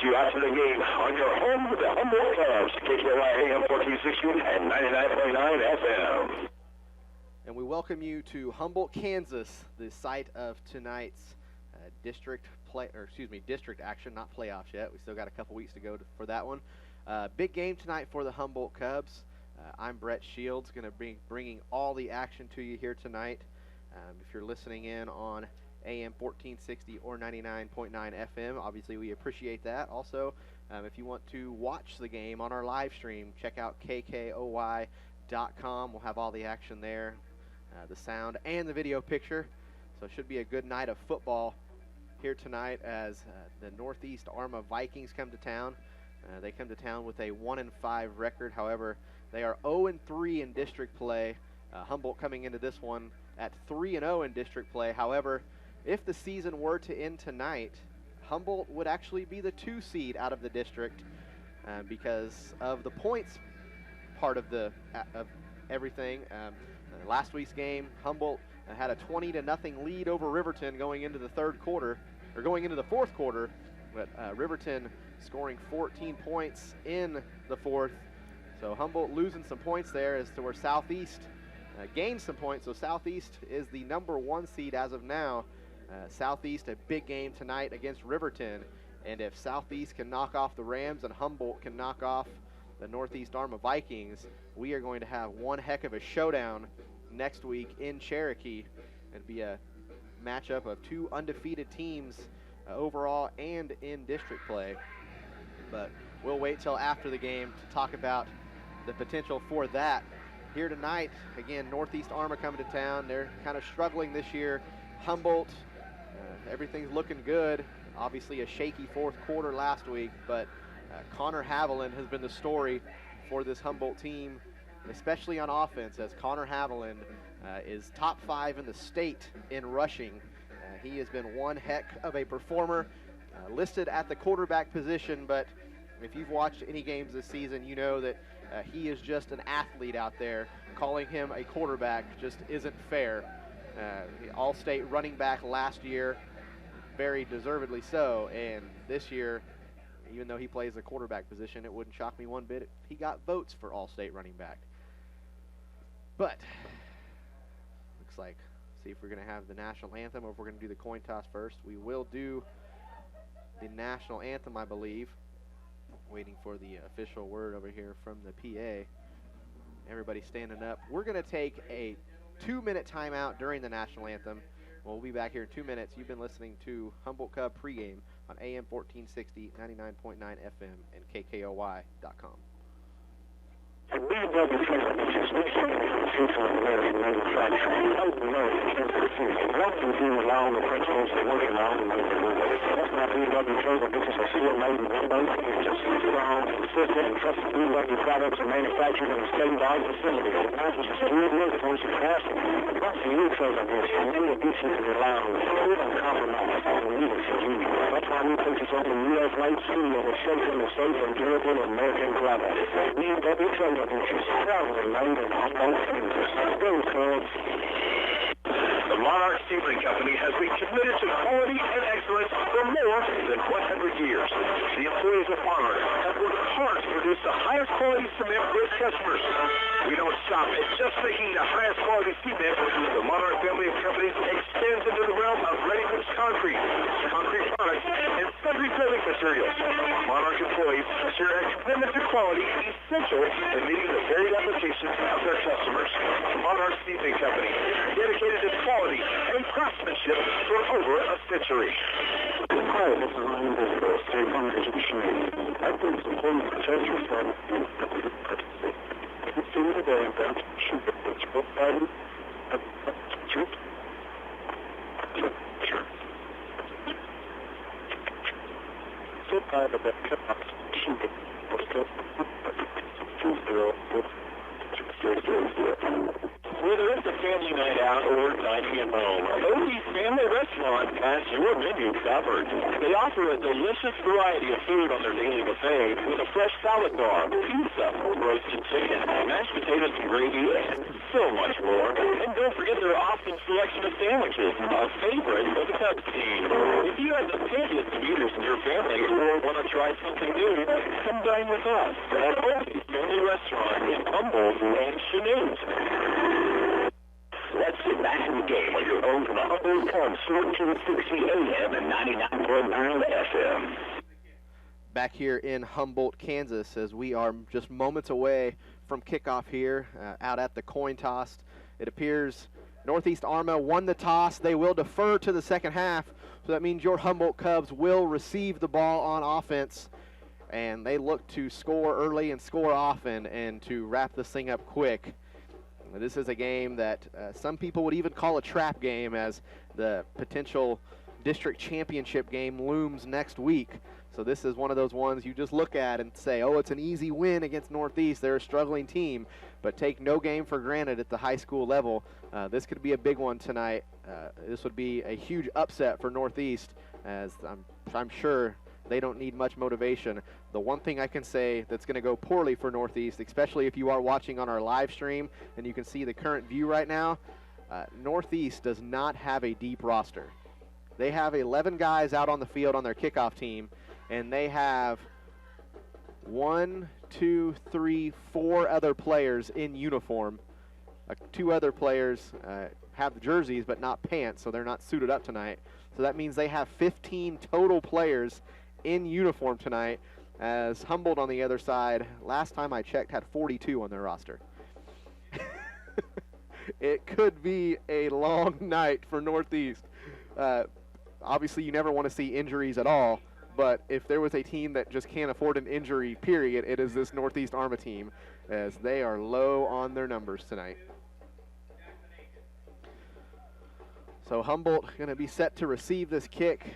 you out to the game on your home with the Humboldt Cubs, KKY AM 1460 and 99.9 FM. And we welcome you to Humboldt, Kansas, the site of tonight's district action, not playoffs yet. We still got a couple weeks to go for that one. Big game tonight for the Humboldt Cubs. I'm Brett Shields, going to be bringing all the action to you here tonight. If you're listening in on AM 1460 or 99.9 FM, obviously we appreciate that. Also, if you want to watch the game on our live stream, check out KKOY.com. We'll have all the action there, the sound and the video picture. So it should be a good night of football here tonight as the Northeast-Arma Vikings come to town. They come to town with a 1-5 record. However, they are 0-3 in district play. Humboldt coming into this one at 3-0 in district play. However, if the season were to end tonight, Humboldt would actually be the 2 seed out of the district because of the points part of everything. Last week's game, Humboldt had a 20-0 lead over Riverton going into the fourth quarter, but Riverton scoring 14 points in the fourth. So Humboldt losing some points there as to where Southeast gained some points. So Southeast is the number 1 seed as of now. Southeast, a big game tonight against Riverton. And if Southeast can knock off the Rams and Humboldt can knock off the Northeast-Arma Vikings, we are going to have one heck of a showdown next week in Cherokee. It'd be a matchup of 2 undefeated teams overall and in district play. But we'll wait till after the game to talk about the potential for that. Here tonight, again, Northeast-Arma coming to town. They're kind of struggling this year. Humboldt, everything's looking good. Obviously a shaky fourth quarter last week, but Connor Haviland has been the story for this Humboldt team, especially on offense, as Connor Haviland is top 5 in the state in rushing. He has been one heck of a performer, listed at the quarterback position, but if you've watched any games this season, you know that he is just an athlete out there. Calling him a quarterback just isn't fair. All-state running back last year, very deservedly so, and this year, even though he plays the quarterback position, it wouldn't shock me one bit if he got votes for all-state running back. But looks like, see if we're going to have the national anthem or if we're going to do the coin toss first. We will do the national anthem, I believe. Waiting for the official word over here from the PA. Everybody standing up. We're going to take a 2-minute timeout during the national anthem. We'll be back here in 2 minutes. You've been listening to Humboldt Cub pregame on AM 1460, 99.9 FM, and KKOY.com. The Monarch Steveling Company has been committed to quality and excellence for more than 100 years. The employees of Monarch have worked hard to produce the highest quality cement for its customers. We don't stop at just making the highest quality cement. The Monarch family of companies extends into the realm of ready-mix concrete, concrete products, and sundry building materials. Monarch employees share a commitment to quality essential in meeting the varied applications of their customers. Monarch Steveling Company, dedicated to quality and craftsmanship for over a century. Hi, this is Ryan Biscoe, State Foundation Machine. I think it's important to protect your family. It's in the day that should be both Biden and truth. So bad about chaos, should be both whether it's a family night out or dining at home, Odie's Family Restaurant has your menu covered. They offer a delicious variety of food on their daily buffet with a fresh salad bar, pizza, roasted chicken, mashed potatoes and gravy, and so much more. And don't forget their awesome selection of sandwiches, a favorite of the Cubs team. If you have the pickiest of eaters in your family or want to try something new, come dine with us at Odie's Family Restaurant in Humboldt and Chanute. Let's get back in the game on your home from the Humboldt Cubs, 1460 AM and 99.9 FM. Back here in Humboldt, Kansas, as we are just moments away from kickoff here out at the coin toss. It appears Northeast-Arma won the toss. They will defer to the second half, so that means your Humboldt Cubs will receive the ball on offense, and they look to score early and score often and to wrap this thing up quick. This is a game that some people would even call a trap game, as the potential district championship game looms next week. So this is one of those ones you just look at and say, oh, it's an easy win against Northeast. They're a struggling team, but take no game for granted at the high school level. This could be a big one tonight. This would be a huge upset for Northeast, as I'm sure they don't need much motivation. The one thing I can say that's going to go poorly for Northeast, especially if you are watching on our live stream and you can see the current view right now, Northeast does not have a deep roster. They have 11 guys out on the field on their kickoff team, and they have 4 other players in uniform. 2 other players have jerseys but not pants, so they're not suited up tonight. So that means they have 15 total players in uniform tonight, as Humboldt on the other side, last time I checked, had 42 on their roster. It could be a long night for Northeast. Obviously, you never want to see injuries at all, but if there was a team that just can't afford an injury, period, it is this Northeast-Arma team, as they are low on their numbers tonight. So Humboldt going to be set to receive this kick.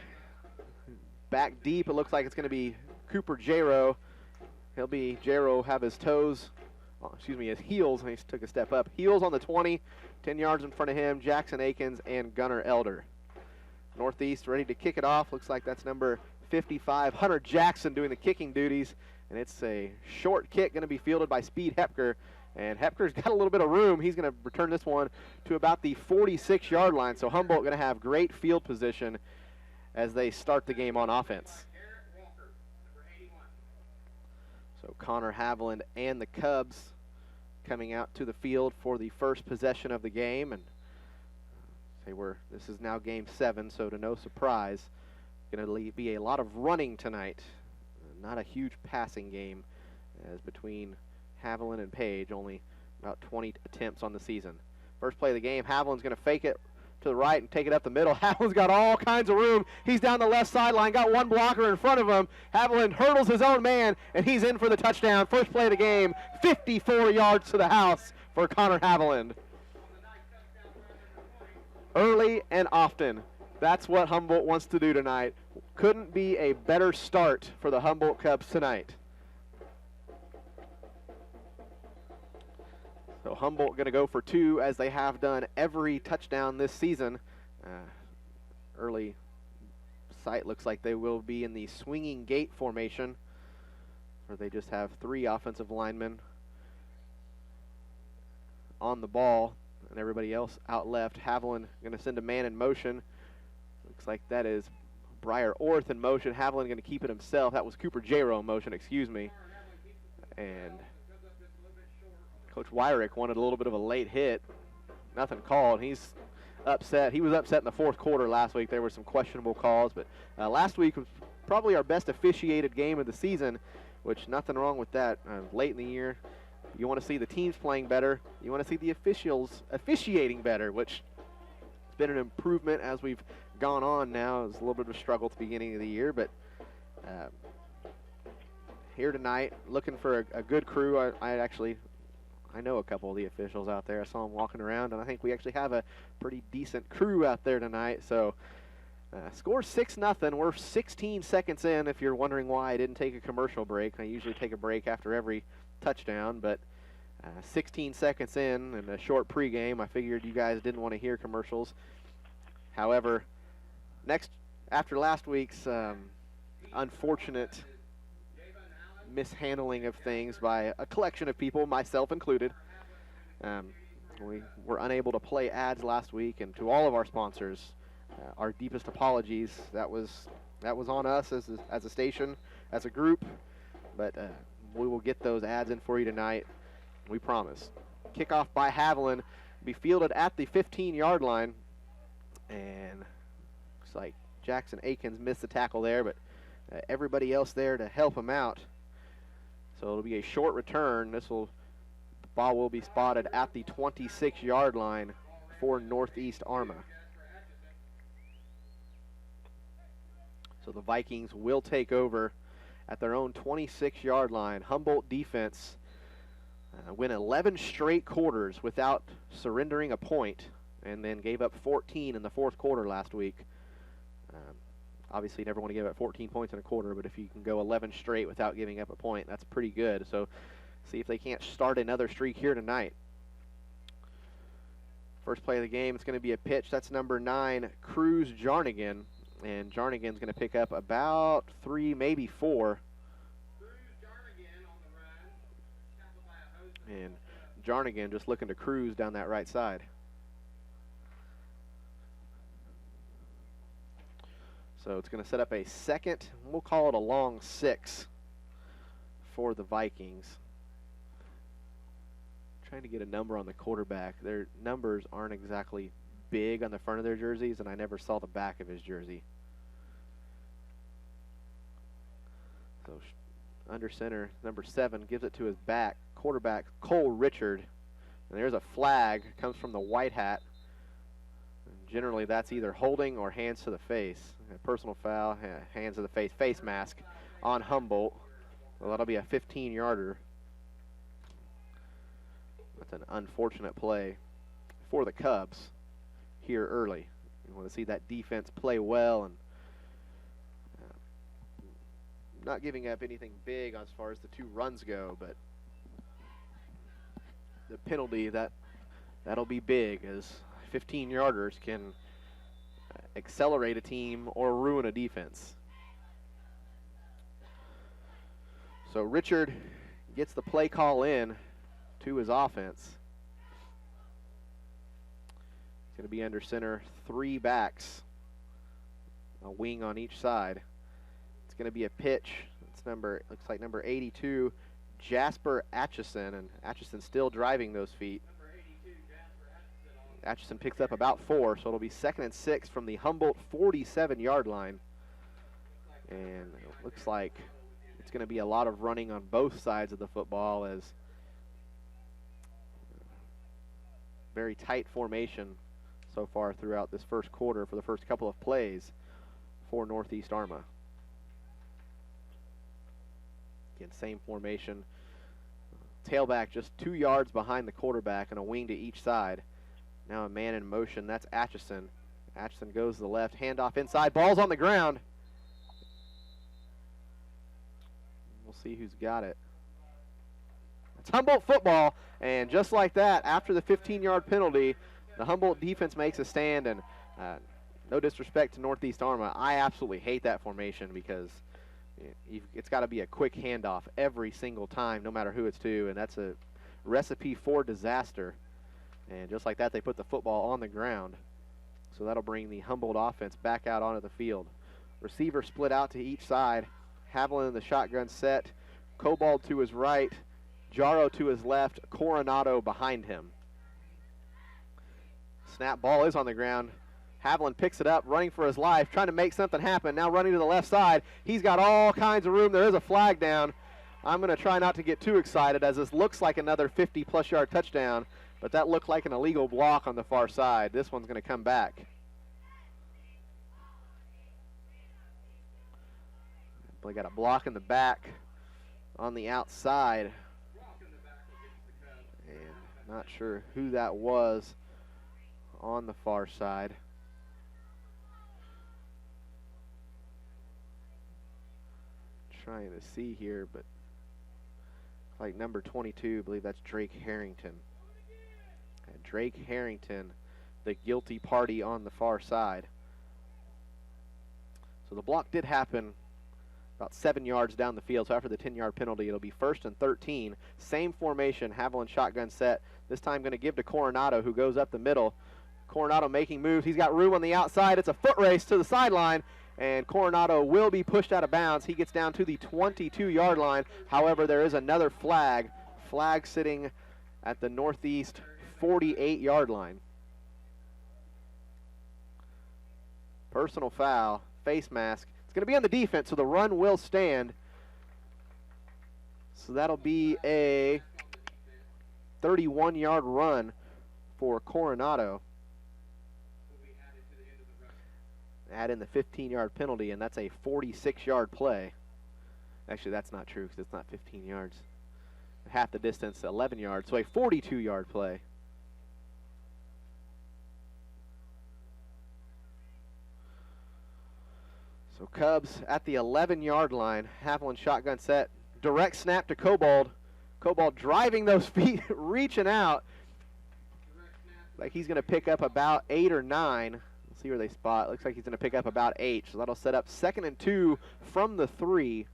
Back deep, it looks like it's going to be Cooper Jaro. Jaro have his his heels, and he took a step up. Heels on the 20, 10 yards in front of him, Jackson Akins and Gunnar Elder. Northeast ready to kick it off. Looks like that's number 55, Hunter Jackson, doing the kicking duties. And it's a short kick going to be fielded by Speed Hepker. And Hepker's got a little bit of room. He's going to return this one to about the 46-yard line. So Humboldt going to have great field position as they start the game on offense. So Connor Haviland and the Cubs coming out to the field for the first possession of the game. And this is now game 7, so to no surprise, going to be a lot of running tonight. Not a huge passing game, as between Haviland and Page, only about 20 attempts on the season. First play of the game, Haviland's going to fake it to the right and take it up the middle. Haviland's got all kinds of room. He's down the left sideline, got one blocker in front of him. Haviland hurdles his own man, and he's in for the touchdown. First play of the game, 54 yards to the house for Connor Haviland. Early and often. That's what Humboldt wants to do tonight. Couldn't be a better start for the Humboldt Cubs tonight. So Humboldt going to go for 2, as they have done every touchdown this season. Early sight looks like they will be in the swinging gate formation, where they just have 3 offensive linemen on the ball and everybody else out left. Haviland going to send a man in motion. Looks like that is Briar Orth in motion. Haviland going to keep it himself. That was Cooper Jaro in motion, excuse me. And Coach Wyrick wanted a little bit of a late hit. Nothing called. He's upset. He was upset in the fourth quarter last week. There were some questionable calls, but last week was probably our best officiated game of the season, which nothing wrong with that. Late in the year, you want to see the teams playing better. You want to see the officials officiating better, which has been an improvement as we've gone on now. It was a little bit of a struggle at the beginning of the year, but here tonight, looking for a good crew. I know a couple of the officials out there. I saw them walking around, and I think we actually have a pretty decent crew out there tonight. So score 6-0. We're 16 seconds in, if you're wondering why I didn't take a commercial break. I usually take a break after every touchdown, but 16 seconds in and a short pregame. I figured you guys didn't want to hear commercials. However, after last week's unfortunate mishandling of things by a collection of people, myself included, we were unable to play ads last week, and to all of our sponsors, our deepest apologies. That was on us as a station, as a group, but we will get those ads in for you tonight. We promise. Kickoff by Haviland, be fielded at the 15-yard line, and looks like Jackson Akins missed the tackle there, but everybody else there to help him out. So it'll be a short return. The ball will be spotted at the 26-yard line for Northeast-Arma. So the Vikings will take over at their own 26-yard line. Humboldt defense went 11 straight quarters without surrendering a point, and then gave up 14 in the fourth quarter last week. Obviously, you never want to give up 14 points in a quarter, but if you can go 11 straight without giving up a point, that's pretty good. So see if they can't start another streak here tonight. First play of the game, it's going to be a pitch. That's number 9, Cruz Jarnigan. And Jarnigan's going to pick up about 3, maybe 4. And Jarnigan just looking to cruise down that right side. So it's going to set up a second, we'll call it a long 6 for the Vikings. Trying to get a number on the quarterback. Their numbers aren't exactly big on the front of their jerseys, and I never saw the back of his jersey. So under center, number 7 gives it to his quarterback Cole Richard. And there's a flag, comes from the white hat. And generally that's either holding or hands to the face. A personal foul, hands to the face mask on Humboldt. Well, that'll be a 15-yarder. That's an unfortunate play for the Cubs here early. You want to see that defense play well and not giving up anything big as far as the 2 runs go, but the penalty, that'll be big, as 15-yarders can accelerate a team or ruin a defense. So Richard gets the play call in to his offense. It's going to be under center, 3 backs, a wing on each side. It's going to be a pitch. Looks like number 82, Jasper Atchison, and Atchison still driving those feet. Atchison picks up about 4, so it'll be 2nd and 6 from the Humboldt 47-yard line. And it looks like it's going to be a lot of running on both sides of the football, as very tight formation so far throughout this first quarter for the first couple of plays for Northeast-Arma. Again, same formation. Tailback just 2 yards behind the quarterback and a wing to each side. Now a man in motion, that's Atchison. Atchison goes to the left, handoff inside, ball's on the ground. We'll see who's got it. It's Humboldt football, and just like that, after the 15-yard penalty, the Humboldt defense makes a stand, and no disrespect to Northeast-Arma, I absolutely hate that formation because it's got to be a quick handoff every single time, no matter who it's to, and that's a recipe for disaster. And just like that, they put the football on the ground. So that'll bring the Humboldt offense back out onto the field. Receiver split out to each side. Haviland in the shotgun set. Cobalt to his right. Jarro to his left. Coronado behind him. Snap, ball is on the ground. Haviland picks it up, running for his life, trying to make something happen. Now running to the left side. He's got all kinds of room. There is a flag down. I'm going to try not to get too excited, as this looks like another 50-plus yard touchdown, but that looked like an illegal block on the far side. This one's going to come back. They got a block in the back on the outside. And not sure who that was on the far side. Trying to see here, but like number 22, I believe that's Drake Harrington. And Drake Harrington, the guilty party on the far side. So the block did happen about 7 yards down the field. So after the 10-yard penalty, it'll be 1st and 13. Same formation, Haviland shotgun set. This time going to give to Coronado, who goes up the middle. Coronado making moves. He's got room on the outside. It's a foot race to the sideline, and Coronado will be pushed out of bounds. He gets down to the 22-yard line. However, there is another flag. Flag sitting at the Northeast 48-yard line. Personal foul, face mask. It's going to be on the defense, so the run will stand. So that'll be a 31-yard run for Coronado. Add in the 15-yard penalty, and that's a 46-yard play. Actually, that's not true because it's not 15 yards. Half the distance, 11 yards, so a 42-yard play. So Cubs at the 11-yard line. Haviland shotgun set. Direct snap to Cobalt. Cobalt driving those feet, reaching out. Like he's going to pick up about 8 or 9. Let's see where they spot. Looks like he's going to pick up about 8. So that'll set up 2nd and 2 from the 3.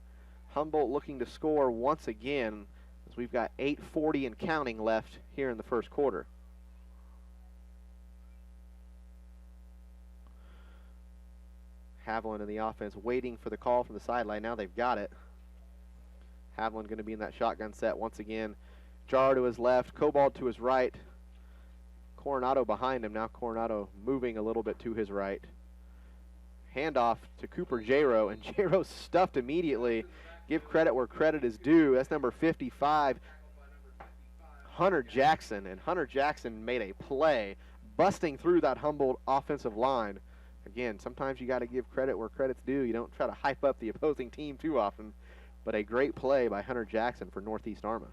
Humboldt looking to score once again, as we've got 8:40 and counting left here in the first quarter. Haviland in the offense waiting for the call from the sideline. Now they've got it. Haviland going to be in that shotgun set once again. Jar to his left, Cobalt to his right. Coronado behind him. Now Coronado moving a little bit to his right. Handoff to Cooper Jaro, and Jaro stuffed immediately. Give credit where credit is due. That's number 55, Hunter Jackson. And Hunter Jackson made a play, busting through that Humboldt offensive line. Again, sometimes you got to give credit where credit's due. You don't try to hype up the opposing team too often. But a great play by Hunter Jackson for Northeast-Arma.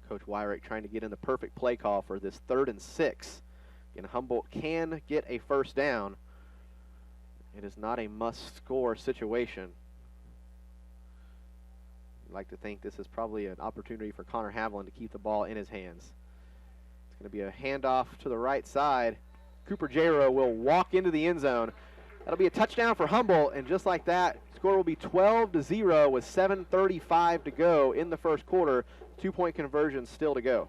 Coach Wyrick trying to get in the perfect play call for this 3rd and 6. Again, Humboldt can get a first down. It is not a must-score situation. I'd like to think this is probably an opportunity for Connor Haviland to keep the ball in his hands. It's going to be a handoff to the right side. Cooper Jaro will walk into the end zone. That'll be a touchdown for Humboldt, and just like that, score will be 12-0 with 7:35 to go in the first quarter. 2-point conversion still to go.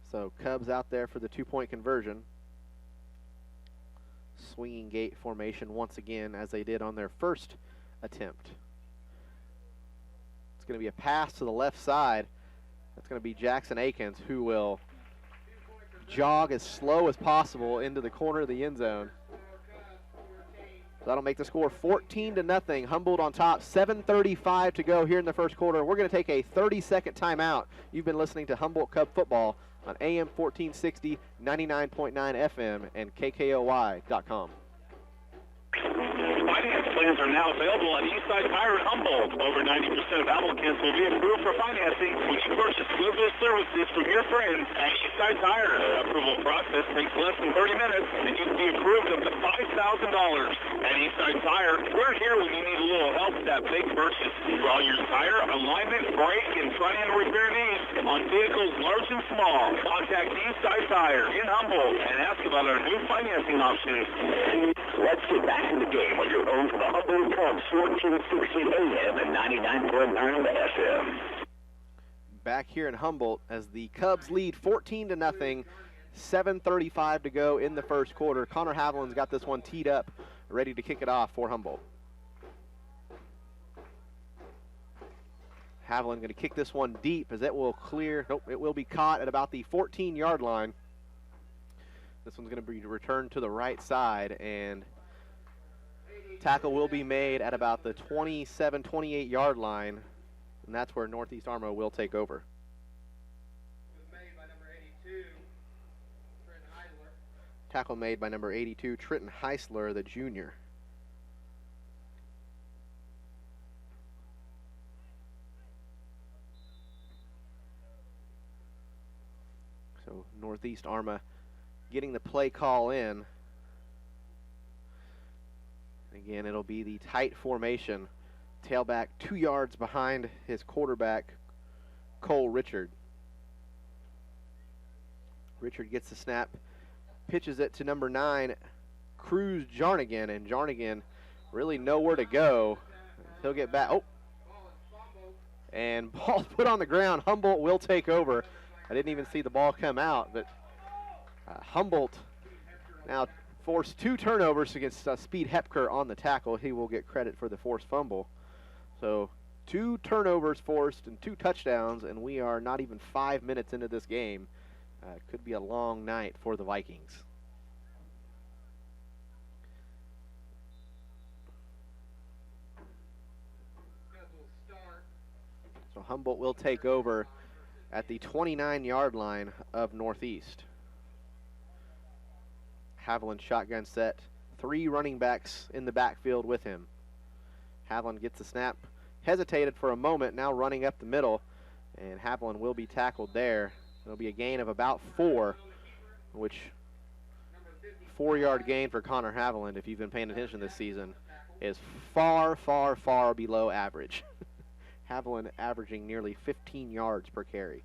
So Cubs out there for the 2-point conversion. Swinging gate formation once again, as they did on their first attempt. It's going to be a pass to the left side. That's going to be Jackson Akins, who will jog as slow as possible into the corner of the end zone. That'll make the score 14-0. Humboldt on top, 7:35 to go here in the first quarter. We're going to take a 30-second timeout. You've been listening to Humboldt Cub football on AM 1460, 99.9 FM, and KKOY.com. Finance plans are now available at Eastside Tire in Humboldt. Over 90% of applicants will be approved for financing when you purchase goods or services from your friends at Eastside Tire. The approval process takes less than 30 minutes, and you can be approved up to $5,000. At Eastside Tire, we're here when you need a little help with that big purchase. For all your tire, alignment, brake, and front-end repair needs on vehicles large and small, contact Eastside Tire in Humboldt and ask about our new financing options. Let's get back in the game on your own for the Humboldt Cubs, 1460 AM and 99.9 FM. Back here in Humboldt as the Cubs lead 14-0, 7:35 to go in the first quarter. Connor Haviland's got this one teed up, ready to kick it off for Humboldt. Haviland going to kick this one deep as it will clear. Nope, it will be caught at about the 14-yard line. This one's going to be returned to the right side, and tackle will be made at about the 27, 28-yard line, and that's where Northeast-Arma will take over. Tackle made by number 82, Trenton Heisler, the junior. Northeast-Arma getting the play call in. Again, it'll be the tight formation. Tailback 2 yards behind his quarterback, Cole Richard. Richard gets the snap, pitches it to number 9, Cruz Jarnigan, and Jarnigan really nowhere to go. He'll get back. Oh, and ball's put on the ground. Humboldt will take over. I didn't even see the ball come out, but Humboldt now forced 2 turnovers against Speed Hepker on the tackle. He will get credit for the forced fumble. So 2 turnovers forced and 2 touchdowns, and we are not even 5 minutes into this game. Could be a long night for the Vikings. So Humboldt will take over at the 29-yard line of Northeast. Haviland shotgun set, 3 running backs in the backfield with him. Haviland gets the snap, hesitated for a moment, now running up the middle, and Haviland will be tackled there. It'll be a gain of about 4, which 4-yard gain for Connor Haviland, if you've been paying attention this season, is far, far, far below average. Haviland averaging nearly 15 yards per carry.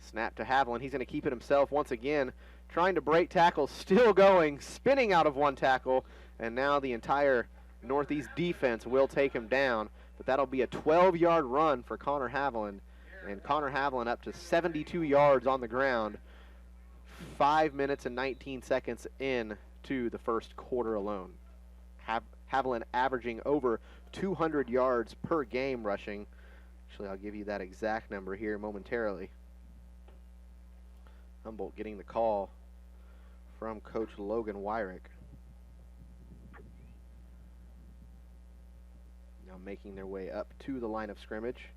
Snap to Haviland. He's going to keep it himself once again. Trying to break tackles, still going, spinning out of 1 tackle, and now the entire Northeast defense will take him down. But that'll be a 12-yard run for Connor Haviland, and Connor Haviland up to 72 yards on the ground, 5 minutes and 19 seconds into the first quarter alone. Haviland averaging over 200 yards per game rushing. Actually, I'll give you that exact number here momentarily. Humboldt getting the call from Coach Logan Wyrick. Now making their way up to the line of scrimmage.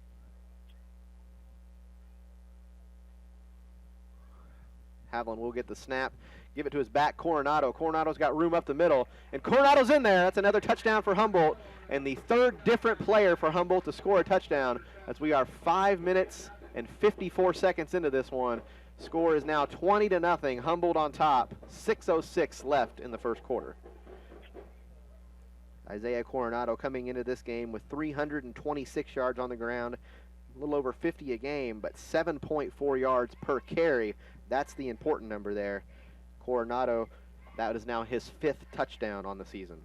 Haviland will get the snap, give it to his back, Coronado. Coronado's got room up the middle, and Coronado's in there. That's another touchdown for Humboldt, and the 3rd different player for Humboldt to score a touchdown, as we are 5 minutes and 54 seconds into this one. Score is now 20-0, Humboldt on top, 6:06 left in the first quarter. Isaiah Coronado coming into this game with 326 yards on the ground, a little over 50 a game, but 7.4 yards per carry. That's the important number there. Coronado, that is now his 5th touchdown on the season.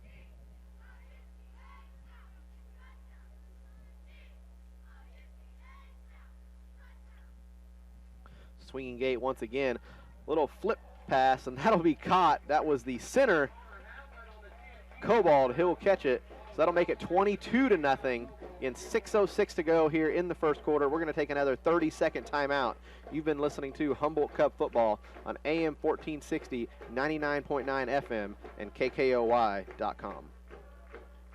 Swinging gate once again. Little flip pass, and that'll be caught. That was the center, Cobalt. He'll catch it. So that'll make it 22-0 in 6:06 to go here in the first quarter. We're going to take another 30-second timeout. You've been listening to Humboldt Cup football on AM 1460, 99.9 FM, and KKOY.com.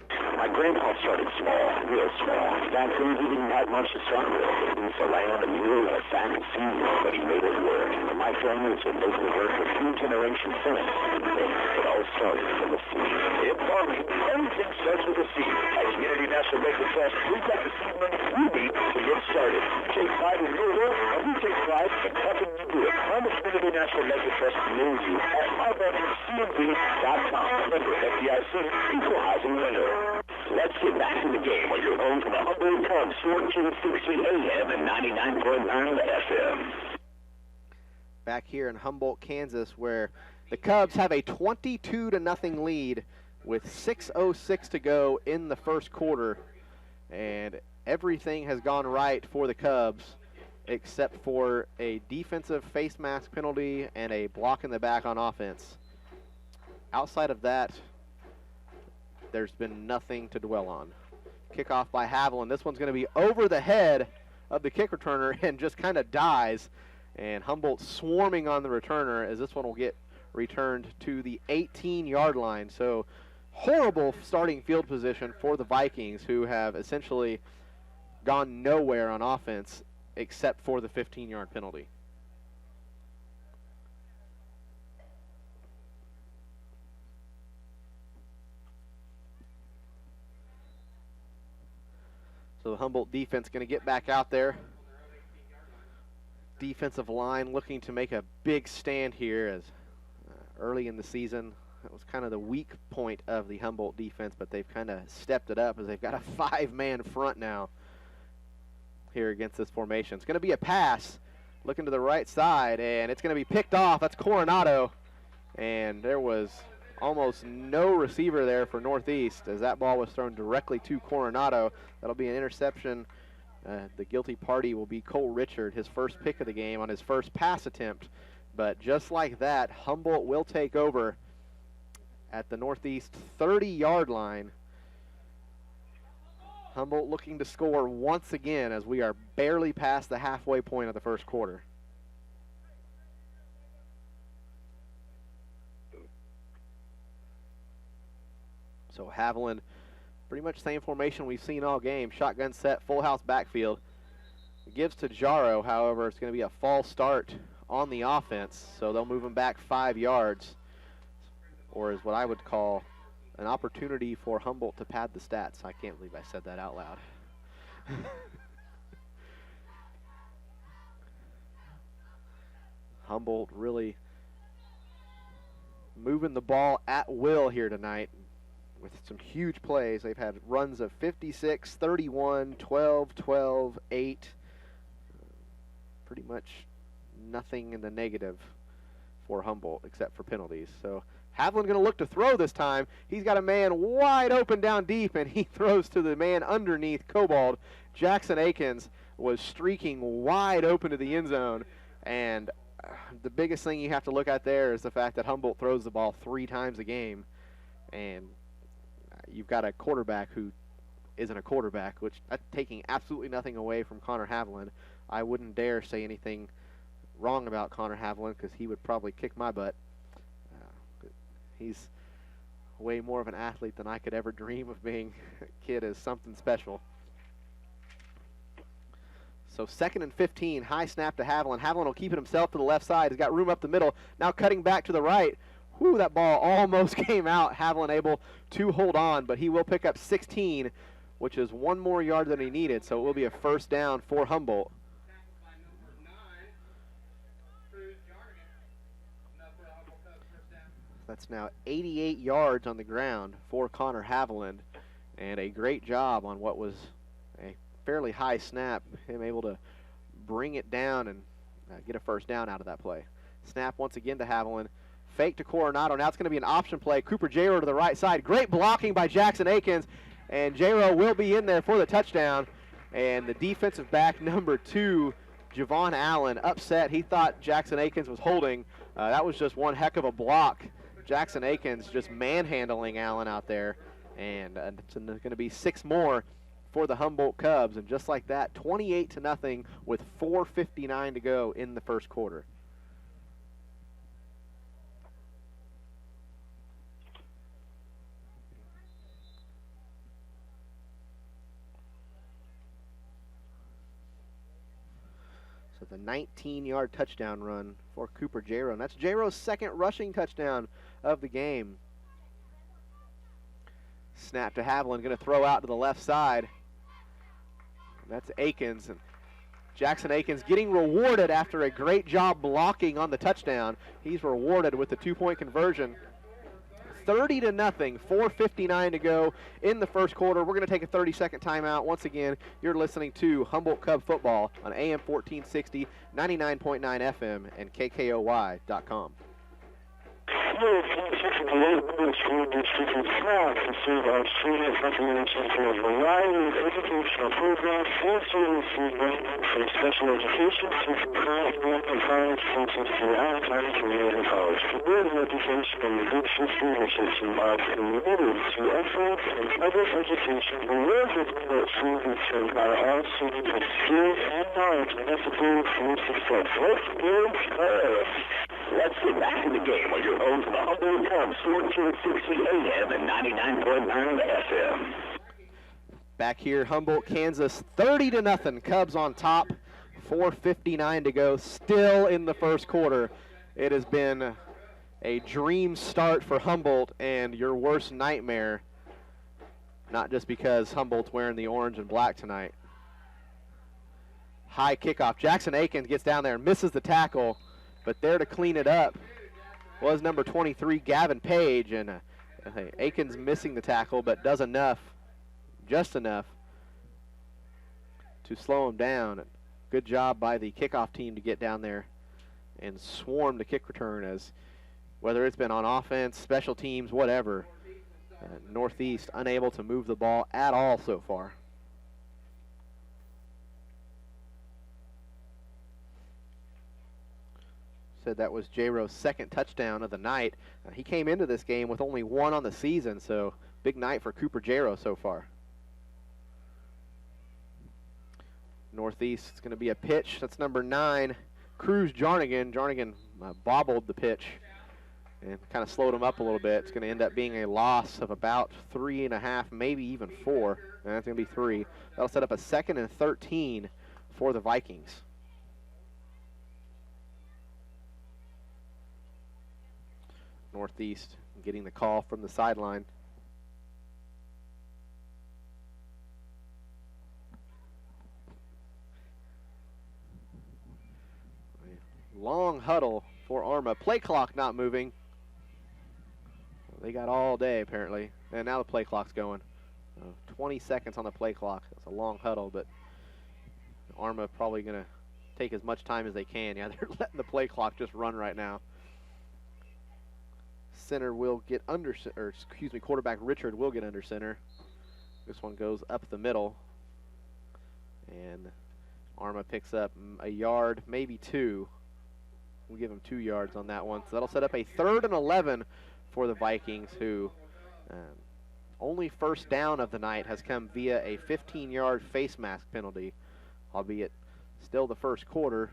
My grandpa started small, real small. Back then, he didn't have much to start with. He was around a mule and a sack of seed, but he made it work. And my family was a local work for 2 generations since. It all started from the seed. In farming, everything starts with a seed. At Community National Bank of Trust, we've got the seed money we need to get started. You take pride in your work, and we take pride in helping you do it. I'm the Community National Bank of Trust news you at mybankcmb.com. Member FDIC, equal housing lender. Let's get back to the game where you're home to the Humboldt Cubs, 1460 AM and 99.9 FM. Back here in Humboldt, Kansas, where the Cubs have a 22-0 lead with 6:06 to go in the first quarter. And everything has gone right for the Cubs except for a defensive face mask penalty and a block in the back on offense. Outside of that, there's been nothing to dwell on. Kickoff by Haviland. This one's going to be over the head of the kick returner and just kind of dies. And Humboldt swarming on the returner as this one will get returned to the 18-yard line. So horrible starting field position for the Vikings, who have essentially gone nowhere on offense except for the 15-yard penalty. So the Humboldt defense going to get back out there. Defensive line looking to make a big stand here, as early in the season that was kind of the weak point of the Humboldt defense, but they've kind of stepped it up as they've got a 5-man front now here against this formation. It's going to be a pass looking to the right side, and it's going to be picked off. That's Coronado, and there was almost no receiver there for Northeast as that ball was thrown directly to Coronado. That'll be an interception. The guilty party will be Cole Richard, his first pick of the game on his first pass attempt. But just like that, Humboldt will take over at the Northeast 30-yard line. Humboldt looking to score once again as we are barely past the halfway point of the first quarter. So Haviland, pretty much same formation we've seen all game. Shotgun set, full house backfield. It gives to Jaro, however, it's going to be a false start on the offense, so they'll move him back 5 yards, or is what I would call an opportunity for Humboldt to pad the stats. I can't believe I said that out loud. Humboldt really moving the ball at will here tonight with some huge plays. They've had runs of 56, 31, 12, 12, 8. Pretty much nothing in the negative for Humboldt except for penalties. So Haviland going to look to throw this time. He's got a man wide open down deep, and he throws to the man underneath Cobalt. Jackson Akins was streaking wide open to the end zone, and the biggest thing you have to look at there is the fact that Humboldt throws the ball 3 times a game, and you've got a quarterback who isn't a quarterback, which that's taking absolutely nothing away from Connor Haviland. I wouldn't dare say anything wrong about Connor Haviland because he would probably kick my butt. He's way more of an athlete than I could ever dream of being. Kid is something special. So 2nd and 15, high snap to Haviland. Haviland will keep it himself to the left side. He's got room up the middle. Now cutting back to the right. Whew, that ball almost came out. Haviland able to hold on, but he will pick up 16, which is 1 more yard than he needed. So it will be a first down for Humboldt. That's now 88 yards on the ground for Connor Haviland, and a great job on what was a fairly high snap, him able to bring it down and get a first down out of that play. Snap once again to Haviland, fake to Coronado. Now it's going to be an option play. Cooper Jaro to the right side. Great blocking by Jackson Akins, and Jaro will be in there for the touchdown. And the defensive back number 2, Javon Allen, upset. He thought Jackson Akins was holding. That was just one heck of a block. Jackson Akins just manhandling Allen out there, and it's going to be 6 more for the Humboldt Cubs, and just like that, 28-0 with 4:59 to go in the first quarter. So the 19-yard touchdown run for Cooper Jaro, and that's Jaro's 2nd rushing touchdown of the game. Snap to Haviland, going to throw out to the left side. And that's Akins, and Jackson Akins getting rewarded after a great job blocking on the touchdown. He's rewarded with the 2-point conversion. 30-0, 4:59 to go in the first quarter. We're going to take a 30-second timeout. Once again, you're listening to Humboldt Cub football on AM 1460, 99.9 FM, and KKOY.com. School District is proud to serve our students recommendations for a variety of educational programs and services ranging from special education to current and college courses throughout our community college. For good reputation and good system research are committed to excellence in public education. We live with that schools and served by all students with skills and knowledge necessary for success. Let's build us. Let's get back in the game with your home to the Humboldt Cubs, 1460 AM and 99.9 FM. Back here, Humboldt, Kansas, 30-0. Cubs on top, 4:59 to go, still in the first quarter. It has been a dream start for Humboldt and your worst nightmare, not just because Humboldt's wearing the orange and black tonight. high kickoff. Jackson Akins gets down there and misses the tackle, but there to clean it up was number 23, Gavin Page, and Akins missing the tackle, but does enough, just enough, to slow him down. Good job by the kickoff team to get down there and swarm the kick return, as whether it's been on offense, special teams, whatever, Northeast unable to move the ball at all so far. Said that was J-Ro's second touchdown of the night. He came into this game with only one on the season, so big night for Cooper J-Ro so far. Northeast, it's going to be a pitch. That's number 9, Cruz Jarnigan. Jarnigan bobbled the pitch and kind of slowed him up a little bit. It's going to end up being a loss of about 3.5, maybe even 4. And that's going to be 3. That'll set up a 2nd and 13 for the Vikings. Northeast getting the call from the sideline. Long huddle for Arma. Play clock not moving. They got all day apparently, and now the play clock's going. 20 seconds on the play clock. That's a long huddle, but Arma probably going to take as much time as they can. Yeah, they're letting the play clock just run right now. Center will get under, or excuse me, quarterback Richard will get under center. This one goes up the middle, and Arma picks up a yard, maybe 2. We'll give him 2 yards on that one. So that'll set up a 3rd and 11 for the Vikings, who only first down of the night has come via a 15-yard face mask penalty, albeit still the first quarter,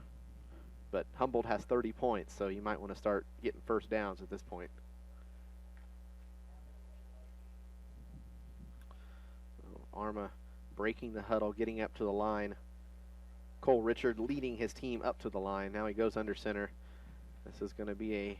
but Humboldt has 30 points, so you might want to start getting first downs at this point. Arma breaking the huddle, getting up to the line. Cole Richard leading his team up to the line. Now he goes under center. This is going to be a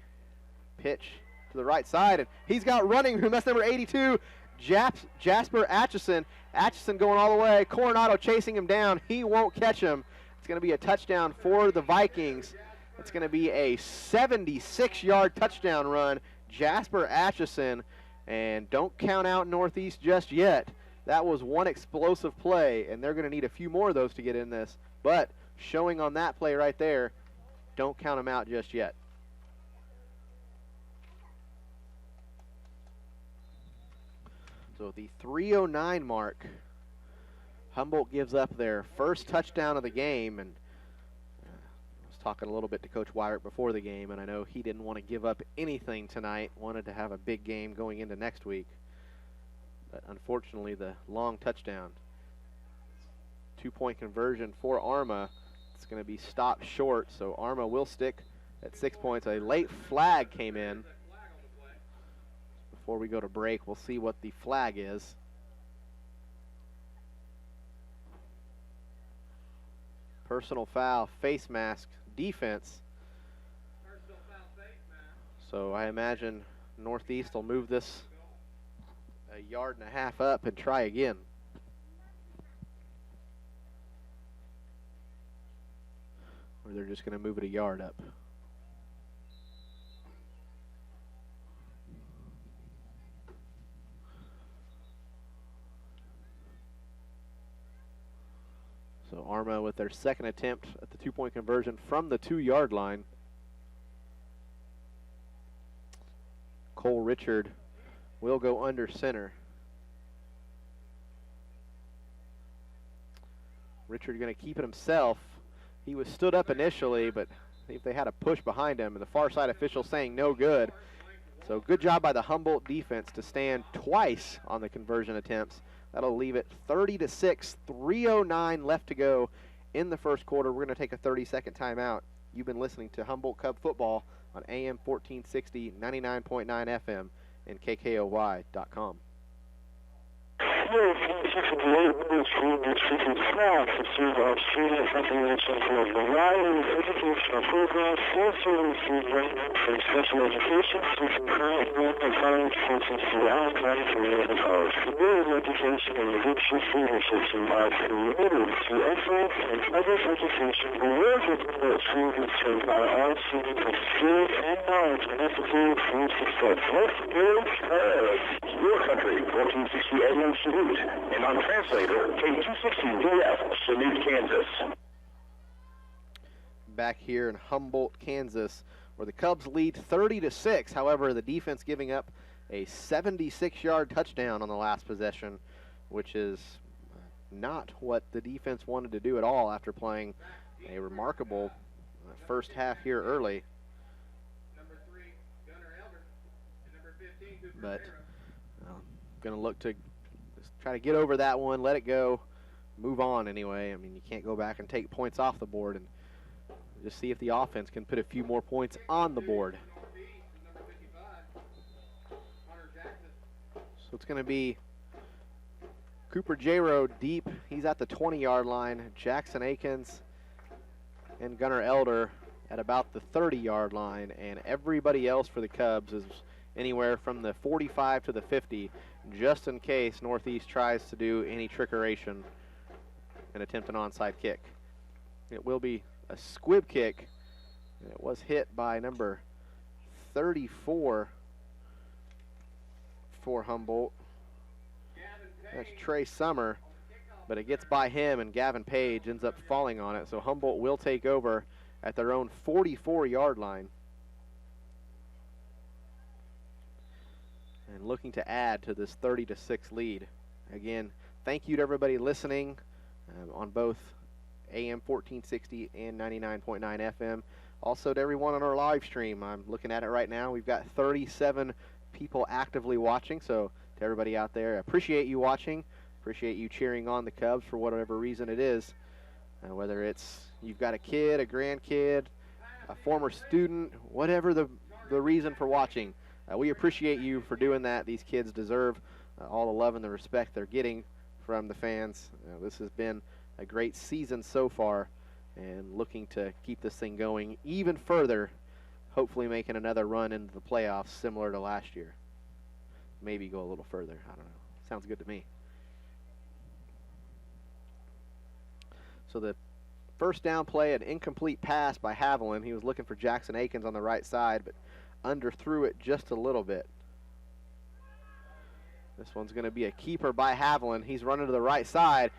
pitch to the right side, and he's got running room. That's number 82, Jasper Atchison. Atchison going all the way. Coronado chasing him down. He won't catch him. It's going to be a touchdown for the Vikings. It's going to be a 76-yard touchdown run. Jasper Atchison, and don't count out Northeast just yet. That was one explosive play, and they're going to need a few more of those to get in this. But showing on that play right there, don't count them out just yet. So the 3:09 mark, Humboldt gives up their first touchdown of the game, and I was talking a little bit to Coach Wyrick before the game, and I know he didn't want to give up anything tonight, wanted to have a big game going into next week. But unfortunately, the long touchdown, 2-point conversion for Arma, it's going to be stopped short, so Arma will stick at 6 points. A late flag came in. Before we go to break, we'll see what the flag is. Personal foul, face mask, defense. So I imagine Northeast will move this a 1.5 yards up and try again. Or they're just going to move it a yard up. So Arma with their second attempt at the 2-point conversion from the 2-yard line. Cole Richard will go under center. Richard going to keep it himself. He was stood up initially, but if they had a push behind him, and the far side official saying no good. So good job by the Humboldt defense to stand twice on the conversion attempts. That'll leave it 30-6, 3:09 left to go in the first quarter. We're going to take a 30-second timeout. You've been listening to Humboldt Cub football on AM 1460, 99.9 FM, and KKOY.com. here, from the 8 minutes from the speaking flag, to see our student recognition for the Ryan Educational Program, 473 rating for special education, teaching current and college courses throughout County Community College. Community education and leadership are committed to excellence and public education. We work with the students to empower our students with skills and knowledge necessary for success. Let's build courage. Your country, 1460 AM Salute, and on translator, K260DF, Salute, Kansas. Back here in Humboldt, Kansas, where the Cubs lead 30-6. However, the defense giving up a 76-yard touchdown on the last possession, which is not what the defense wanted to do at all after playing a remarkable first half here early. But going to look to just try to get over that one, let it go, move on anyway. I mean, you can't go back and take points off the board, and just see if the offense can put a few more points on the board. So it's going to be Cooper J-Rowe deep. He's at the 20-yard line. Jackson Akins and Gunnar Elder at about the 30-yard line, and everybody else for the Cubs is anywhere from the 45 to the 50, just in case Northeast tries to do any trickeration and attempt an onside kick. It will be a squib kick, and it was hit by number 34 for Humboldt. That's Trey Summer, but it gets by him, and Gavin Page ends up falling on it. So Humboldt will take over at their own 44-yard line, and looking to add to this 30-6 lead. Again, thank you to everybody listening on both AM 1460 and 99.9 FM. Also to everyone on our live stream. I'm looking at it right now. We've got 37 people actively watching, so to everybody out there, I appreciate you watching. Appreciate you cheering on the Cubs for whatever reason it is. Whether it's you've got a kid, a grandkid, a former student, whatever the reason for watching. We appreciate you for doing that. These kids deserve all the love and the respect they're getting from the fans. This has been a great season so far, and looking to keep this thing going even further, hopefully making another run into the playoffs similar to last year. Maybe go a little further. I don't know. Sounds good to me. So the first down play, an incomplete pass by Haviland. He was looking for Jackson Akins on the right side, but underthrew it just a little bit. This one's going to be a keeper by Haviland. He's running to the right side,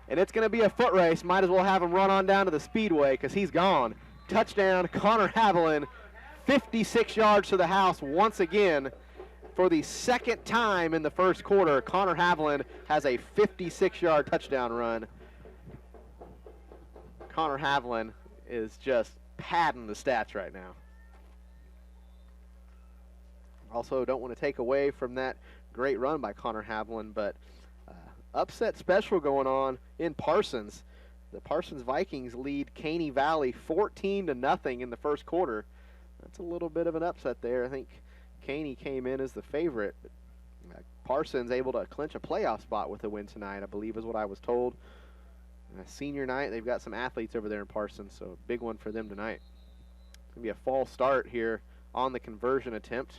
and it's going to be a foot race. Might as well have him run on down to the speedway because he's gone. Touchdown, Connor Haviland, 56 yards to the house once again. For the second time in the first quarter, Connor Haviland has a 56-yard touchdown run. Connor Haviland is just padding the stats right now. Also, don't want to take away from that great run by Connor Haviland, but upset special going on in Parsons. The Parsons Vikings lead Caney Valley 14-0 in the first quarter. That's a little bit of an upset there. I think Caney came in as the favorite. Parsons able to clinch a playoff spot with a win tonight, I believe is what I was told. Senior night, they've got some athletes over there in Parsons, so a big one for them tonight. It's going to be a false start here on the conversion attempt.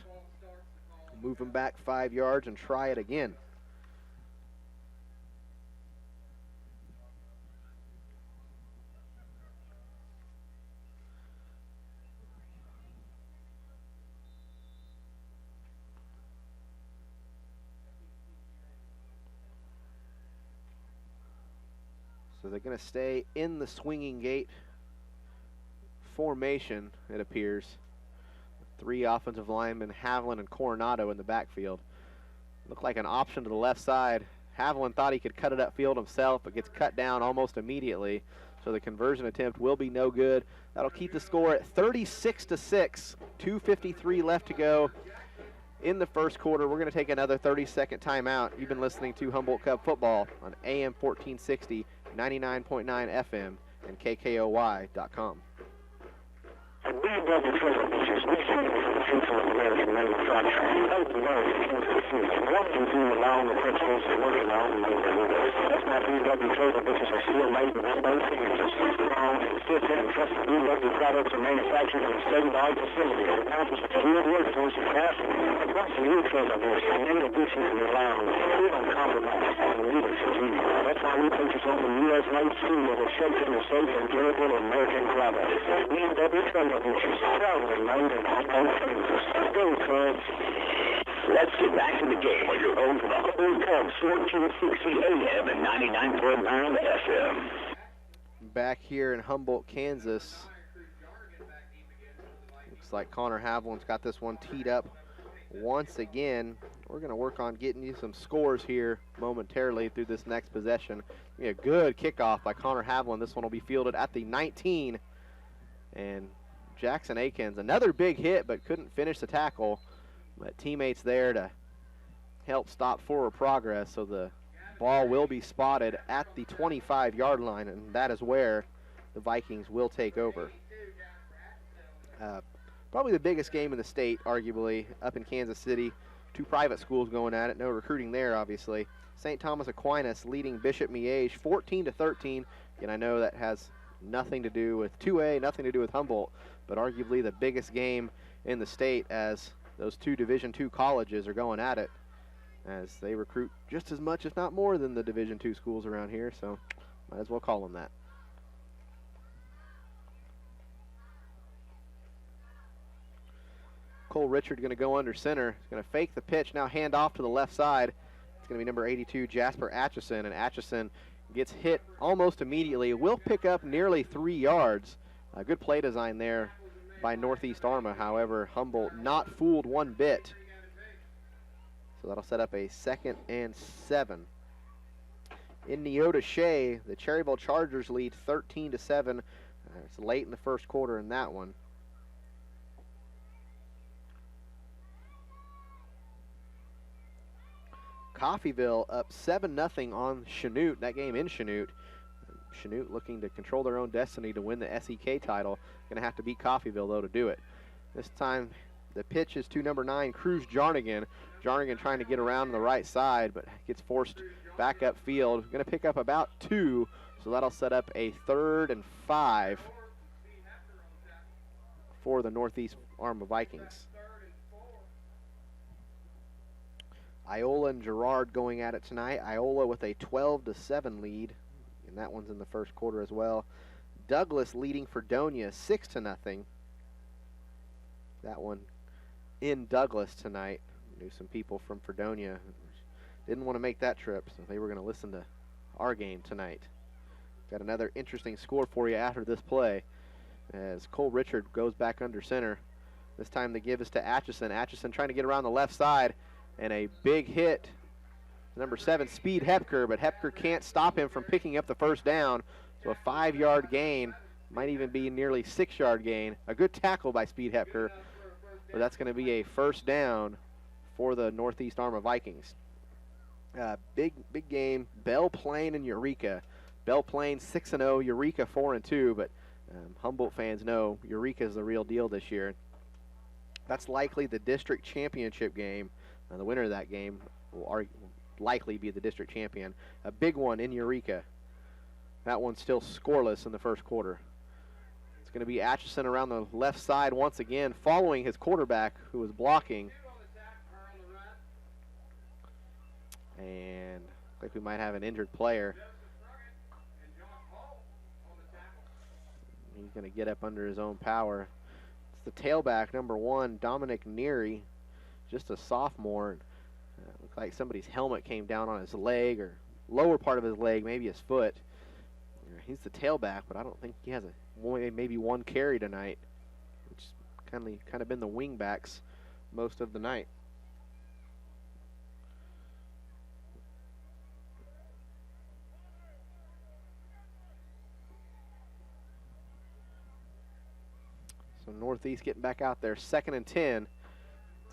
Move them back 5 yards and try it again. So they're going to stay in the swinging gate formation, it appears. 3 offensive linemen, Haviland and Coronado in the backfield. Looked like an option to the left side. Haviland thought he could cut it upfield himself, but gets cut down almost immediately. So the conversion attempt will be no good. That'll keep the score at 36-6. 2:53 left to go in the first quarter. We're going to take another 30-second timeout. You've been listening to Humboldt Cub Football on AM 1460, 99.9 FM, and KKOY.com. BMW trailer hitches, we stand for the future of American manufacturing. Help America into the future. What we do allow the principles that work around the neighborhood. That's why BMW trailer hitches are still made in both Kansas. Now, consistent and trusted BMW products are manufactured in a state-of-the-art facility that offers a skilled workforce capacity. Across the new trailer hitch, and in addition to allowing full and compromise and leadership. That's why we focus on the U.S.-made steel that is shaped in the safe and durable American products. BMW trailer hitches, proudly made in Humboldt, Kansas. Go, Cubs. Let's get back to the game on your home for the Humboldt Cubs, 1460 AM and 99.9 FM. Back here in Humboldt, Kansas. Looks like Connor Haviland's got this one teed up once again. We're going to work on getting you some scores here momentarily through this next possession. A good kickoff by Connor Haviland. This one will be fielded at the 19. And Jackson Akins, another big hit, but couldn't finish the tackle. But teammates there to help stop forward progress, so the ball will be spotted at the 25-yard line, and that is where the Vikings will take over. Probably the biggest game in the state, arguably, up in Kansas City. Two private schools going at it, no recruiting there, obviously. St. Thomas Aquinas leading Bishop Miege 14-13, and I know that has nothing to do with 2A, nothing to do with Humboldt, but arguably the biggest game in the state, as those two Division II colleges are going at it, as they recruit just as much, if not more, than the Division II schools around here, so might as well call them that. Cole Richard going to go under center. He's going to fake the pitch, now hand off to the left side. It's going to be number 82, Jasper Atchison, and Atchison gets hit almost immediately. Will pick up nearly 3 yards. A good play design there by Northeast-Arma. However, Humboldt not fooled one bit. So that'll set up a 2nd and 7. In Neota Shea, the Cherryville Chargers lead 13-7. It's late in the first quarter in that one. Coffeyville up 7-0 on Chanute, that game in Chanute. Chanute looking to control their own destiny to win the SEK title. Going to have to beat Coffeyville, though, to do it. This time, the pitch is to number 9, Cruz Jarnigan. Jarnigan trying to get around the right side, but gets forced back upfield. Going to pick up about 2, so that'll set up a 3rd and 5 for the Northeast-Arma Vikings. Iola and Girard going at it tonight. Iola with a 12-7 lead, and that one's in the first quarter as well. Douglas leading Fredonia 6-0. That one in Douglas tonight. Knew some people from Fredonia didn't want to make that trip, so they were going to listen to our game tonight. Got another interesting score for you after this play, as Cole Richard goes back under center. This time the give is to Atchison. Atchison trying to get around the left side, and a big hit. Number 7, Speed Hepker, but Hepker can't stop him from picking up the first down. So a 5-yard gain, might even be nearly 6-yard gain. A good tackle by Speed Hepker, but that's going to be a first down for the Northeast-Arma Vikings. Big game, Belle Plaine and Eureka. Belle Plaine 6-0, Eureka 4-2, but Humboldt fans know Eureka is the real deal this year. That's likely the district championship game. The winner of that game will likely be the district champion. A big one in Eureka. That one's still scoreless in the first quarter. It's going to be Atchison around the left side once again, following his quarterback who was blocking. And looks like we might have an injured player. He's going to get up under his own power. It's the tailback, number 1, Dominic Neary. Just a sophomore. Looks like somebody's helmet came down on his leg, or lower part of his leg, maybe his foot. He's the tailback, but I don't think he has maybe one carry tonight, which kind of been the wing backs most of the night. So Northeast getting back out there, 2nd and 10.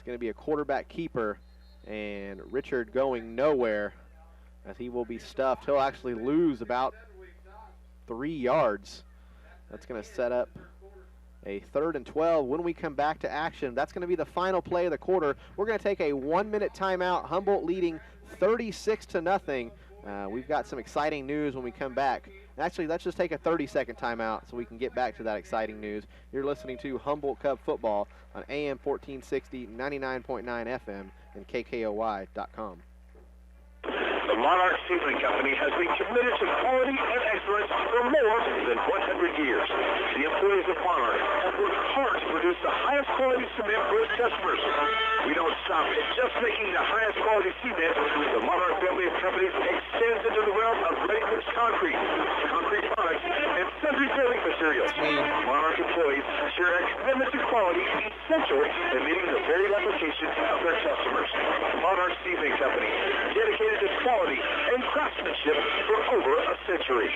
Going to be a quarterback keeper, and Richard going nowhere as he will be stuffed. He'll actually lose about 3 yards. That's going to set up a 3rd and 12 when we come back to action. That's going to be the final play of the quarter. We're going to take a 1-minute timeout. Humboldt leading 36-0. We've got some exciting news when we come back. Actually, let's just take a 30-second timeout so we can get back to that exciting news. You're listening to Humboldt Cub Football on AM 1460, 99.9 FM, and KKOY.com. The Monarch Sealing Company has been committed to quality and excellence for more than 100 years. The employees of Monarch have worked hard to produce the highest quality cement for its customers. We don't stop at just making the highest quality cement. The Monarch family of companies extends into the realm of ready-mix concrete, concrete products, and sundry building materials. Monarch employees share a commitment to quality essential in meeting the varied applications of their customers. Monarch Sealing Company, dedicated to quality and craftsmanship for over a century.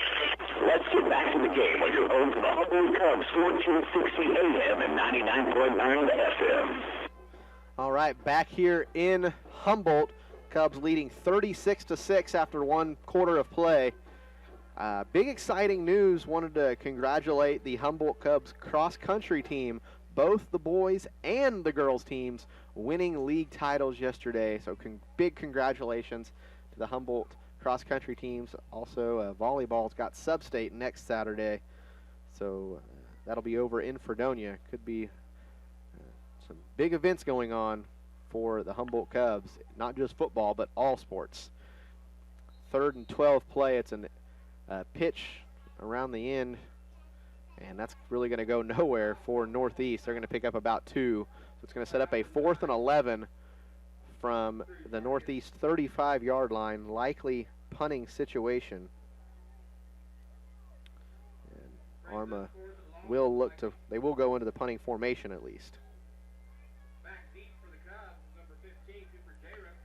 Let's get back to the game on your home for the Humboldt Cubs, 1460 AM and 99.9 FM. All right, back here in Humboldt, Cubs leading 36-6 after 1 quarter of play. Big exciting news. Wanted to congratulate the Humboldt Cubs cross-country team, both the boys and the girls teams winning league titles yesterday. So big congratulations to the Humboldt cross-country teams. Also, volleyball's got sub-state next Saturday. So that'll be over in Fredonia. Could be some big events going on for the Humboldt Cubs, not just football, but all sports. 3rd and 12 play. It's a pitch around the end, and that's really going to go nowhere for Northeast. They're going to pick up about 2. So it's going to set up a 4th and 11 from the Northeast 35-yard line, likely punting situation. And Arma will look to, they will go into the punting formation at least.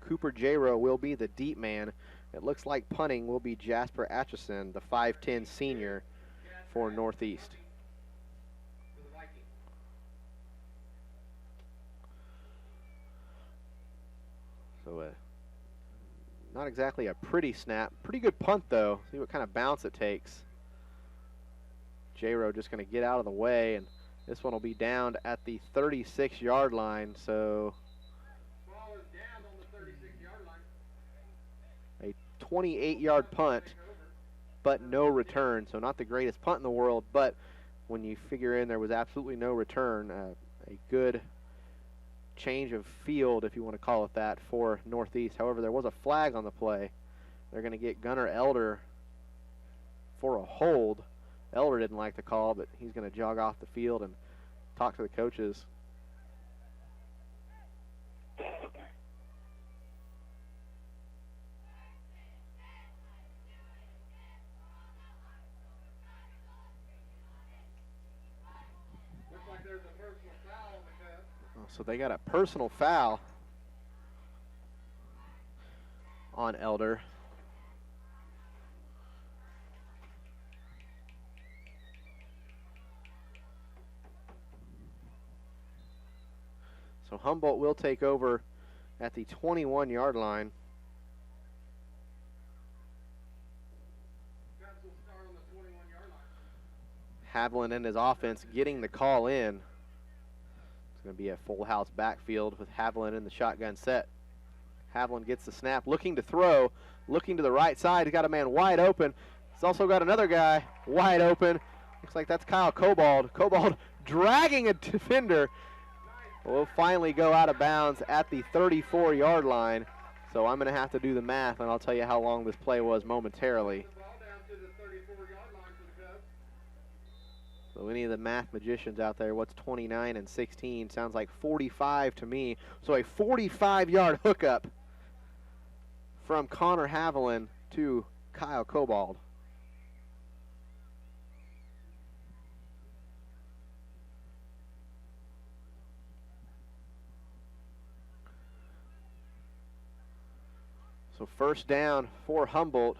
Cooper J-Row will be the deep man. It looks like punting will be Jasper Atchison, the 5'10 senior for Northeast. So not exactly a pretty snap. Pretty good punt, though. See what kind of bounce it takes. J-Row just going to get out of the way, and this one will be down at the 36-yard line. So a 28-yard punt, but no return. So not the greatest punt in the world, but when you figure in there was absolutely no return, a good change of field, if you want to call it that, for Northeast. However, there was a flag on the play. They're going to get Gunnar Elder for a hold. Elder didn't like the call, but he's going to jog off the field and talk to the coaches. So they got a personal foul on Elder. So Humboldt will take over at the 21-yard line. Haviland and his offense getting the call in. Going to be a full house backfield with Haviland in the shotgun set. Haviland gets the snap, looking to throw, looking to the right side. He's got a man wide open. He's also got another guy wide open. Looks like that's Kyle Cobald. Cobald dragging a defender. Will finally go out of bounds at the 34-yard line. So I'm going to have to do the math, and I'll tell you how long this play was momentarily. So any of the math magicians out there, what's 29 and 16? Sounds like 45 to me. So a 45-yard hookup from Connor Haviland to Kyle Cobald. So first down for Humboldt.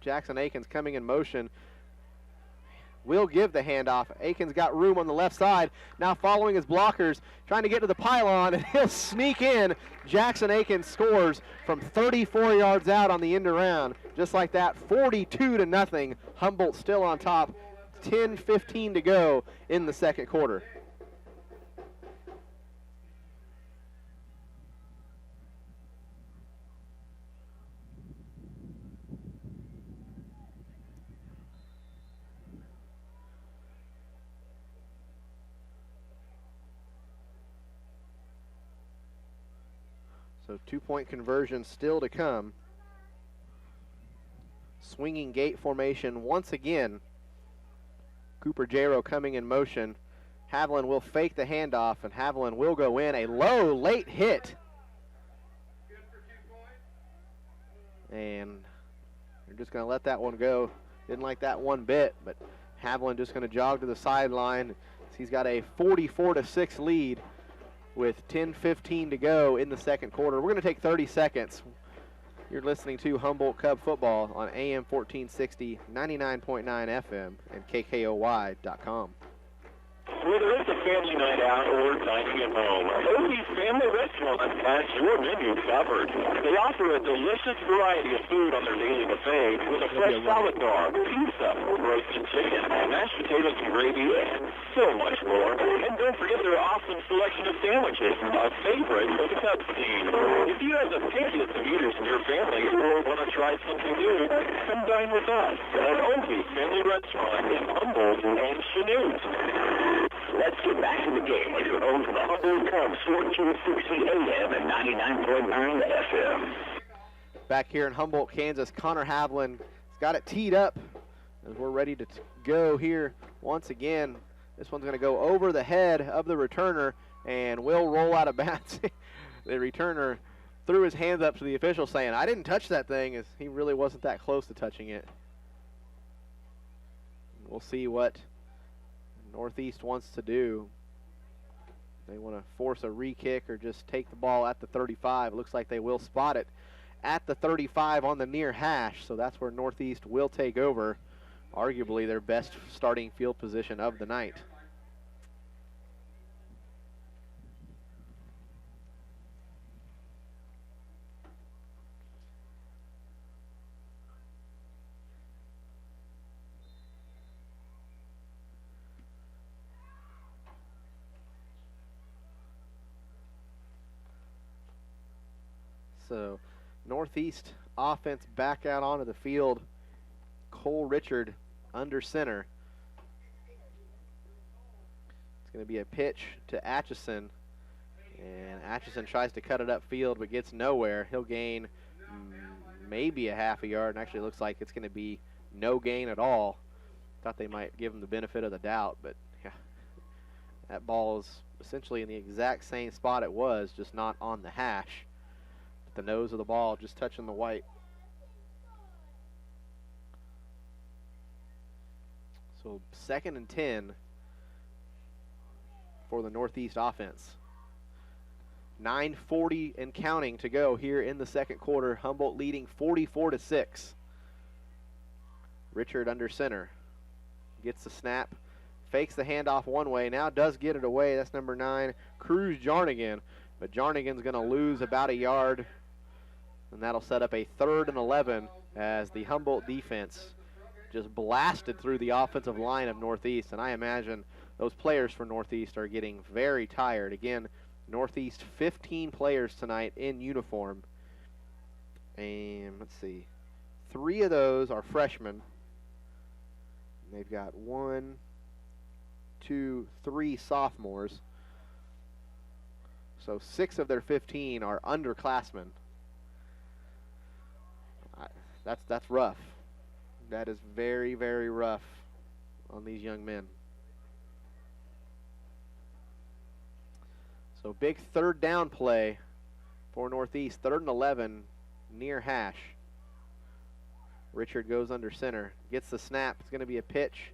Jackson Akins coming in motion. Will give the handoff. Akins got room on the left side. Now following his blockers, trying to get to the pylon, and he'll sneak in. Jackson Akins scores from 34 yards out on the end around. Just like that, 42-0. Humboldt still on top. 10-15 to go in the second quarter. So 2-point conversion still to come. Swinging gate formation once again. Cooper Jaro coming in motion. Haviland will fake the handoff, and Haviland will go in. A low, late hit. And they're just going to let that one go. Didn't like that one bit, but Haviland just going to jog to the sideline. He's got a 44-6 lead with 10:15 to go in the second quarter. We're going to take 30 seconds. You're listening to Humboldt Cub football on AM 1460, 99.9 FM, and KKOY.com. Whether it's a family night out or dining at home, Odie's Family Restaurant has your menu covered. They offer a delicious variety of food on their daily buffet with a fresh salad bar, pizza, roasted chicken, mashed potatoes and gravy, and so much more. And don't forget their awesome selection of sandwiches, a favorite of the Cub scene. If you have the pickiest of eaters in your family or want to try something new, come dine with us at Odie's Family Restaurant in Humboldt and Chanute. Let's get back to the game with your home to the Humboldt Cubs, 1460 AM and 99.9 FM. Back here in Humboldt, Kansas, Connor Haviland has got it teed up as we're ready to go here once again. This one's going to go over the head of the returner and will roll out of bounds. The returner threw his hands up to the official saying, I didn't touch that thing, as he really wasn't that close to touching it. We'll see what Northeast wants to do. They want to force a re-kick or just take the ball at the 35. It looks like they will spot it at the 35 on the near hash, so that's where Northeast will take over, arguably their best starting field position of the night. So Northeast offense back out onto the field. Cole Richard under center. It's going to be a pitch to Atchison. And Atchison tries to cut it upfield but gets nowhere. He'll gain maybe a half a yard, and actually looks like it's going to be no gain at all. Thought they might give him the benefit of the doubt, but yeah, that ball is essentially in the exact same spot it was, just not on the hash. The nose of the ball just touching the white. So 2nd and 10 for the Northeast offense. 9:40 and counting to go here in the second quarter. Humboldt leading 44-6. Richard under center. Gets the snap. Fakes the handoff one way. Now does get it away. That's number 9, Cruz Jarnigan. But Jarnigan's going to lose about a yard. And that'll set up a 3rd and 11 as the Humboldt defense just blasted through the offensive line of Northeast. And I imagine those players for Northeast are getting very tired. Again, Northeast 15 players tonight in uniform. And let's see, 3 of those are freshmen. And they've got 1, 2, 3 sophomores. So 6 of their 15 are underclassmen. That's rough. That is very, very rough on these young men. So big 3rd down play for Northeast. 3rd and 11 near hash. Richard goes under center. Gets the snap. It's going to be a pitch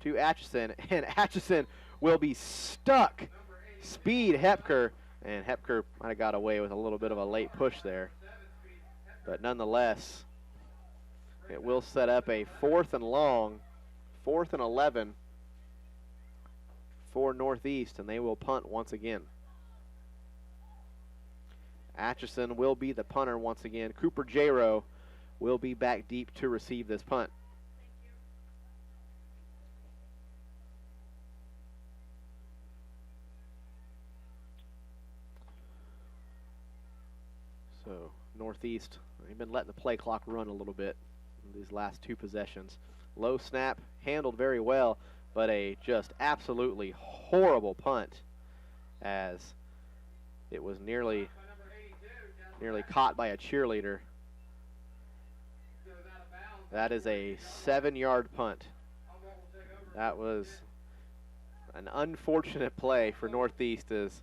to Atchison. And Atchison will be stuck. Speed Hepker. And Hepker might have got away with a little bit of a late push there. But nonetheless, it will set up a 4th and long, 4th and 11 for Northeast, and they will punt once again. Atchison will be the punter once again. Cooper Jaro will be back deep to receive this punt. So Northeast, they've been letting the play clock run a little bit in these last 2 possessions. Low snap, handled very well, but a just absolutely horrible punt as it was nearly nearly caught by a cheerleader. That is a 7-yard punt. That was an unfortunate play for Northeast as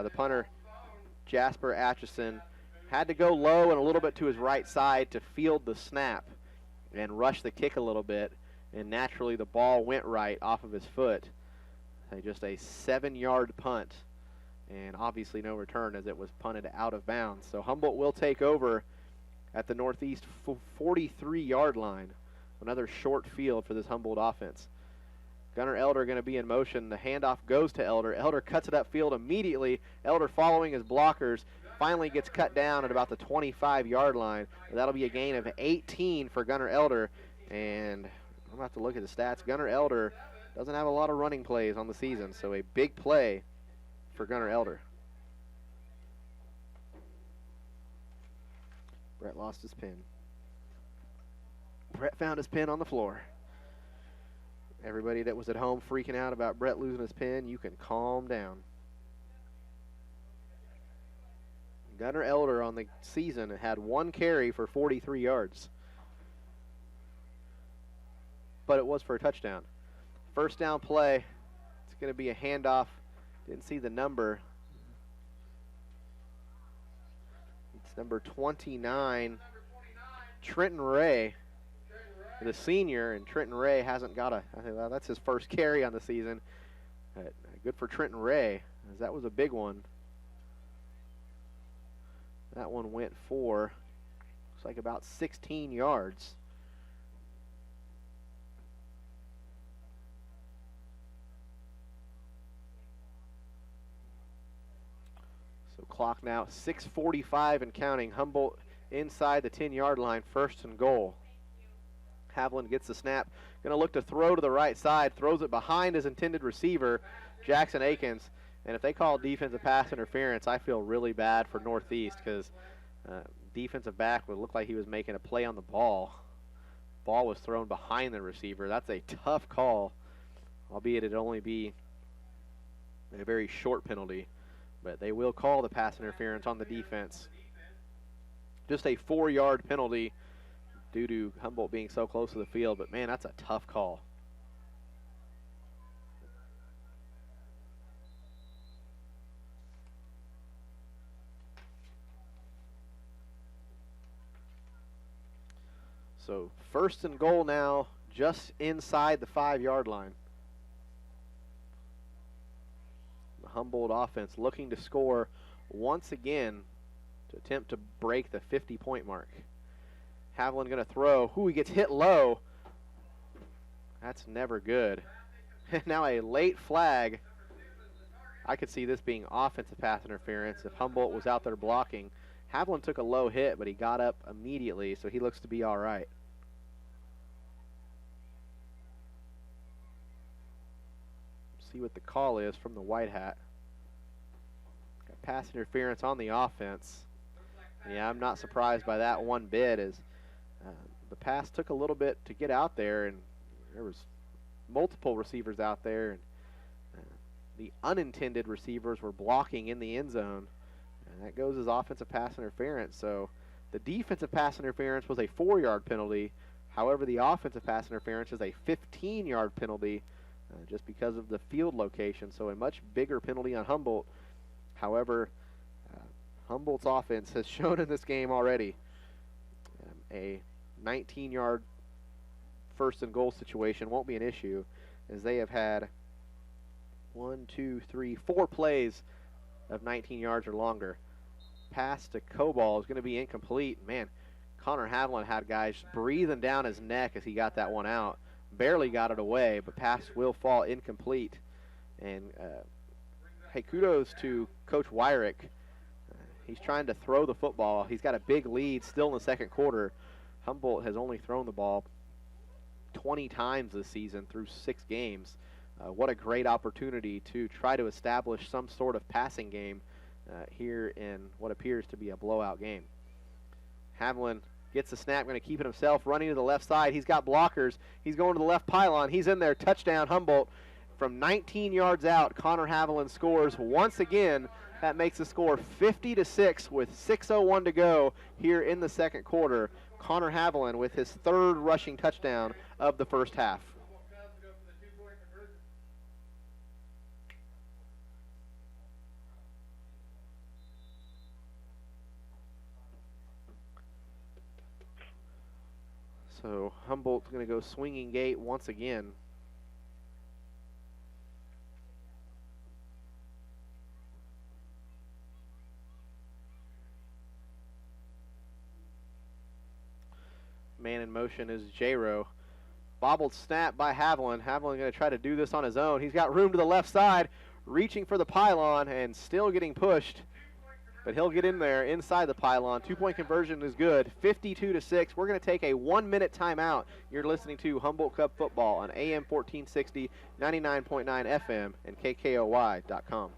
the punter, Jasper Atchison, had to go low and a little bit to his right side to field the snap and rush the kick a little bit, and naturally the ball went right off of his foot. Just a 7-yard punt, and obviously no return as it was punted out of bounds. So Humboldt will take over at the Northeast 43-yard line. Another short field for this Humboldt offense. Gunnar Elder going to be in motion. The handoff goes to Elder. Elder cuts it upfield immediately. Elder following his blockers finally gets cut down at about the 25-yard line. That'll be a gain of 18 for Gunnar Elder. And I'm going to have to look at the stats. Gunnar Elder doesn't have a lot of running plays on the season, so a big play for Gunnar Elder. Brett lost his pin. Brett found his pin on the floor. Everybody that was at home freaking out about Brett losing his pin, you can calm down. Gunnar Elder on the season had 1 carry for 43 yards. But it was for a touchdown. First down play, it's going to be a handoff. Didn't see the number. It's number 29, Trenton Ray, the senior, and Trenton Ray hasn't got a, I think that's his first carry on the season. Good for Trenton Ray, as that was a big one. That one went for, looks like about 16 yards. So clock now 6:45 and counting. Humboldt inside the 10-yard line, 1st and goal. Haviland gets the snap, going to look to throw to the right side, throws it behind his intended receiver, Jackson Akins. And if they call defensive pass interference, I feel really bad for Northeast because defensive back would look like he was making a play on the ball. Ball was thrown behind the receiver. That's a tough call, albeit it'd only be a very short penalty. But they will call the pass interference on the defense. Just a 4-yard penalty due to Humboldt being so close to the field. But, man, that's a tough call. So 1st and goal now, just inside the 5-yard line. The Humboldt offense looking to score once again to attempt to break the 50-point mark. Haviland going to throw. He gets hit low. That's never good. And now a late flag. I could see this being offensive pass interference if Humboldt was out there blocking. Haviland took a low hit, but he got up immediately, so he looks to be all right. See what the call is from the white hat. Got pass interference on the offense. Yeah, I'm not surprised by that one bit, as the pass took a little bit to get out there, and there was multiple receivers out there, and the unintended receivers were blocking in the end zone, and that goes as offensive pass interference. So the defensive pass interference was a 4-yard penalty. However, the offensive pass interference is a 15-yard penalty, just because of the field location, so a much bigger penalty on Humboldt. However, Humboldt's offense has shown in this game already a 19-yard 1st and goal situation won't be an issue, as they have had 4 plays of 19 yards or longer. Pass to Coball is going to be incomplete. Man, Connor Haviland had guys breathing down his neck as he got that one out. Barely got it away, but pass will fall incomplete. And hey, kudos to Coach Wyrick. He's trying to throw the football. He's got a big lead still in the 2nd quarter. Humboldt has only thrown the ball 20 times this season through 6 games. What a great opportunity to try to establish some sort of passing game here in what appears to be a blowout game. Haviland gets the snap, going to keep it himself, running to the left side. He's got blockers. He's going to the left pylon. He's in there. Touchdown, Humboldt. From 19 yards out, Connor Haviland scores once again That makes the score 50-6 with 6:01 to go here in the second quarter. Connor Haviland with his third rushing touchdown of the first half. So Humboldt's going to go swinging gate once again. Man in motion is J-Row. Bobbled snap by Haviland. Haviland going to try to do this on his own. He's got room to the left side, reaching for the pylon and still getting pushed. But he'll get in there inside the pylon. 2-point conversion is good. 52-6. We're going to take a 1-minute timeout. You're listening to Humboldt Cup football on AM 1460, 99.9 FM, and KKOY.com.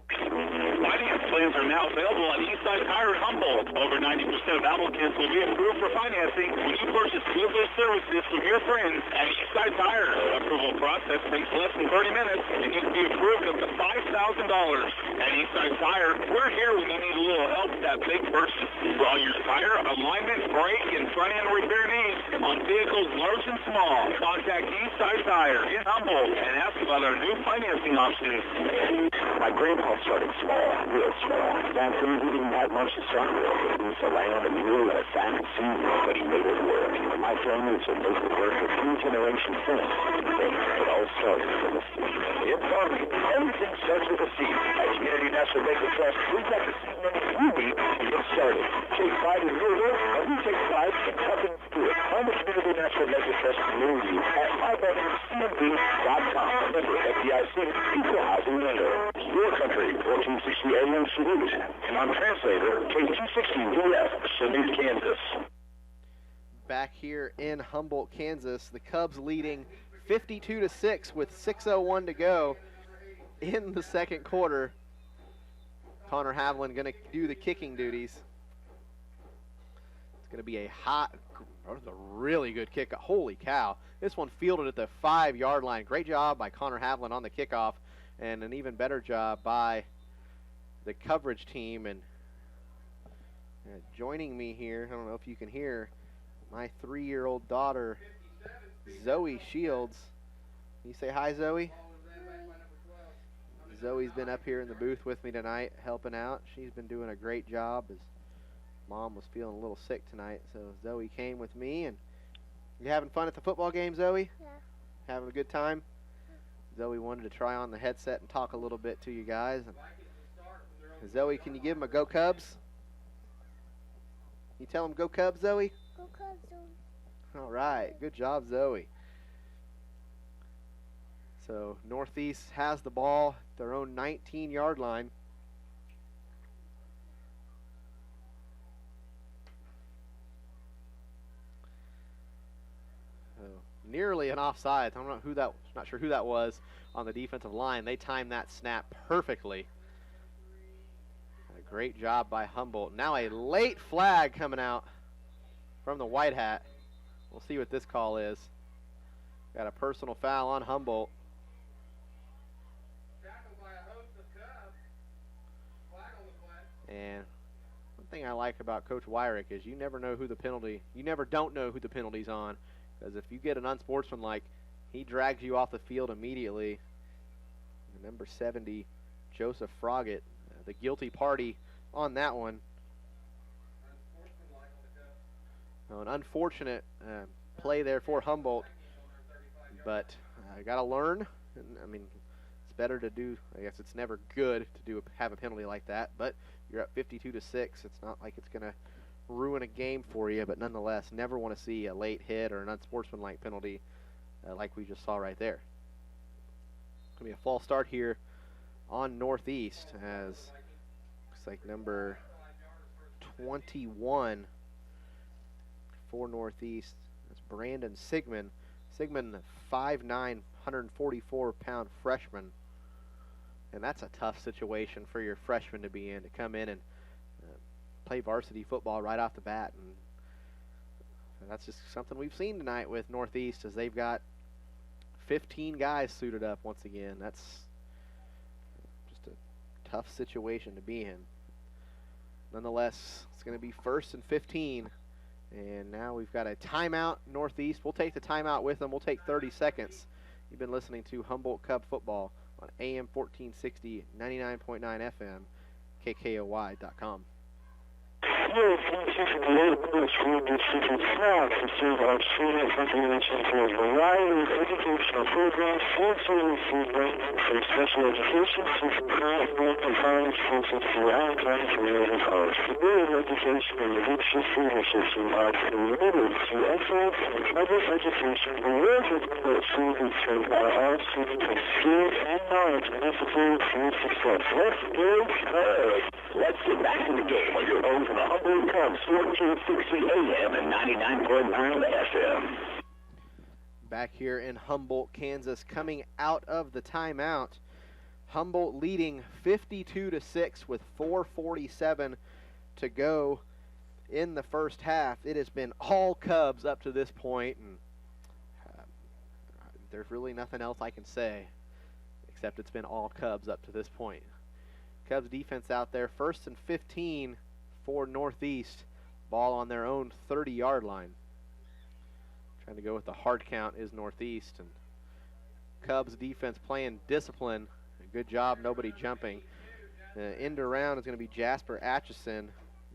Finance plans are now available at Eastside Tire in Humboldt. Over 90% of applicants will be approved for financing when you purchase vehicle services from your friends at Eastside Tire. Approval process takes less than 30 minutes and you can be approved up to $5,000. At Eastside Tire, we're here when you need a little help with that big purchase. For all your tire, alignment, brake, and front-end repair needs on vehicles large and small, contact Eastside Tire in Humboldt and ask about our new financing options. My grandpa started small, real small. Back then, he didn't have much to start with. He used to land and rule at a salmon season, but he made it work. And my family has been making it work for 3 generations since. It all started with a seed. In farming, everything starts with a seed. At Community National Bank and Trust, we've got the seed money you need to get started. Take pride in your work, and we take pride in helping do it. Find the Community National Bank and Trust near you at mybankcmb.com. Remember, FDIC, Equal Housing Lender. Your country, 1460 AM Salute. And I'm translator, K260 Salute, Kansas. Back here in Humboldt, Kansas, the Cubs leading 52-6 with 6:01 to go in the second quarter. Connor Haviland going to do the kicking duties. It's going to be a really good kick. Holy cow. This one fielded at the 5-yard line. Great job by Connor Haviland on the kickoff, and an even better job by the coverage team. And joining me here, I don't know if you can hear, my 3-year-old daughter, Zoe Shields. Can you say hi, Zoe? Zoe's been up here in the booth with me tonight helping out. She's been doing a great job as Mom was feeling a little sick tonight. So Zoe came with me. And you having fun at the football game, Zoe? Yeah. Having a good time? Zoe wanted to try on the headset and talk a little bit to you guys. And Zoe, can you give them a Go Cubs? You tell them Go Cubs, Zoe? Go Cubs, Zoe. All right. Good job, Zoe. So Northeast has the ball at their own 19-yard line. So nearly an offside. I'm not sure who that was on the defensive line. They timed that snap perfectly. A great job by Humboldt. Now a late flag coming out from the White Hat. We'll see what this call is. Got a personal foul on Humboldt. And one thing I like about Coach Wyrick is you never don't know who the penalty's on. Because if you get an unsportsmanlike, he drags you off the field immediately. Number 70, Joseph Froggett, the guilty party on that one. An unfortunate play there for Humboldt, but I got to learn. I mean, it's better to do. I guess it's never good to have a penalty like that, but you're up 52-6. It's not like it's going to ruin a game for you, but nonetheless, never want to see a late hit or an unsportsmanlike penalty like we just saw right there. It's going to be a false start here on Northeast, as looks like number 21 for Northeast. That's Brandon Sigmund. Sigmund, 5'9", 144-pound freshman. And that's a tough situation for your freshman to be in, to come in and play varsity football right off the bat. And that's just something we've seen tonight with Northeast, as they've got 15 guys suited up once again. That's just a Tough situation to be in. Nonetheless, it's going to be 1st and 15. And now we've got a timeout, Northeast. We'll take the timeout with them. We'll take 30 seconds. You've been listening to Humboldt Cub football on AM 1460, 99.9 FM, KKOY.com. School District is proud to serve our student population for a variety of educational programs and services ranging from special education to concurrent enrollment college courses throughout our community college. The Board of Education and the District leadership team are committed to excellence in public education. The work of Humboldt School District are all students with skills and knowledge necessary for success. Let's go Cubs! Let's get back to the game on your home for the Humboldt Cubs, 1460 AM and 99.9 FM. Back here in Humboldt, Kansas, coming out of the timeout. Humboldt leading 52-6 with 4:47 to go in the first half. It has been all Cubs up to this point, and there's really nothing else I can say except it's been all Cubs up to this point. Cubs defense out there, 1st and 15 for Northeast. Ball on their own 30-yard line. Trying to go with the hard count is Northeast. And Cubs defense playing discipline. Good job, nobody jumping. The end around is going to be Jasper Atchison,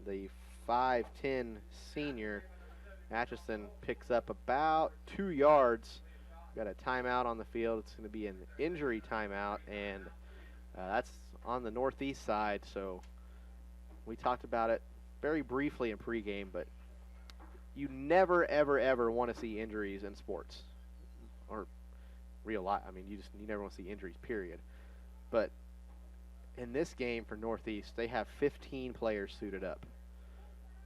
the 5'10 senior. Atchison picks up about 2 yards. Got a timeout on the field. It's going to be an injury timeout, and that's on the Northeast side. So we talked about it very briefly in pregame, but you never, ever, ever want to see injuries in sports or real life. I mean, you never want to see injuries, period. But in this game for Northeast, they have 15 players suited up.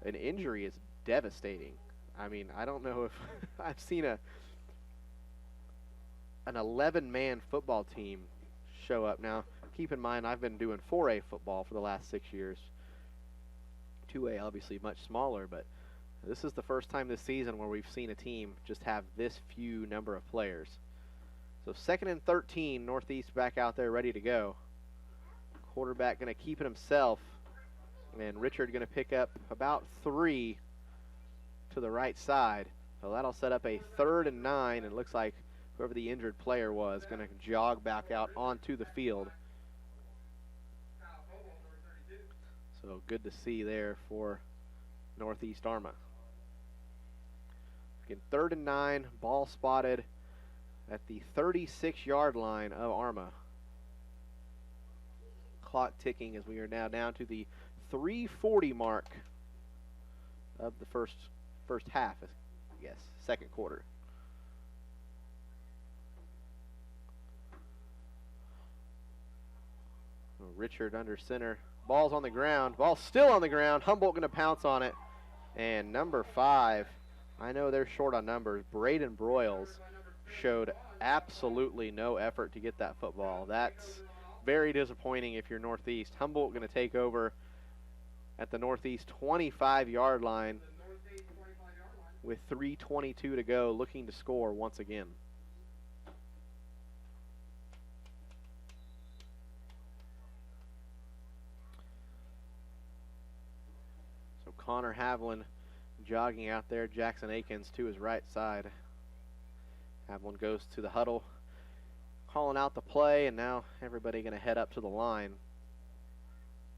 An injury is devastating. I mean, I don't know if I've seen an 11-man football team show up. Now, keep in mind, I've been doing 4A football for the last 6 years. 2A obviously much smaller, but this is the first time this season where we've seen a team just have this few number of players. So 2nd and 13, Northeast back out there ready to go. Quarterback going to keep it himself, and Richard going to pick up about 3 to the right side. So that'll set up a 3rd and 9, and it looks like whoever the injured player was going to jog back out onto the field. So good to see there for Northeast-Arma. Again, 3rd and 9, ball spotted at the 36-yard line of Arma. Clock ticking as we are now down to the 3:40 mark of the first half, I guess, second quarter. Richard under center. Ball's on the ground. Ball's still on the ground. Humboldt going to pounce on it. And number 5, I know they're short on numbers. Braden Broyles showed absolutely no effort to get that football. That's very disappointing if you're Northeast. Humboldt going to take over at the Northeast 25-yard line with 3:22 to go, looking to score once again. Connor Havlin jogging out there. Jackson Akins to his right side. Havlin goes to the huddle, calling out the play, and now everybody going to head up to the line.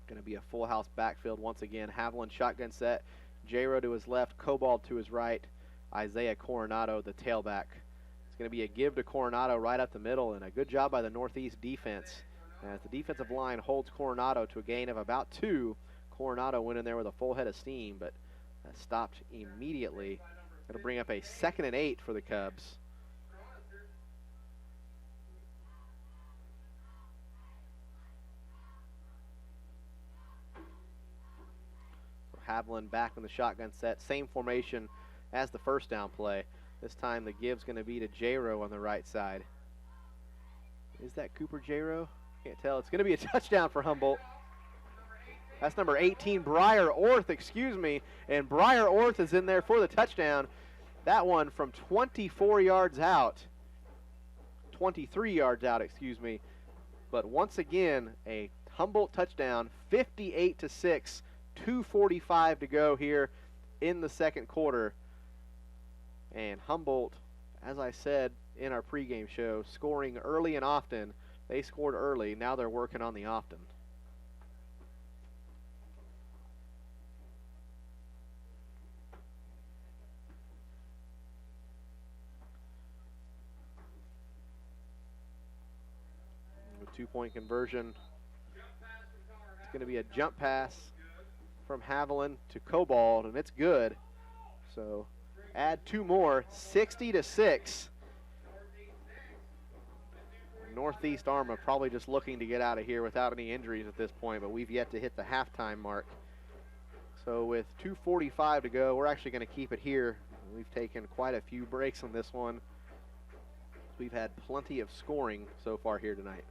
Going to be a full house backfield once again. Havlin shotgun set. J-Ro to his left, Cobalt to his right, Isaiah Coronado, the tailback. It's going to be a give to Coronado right up the middle, and a good job by the Northeast defense as the defensive line holds Coronado to a gain of about 2. Coronado went in there with a full head of steam, but stopped immediately. It'll bring up a 2nd and 8 for the Cubs. So Havlin back in the shotgun set. Same formation as the first down play. This time the give's going to be to J-Ro on the right side. Is that Cooper J-Ro? Can't tell. It's going to be a touchdown for Humboldt. That's number 18, Briar Orth, excuse me. And Briar Orth is in there for the touchdown. That one from 24 yards out. 23 yards out, excuse me. But once again, a Humboldt touchdown, 58-6, 2:45 to go here in the second quarter. And Humboldt, as I said in our pregame show, scoring early and often. They scored early. Now they're working on the often. The two-point conversion. It's going to be a jump pass from Haviland to Cobalt, and it's good. So add two more, 60-6. Northeast-Arma probably just looking to get out of here without any injuries at this point, but we've yet to hit the halftime mark. So with 2:45 to go, we're actually going to keep it here. We've taken quite a few breaks on this one. We've had plenty of scoring so far here tonight.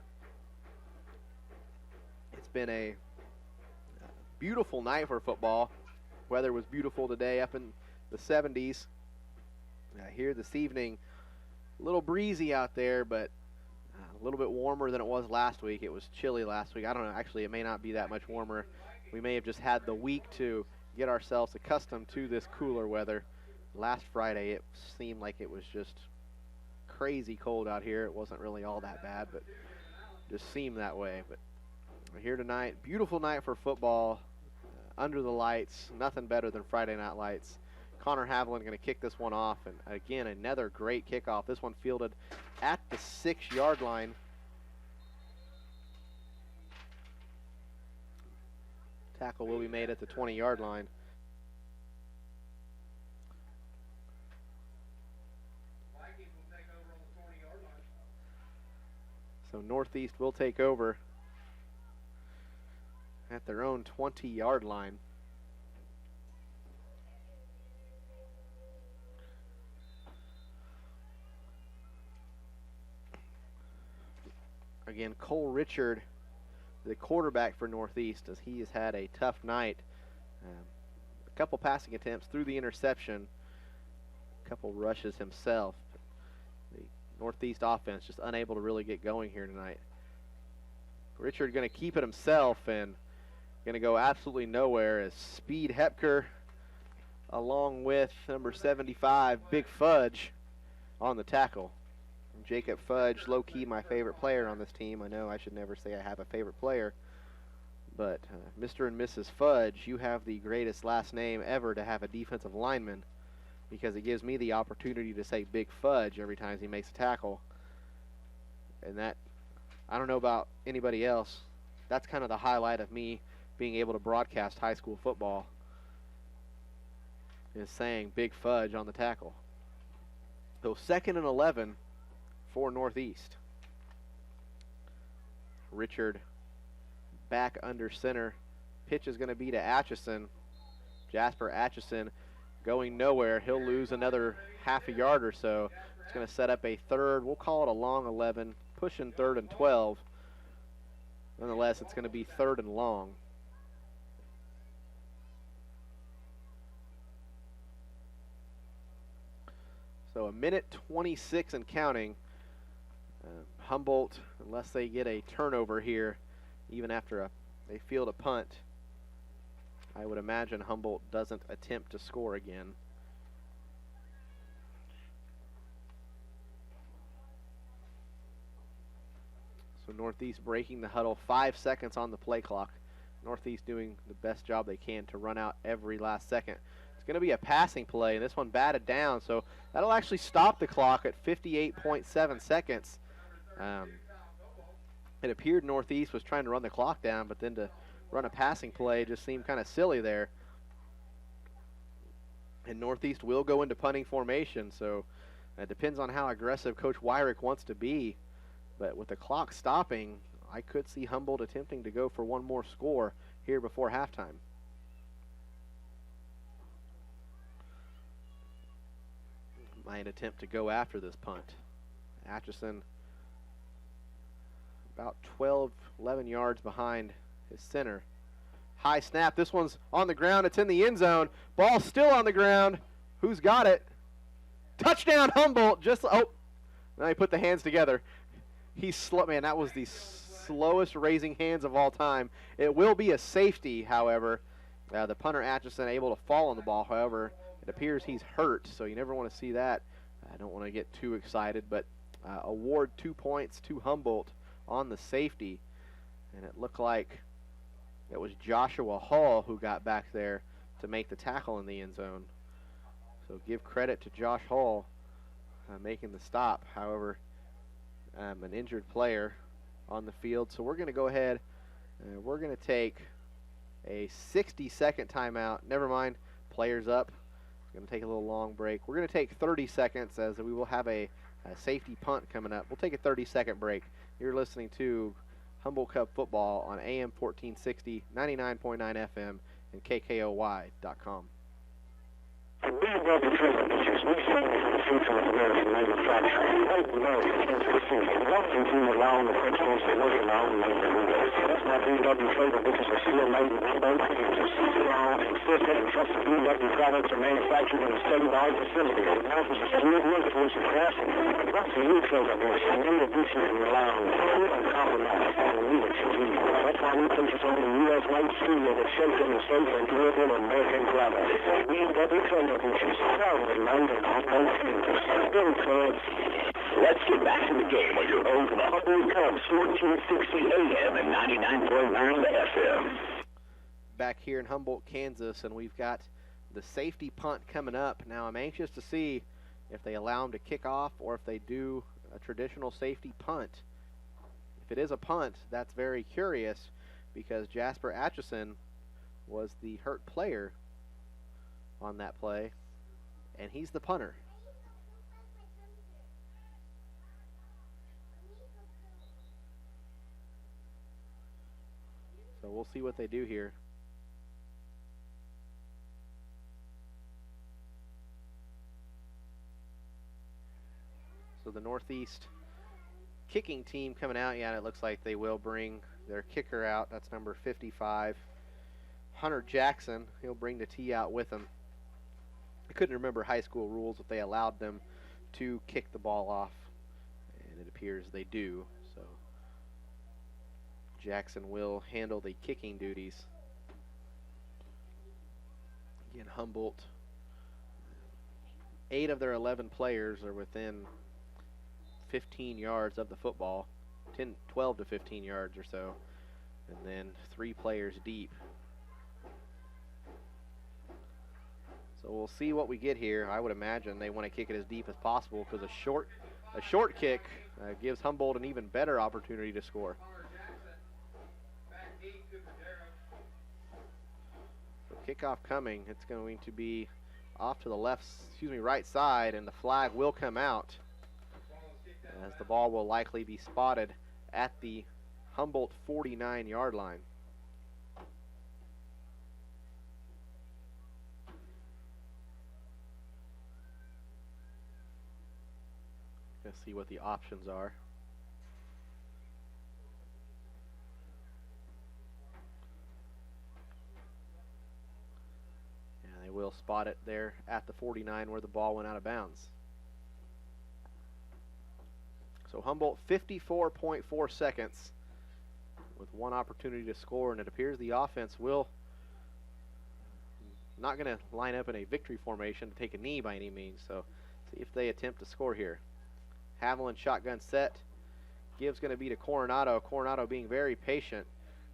It's been a beautiful night for football. Weather was beautiful today, up in the 70s. Here this evening, a little breezy out there, but a little bit warmer than it was last week. It was chilly last week. I don't know. Actually, it may not be that much warmer. We may have just had the week to get ourselves accustomed to this cooler weather. Last Friday, it seemed like it was just crazy cold out here. It wasn't really all that bad, but just seemed that way. But we're here tonight. Beautiful night for football. Under the lights. Nothing better than Friday night lights. Connor Haviland going to kick this one off. And again, another great kickoff. This one fielded at the 6-yard line. Tackle will be made at the 20-yard line. So Northeast will take over at their own 20-yard line. Again, Cole Richard, the quarterback for Northeast, as he has had a tough night. A couple passing attempts through the interception, a couple rushes himself. The Northeast offense just unable to really get going here tonight. Richard going to keep it himself and going to go absolutely nowhere as Speed Hepker, along with number 75, Big Fudge, on the tackle. Jacob Fudge, low-key my favorite player on this team. I know I should never say I have a favorite player, but Mr. and Mrs. Fudge, you have the greatest last name ever to have a defensive lineman, because it gives me the opportunity to say Big Fudge every time he makes a tackle. And that, I don't know about anybody else, that's kind of the highlight of me being able to broadcast high school football, is saying Big Fudge on the tackle. So 2nd and 11 for Northeast. Richard back under center. Pitch is going to be to Atchison. Jasper Atchison going nowhere. He'll lose another half a yard or so. It's going to set up a third. We'll call it a long 11, pushing 3rd and 12. Nonetheless, it's going to be 3rd and long. So a minute 26 and counting. Humboldt, unless they get a turnover here, even after they field a punt, I would imagine Humboldt doesn't attempt to score again. So Northeast breaking the huddle, 5 seconds on the play clock. Northeast doing the best job they can to run out every last second. It's going to be a passing play, and this one batted down, so that'll actually stop the clock at 58.7 seconds. It appeared Northeast was trying to run the clock down, but then to run a passing play just seemed kind of silly there. And Northeast will go into punting formation, so it depends on how aggressive Coach Wyrick wants to be. But with the clock stopping, I could see Humboldt attempting to go for one more score here before halftime. Might attempt to go after this punt. Atchison about 12, 11 yards behind his center. High snap. This one's on the ground. It's in the end zone. Ball still on the ground. Who's got it? Touchdown, Humboldt. Now he put the hands together. Man, that was the slowest raising hands of all time. It will be a safety, however. The punter Atchison able to fall on the ball. However, it appears he's hurt, so you never want to see that. I don't want to get too excited, but award 2 points to Humboldt on the safety. And it looked like it was Joshua Hall who got back there to make the tackle in the end zone. So give credit to Josh Hall making the stop. However, an injured player on the field. So we're going to go ahead and we're going to take a 60-second timeout. Never mind, players up. It's going to take a little long break. We're going to take 30 seconds as we will have a safety punt coming up. We'll take a 30-second break. You're listening to Humboldt Cub football on AM 1460, 99.9 FM, and KKOY.com. The BMW trailer pictures we stand for the future of American manufacturing. White American Transportation. Welcome to allowing the principles that work around the labor windows. That's why BMW trailer pictures are still made in Humboldt, Kansas. Strong, consistent, and trusted BMW products are manufactured in a state-of-the-art facility that offers a skilled workforce of craftsmen. That's a new trailer picture. Many of these can rely on quality and compromise and leadership. That's why we purchase only U.S.-made steel that's shaped in the safe and durable American products. BMW trailer pictures, proudly made in Humboldt, Kansas. Very close. Let's get back to the game on your home for the Humboldt Cubs, 1460 AM and 99.9 FM. Back here in Humboldt, Kansas, and we've got the safety punt coming up. Now I'm anxious to see if they allow them to kick off or if they do a traditional safety punt. If it is a punt, that's very curious because Jasper Atchison was the hurt player on that play, and he's the punter. So we'll see what they do here. So the Northeast kicking team coming out. Yeah, it looks like they will bring their kicker out. That's number 55, Hunter Jackson. He'll bring the tee out with him. I couldn't remember high school rules if they allowed them to kick the ball off, and it appears they do. So Jackson will handle the kicking duties. Again, Humboldt, 8 of their 11 players are within 15 yards of the football, 12 to 15 yards or so, and then 3 players deep. So we'll see what we get here. I would imagine they want to kick it as deep as possible because a short kick gives Humboldt an even better opportunity to score. So kickoff coming. It's going to be off to the right side, and the flag will come out as the ball will likely be spotted at the Humboldt 49-yard line. Let's see what the options are. And they will spot it there at the 49 where the ball went out of bounds. So Humboldt 54.4 seconds with one opportunity to score, and it appears the offense will not going to line up in a victory formation to take a knee by any means. So see if they attempt to score here. Haviland shotgun set. Give's going to be to Coronado. Coronado being very patient.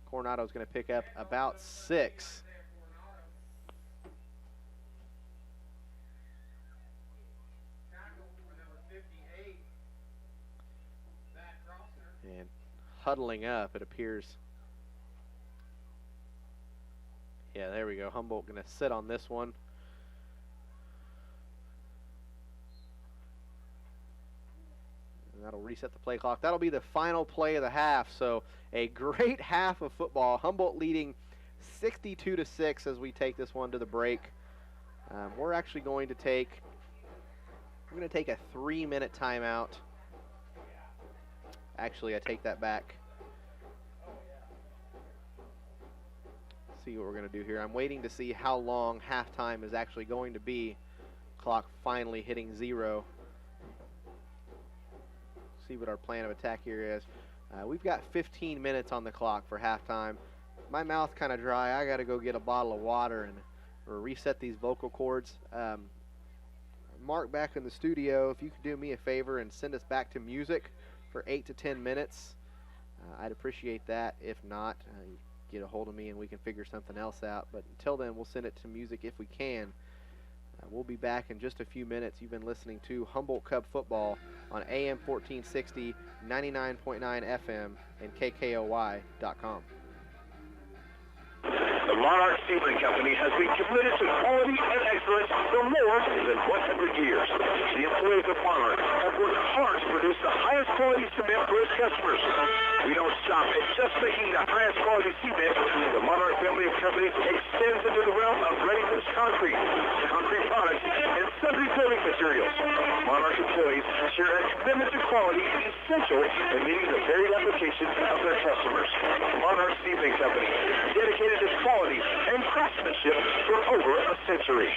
Coronado's going to pick up about 6. And huddling up, it appears. Yeah, there we go. Humboldt going to sit on this one. That'll reset the play clock. That'll be the final play of the half. So a great half of football. Humboldt leading 62-6 as we take this one to the break. We're actually going to take a 3-minute timeout. Actually, I take that back. See what we're going to do here. I'm waiting to see how long halftime is actually going to be. Clock finally hitting 0. See what our plan of attack here is. We've got 15 minutes on the clock for halftime. My mouth's kind of dry. I got to go get a bottle of water and reset these vocal cords. Mark back in the studio, if you could do me a favor and send us back to music for 8 to 10 minutes, I'd appreciate that. If not, get a hold of me and we can figure something else out. But until then, we'll send it to music if we can. We'll be back in just a few minutes. You've been listening to Humboldt Cub Football on AM 1460, 99.9 FM, and KKOY.com. The Monarch Sealing Company has been committed to quality and excellence for more than 100 years. The employees of Monarch have worked hard to produce the highest quality cement for its customers. We don't stop at just making the highest quality cement. The Monarch family of companies extends into the realm of ready-mix concrete, concrete products, and sundry building materials. Monarch employees share a commitment to quality essential in meeting the varied applications of their customers. Monarch Sealing Company, dedicated to quality and craftsmanship for over a century.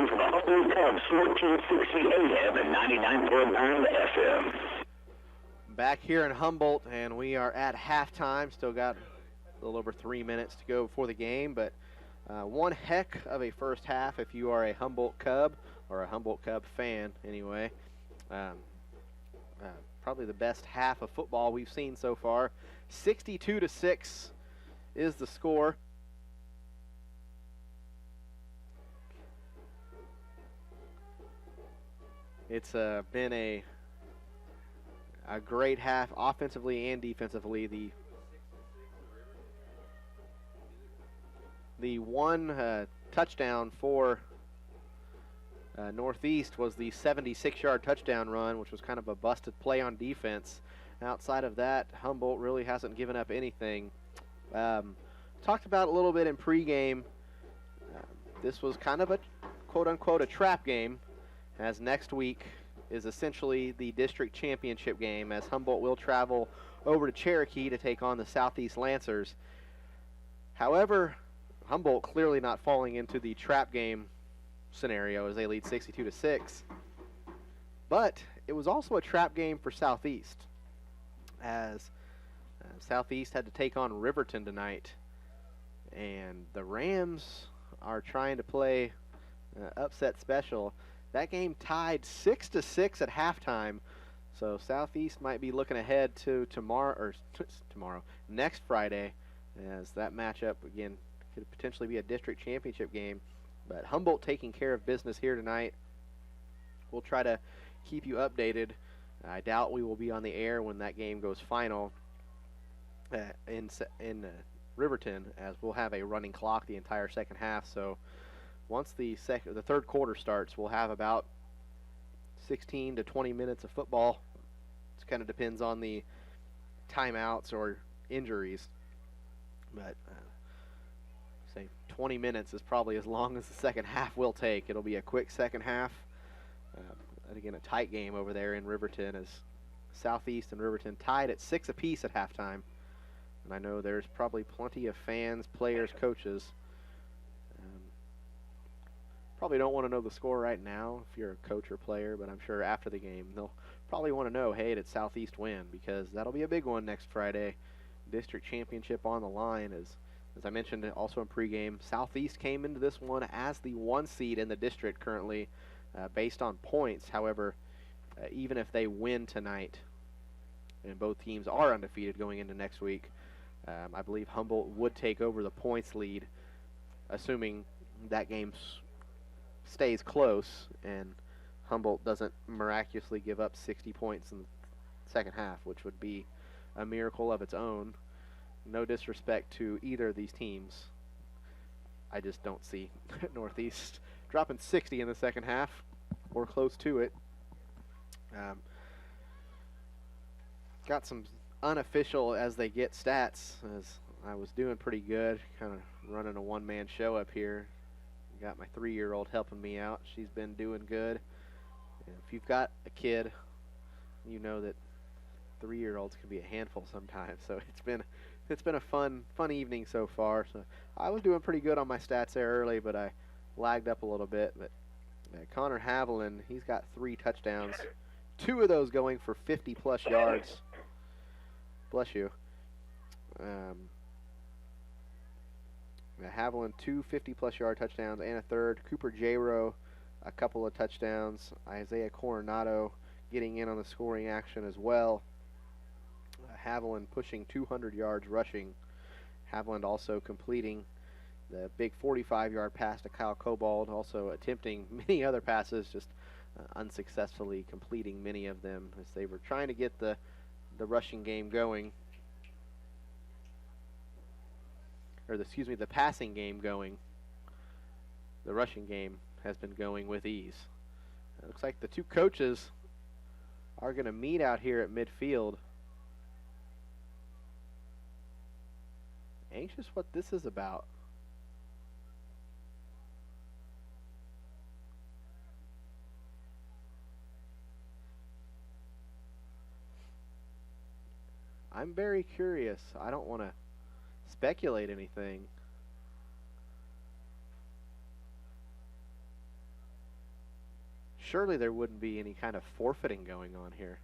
Postgame from the Humboldt Cubs, 1460 AM and 99.9 FM. Back here in Humboldt, and we are at halftime. Still got a little over 3 minutes to go before the game, but one heck of a first half if you are a Humboldt Cub, or a Humboldt Cub fan anyway. Probably the best half of football we've seen so far. 62-6 is the score. It's been a great half offensively and defensively. The one touchdown for Northeast was the 76-yard touchdown run, which was kind of a busted play on defense. Outside of that, Humboldt really hasn't given up anything. Talked about a little bit in pregame. This was kind of a quote-unquote a trap game, as next week is essentially the district championship game, as Humboldt will travel over to Cherokee to take on the Southeast Lancers. However, Humboldt clearly not falling into the trap game scenario as they lead 62-6. But it was also a trap game for Southeast, as Southeast had to take on Riverton tonight. And the Rams are trying to play upset special. That game tied 6-6 at halftime. So Southeast might be looking ahead to next Friday, as that matchup again could potentially be a district championship game. But Humboldt taking care of business here tonight. We'll try to keep you updated. I doubt we will be on the air when that game goes final in Riverton, as we'll have a running clock the entire second half. So once the third quarter starts, we'll have about 16 to 20 minutes of football. It kind of depends on the timeouts or injuries. But say 20 minutes is probably as long as the second half will take. It'll be a quick second half. And again, a tight game over there in Riverton, as Southeast and Riverton tied at 6 apiece at halftime. And I know there's probably plenty of fans, players, coaches. Probably don't want to know the score right now if you're a coach or player, but I'm sure after the game they'll probably want to know, hey, did Southeast win? Because that'll be a big one next Friday. District championship on the line. As I mentioned also in pregame, Southeast came into this one as the 1 seed in the district currently, based on points. However, even if they win tonight, and both teams are undefeated going into next week, I believe Humboldt would take over the points lead, assuming that game stays close and Humboldt doesn't miraculously give up 60 points in the second half, which would be a miracle of its own. No disrespect to either of these teams. I just don't see Northeast dropping 60 in the second half or close to it. Got some unofficial as they get stats, as I was doing pretty good, kind of running a one-man show up here. Got my 3-year-old helping me out. She's been doing good. And if you've got a kid, you know that 3-year-olds can be a handful sometimes. So it's been a fun evening so far. So I was doing pretty good on my stats there early, but I lagged up a little bit. But Connor Haviland, he's got 3 touchdowns, 2 of those going for 50-plus yards. Bless you. Haviland, 2 50-plus yard touchdowns and a third. Cooper J-Rowe, a couple of touchdowns. Isaiah Coronado getting in on the scoring action as well. Haviland pushing 200 yards rushing. Haviland also completing the big 45-yard pass to Kyle Cobald, also attempting many other passes, just unsuccessfully completing many of them as they were trying to get the rushing game going. Or the passing game going. The rushing game has been going with ease. It looks like the 2 coaches are going to meet out here at midfield. Anxious what this is about. I'm very curious. I don't want to speculate anything. surely there wouldn't be any kind of forfeiting going on here.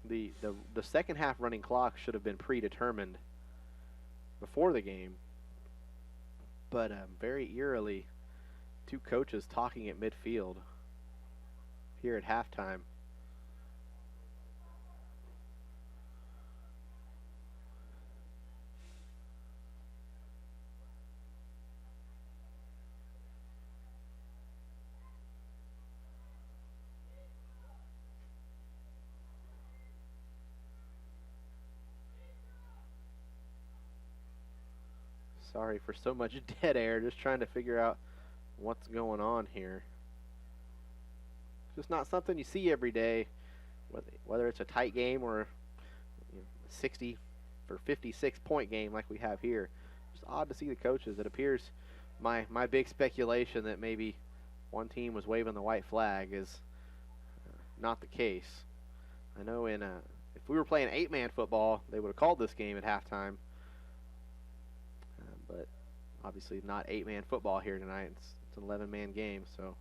The second half running clock should have been predetermined before the game, but very eerily, two coaches talking at midfield here at halftime. Sorry for so much dead air, just trying to figure out what's going on here. Just not something you see every day, whether it's a tight game or 60 or 56 point game like we have here. Just odd to see the coaches. It appears my big speculation that maybe one team was waving the white flag is not the case. I know if we were playing 8-man football, they would have called this game at halftime. But obviously not 8-man football here tonight. It's an 11-man game, so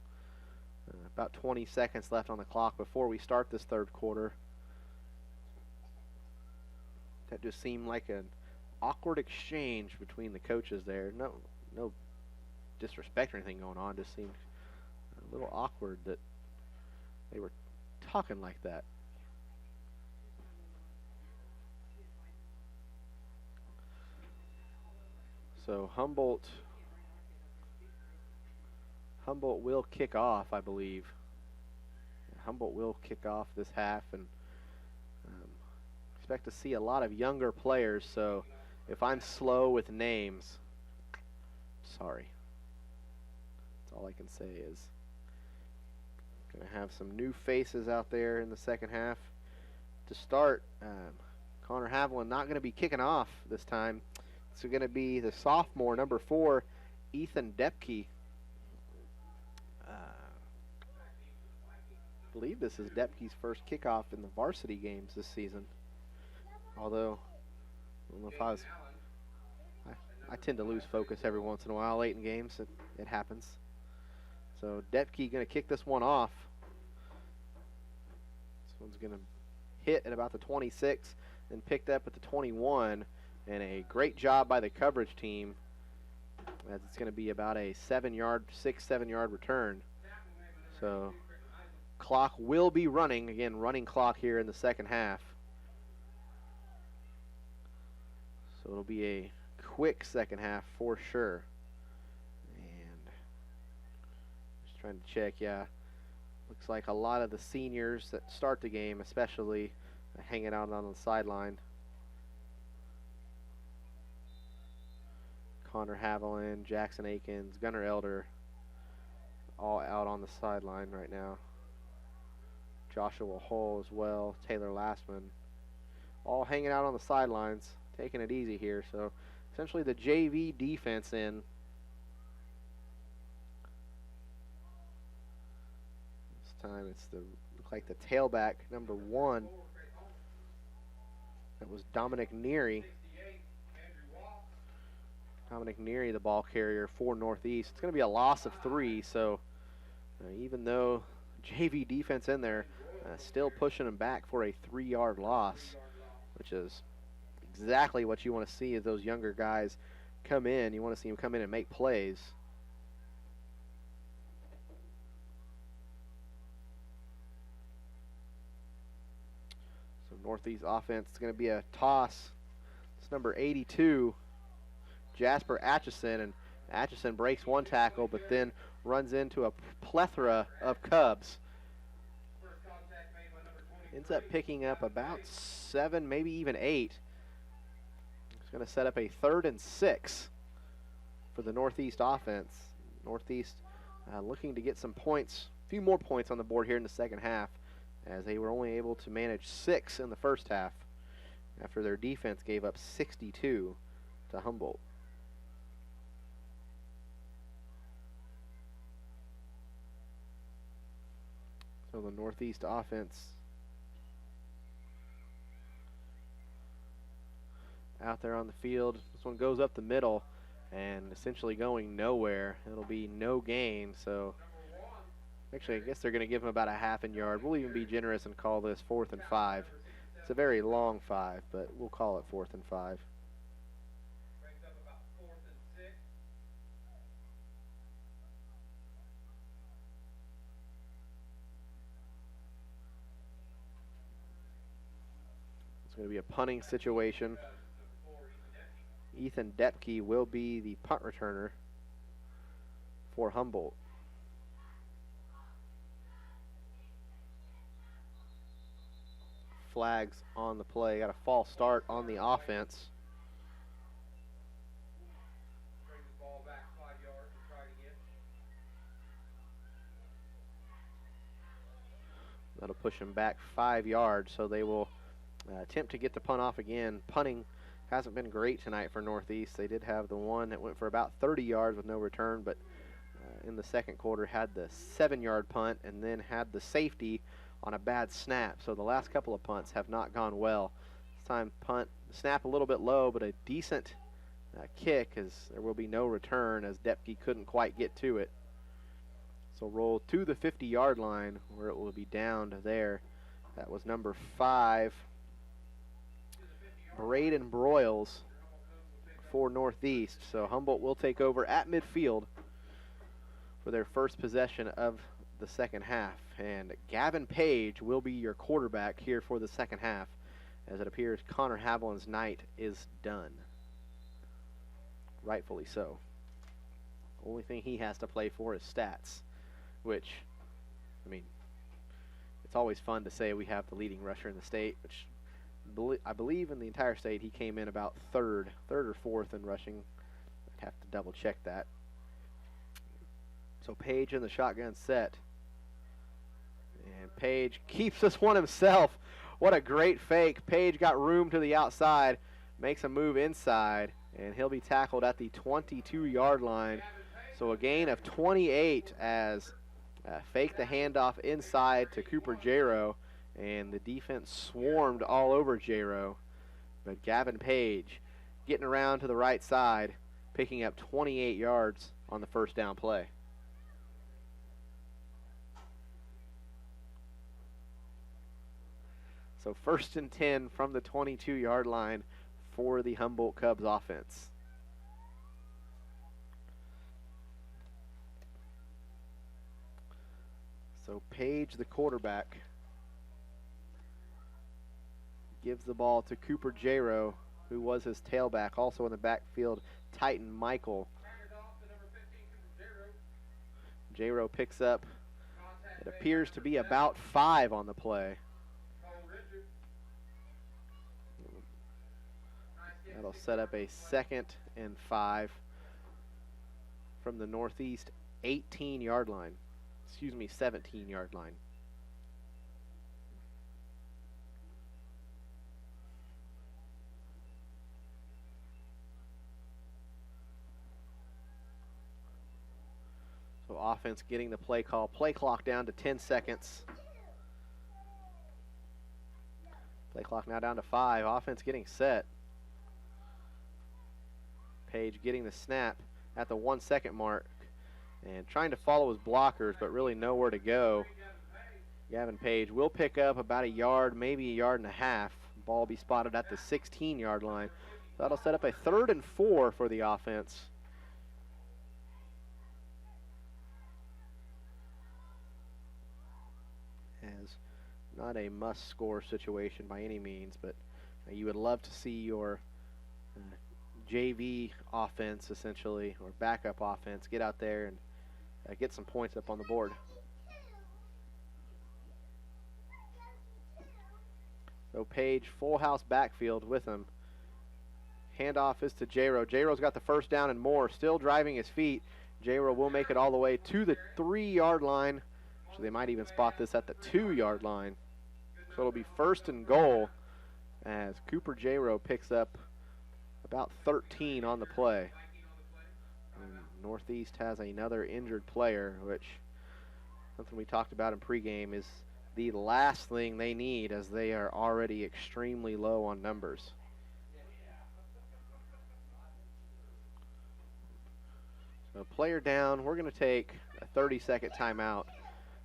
about 20 seconds left on the clock before we start this third quarter. That just seemed like an awkward exchange between the coaches there. No disrespect or anything going on. Just seemed a little awkward that they were talking like that. So Humboldt will kick off, I believe. Humboldt will kick off this half, and expect to see a lot of younger players. So if I'm slow with names, sorry. That's all I can say is going to have some new faces out there in the second half. To start, Connor Haviland not going to be kicking off this time. It's going to be the sophomore, number 4, Ethan Depke. I believe this is Depke's first kickoff in the varsity games this season. Although, I don't know if I tend to lose focus every once in a while late in games. It happens. So Depke going to kick this one off. This one's going to hit at about the 26, then picked up at the 21. And a great job by the coverage team, as it's going to be about a 6-7 yard return. So clock will be running, again, running clock here in the second half. So it'll be a quick second half for sure. And just trying to check, yeah, looks like a lot of the seniors that start the game especially hanging out on the sideline. Connor Haviland, Jackson Akins, Gunnar Elder, all out on the sideline right now. Joshua Hull as well, Taylor Lastman, all hanging out on the sidelines, taking it easy here. So essentially the JV defense in. This time it's look like the tailback, number 1. That was Dominic Neary. Dominic Neary, the ball carrier for Northeast. It's going to be a loss of 3, so even though JV defense in there, still pushing them back for a 3-yard loss, which is exactly what you want to see as those younger guys come in. You want to see them come in and make plays. So Northeast offense is going to be a toss. It's number 82. Jasper Atchison, and Atchison breaks one tackle but then runs into a plethora of Cubs. Ends up picking up about 7, maybe even 8. It's going to set up a 3rd and 6 for the Northeast offense. Northeast looking to get some points, a few more points on the board here in the second half, as they were only able to manage 6 in the first half after their defense gave up 62 to Humboldt. So the Northeast offense out there on the field. This one goes up the middle and essentially going nowhere. It'll be no gain. So Actually, I guess they're going to give him about a half a yard. We'll even be generous and call this 4th and 5. It's a very long 5, but we'll call it 4th and 5. It's going to be a punting situation. Ethan Depke will be the punt returner for Humboldt. Flags on the play. Got a false start on the offense. That'll push him back 5 yards, so they will attempt to get the punt off again. Punting hasn't been great tonight for Northeast. They did have the one that went for about 30 yards with no return, but in the second quarter had the 7-yard punt and then had the safety on a bad snap. So the last couple of punts have not gone well. This time punt, snap a little bit low, but a decent kick, as there will be no return as Depke couldn't quite get to it. So roll to the 50-yard line where it will be downed there. That was number 5, Braden Broyles for Northeast. So Humboldt will take over at midfield for their first possession of the second half. And Gavin Page will be your quarterback here for the second half, as it appears Connor Haviland's night is done. Rightfully so. Only thing he has to play for is stats, which, I mean, it's always fun to say we have the leading rusher in the state, which I believe in the entire state he came in about third or fourth in rushing. I'd have to double check that. So Page in the shotgun set. And Page keeps this one himself. What a great fake. Page got room to the outside, makes a move inside, and he'll be tackled at the 22-yard line. So a gain of 28 as fake the handoff inside to Cooper Jaro, and the defense swarmed all over Jaro. But Gavin Page getting around to the right side, picking up 28 yards on the first down play. So 1st and 10 from the 22-yard line for the Humboldt Cubs offense. So Page, the quarterback, gives the ball to Cooper Jaro, who was his tailback. Also in the backfield, Titan Michael. Jaro picks up, it appears to be about 5 on the play. That'll set up a 2nd and 5 from the Northeast 18-yard line. Excuse me, 17-yard line. So offense getting the play call. Play clock down to 10 seconds. Play clock now down to 5. Offense getting set. Page getting the snap at the 1 second mark and trying to follow his blockers, but really nowhere to go. Gavin Page will pick up about a yard, maybe a yard and a half. Ball will be spotted at the 16-yard line. So that'll set up a 3rd and 4 for the offense. As not a must-score situation by any means, but you would love to see your JV offense, essentially, or backup offense, get out there and get some points up on the board. So Page, full house backfield with him. Handoff is to Jaro. Jaro's got the first down and more, still driving his feet. Jaro will make it all the way to the 3-yard line. So they might even spot this at the 2-yard line. So it'll be 1st and goal as Cooper Jaro picks up about 13 on the play. And Northeast has another injured player, which something we talked about in pregame is the last thing they need, as they are already extremely low on numbers. So player down. We're going to take a 30-second timeout.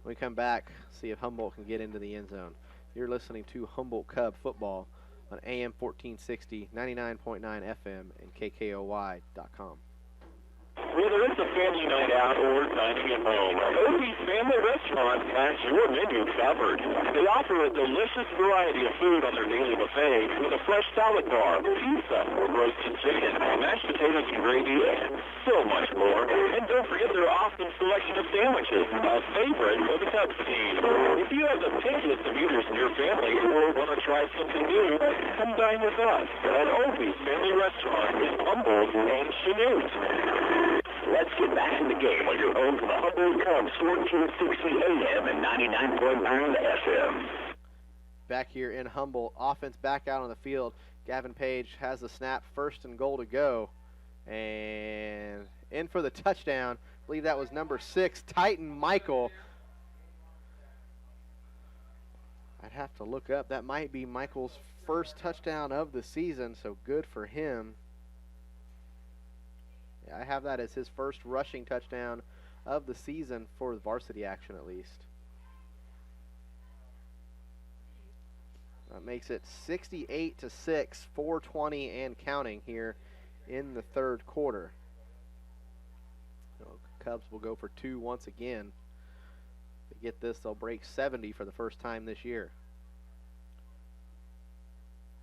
When we come back, see if Humboldt can get into the end zone. You're listening to Humboldt Cub football on AM 1460, 99.9 FM, and KKOY.com. Whether it's a family night out or dining at home, Opie's Family Restaurant has your menu covered. They offer a delicious variety of food on their daily buffet with a fresh salad bar, pizza, roasted chicken, mashed potatoes and gravy, and so much more. And don't forget their awesome selection of sandwiches, a favorite of the Cubs team. If you have the pickiest of eaters in your family or want to try something new, come dine with us at Opie's Family Restaurant in Humboldt and Chanute. Let's get back in the game on your home for the Humboldt Cubs, 1460 AM and 99.9 FM. Back here in Humboldt, offense back out on the field. Gavin Page has the snap, 1st and goal to go. And in for the touchdown. I believe that was number 6, Titan Michael. I'd have to look up. That might be Michael's first touchdown of the season, so good for him. I have that as his first rushing touchdown of the season for the varsity action, at least. That makes it 68-6, 4:20 and counting here in the third quarter. So Cubs will go for 2 once again. If they get this, they'll break 70 for the first time this year.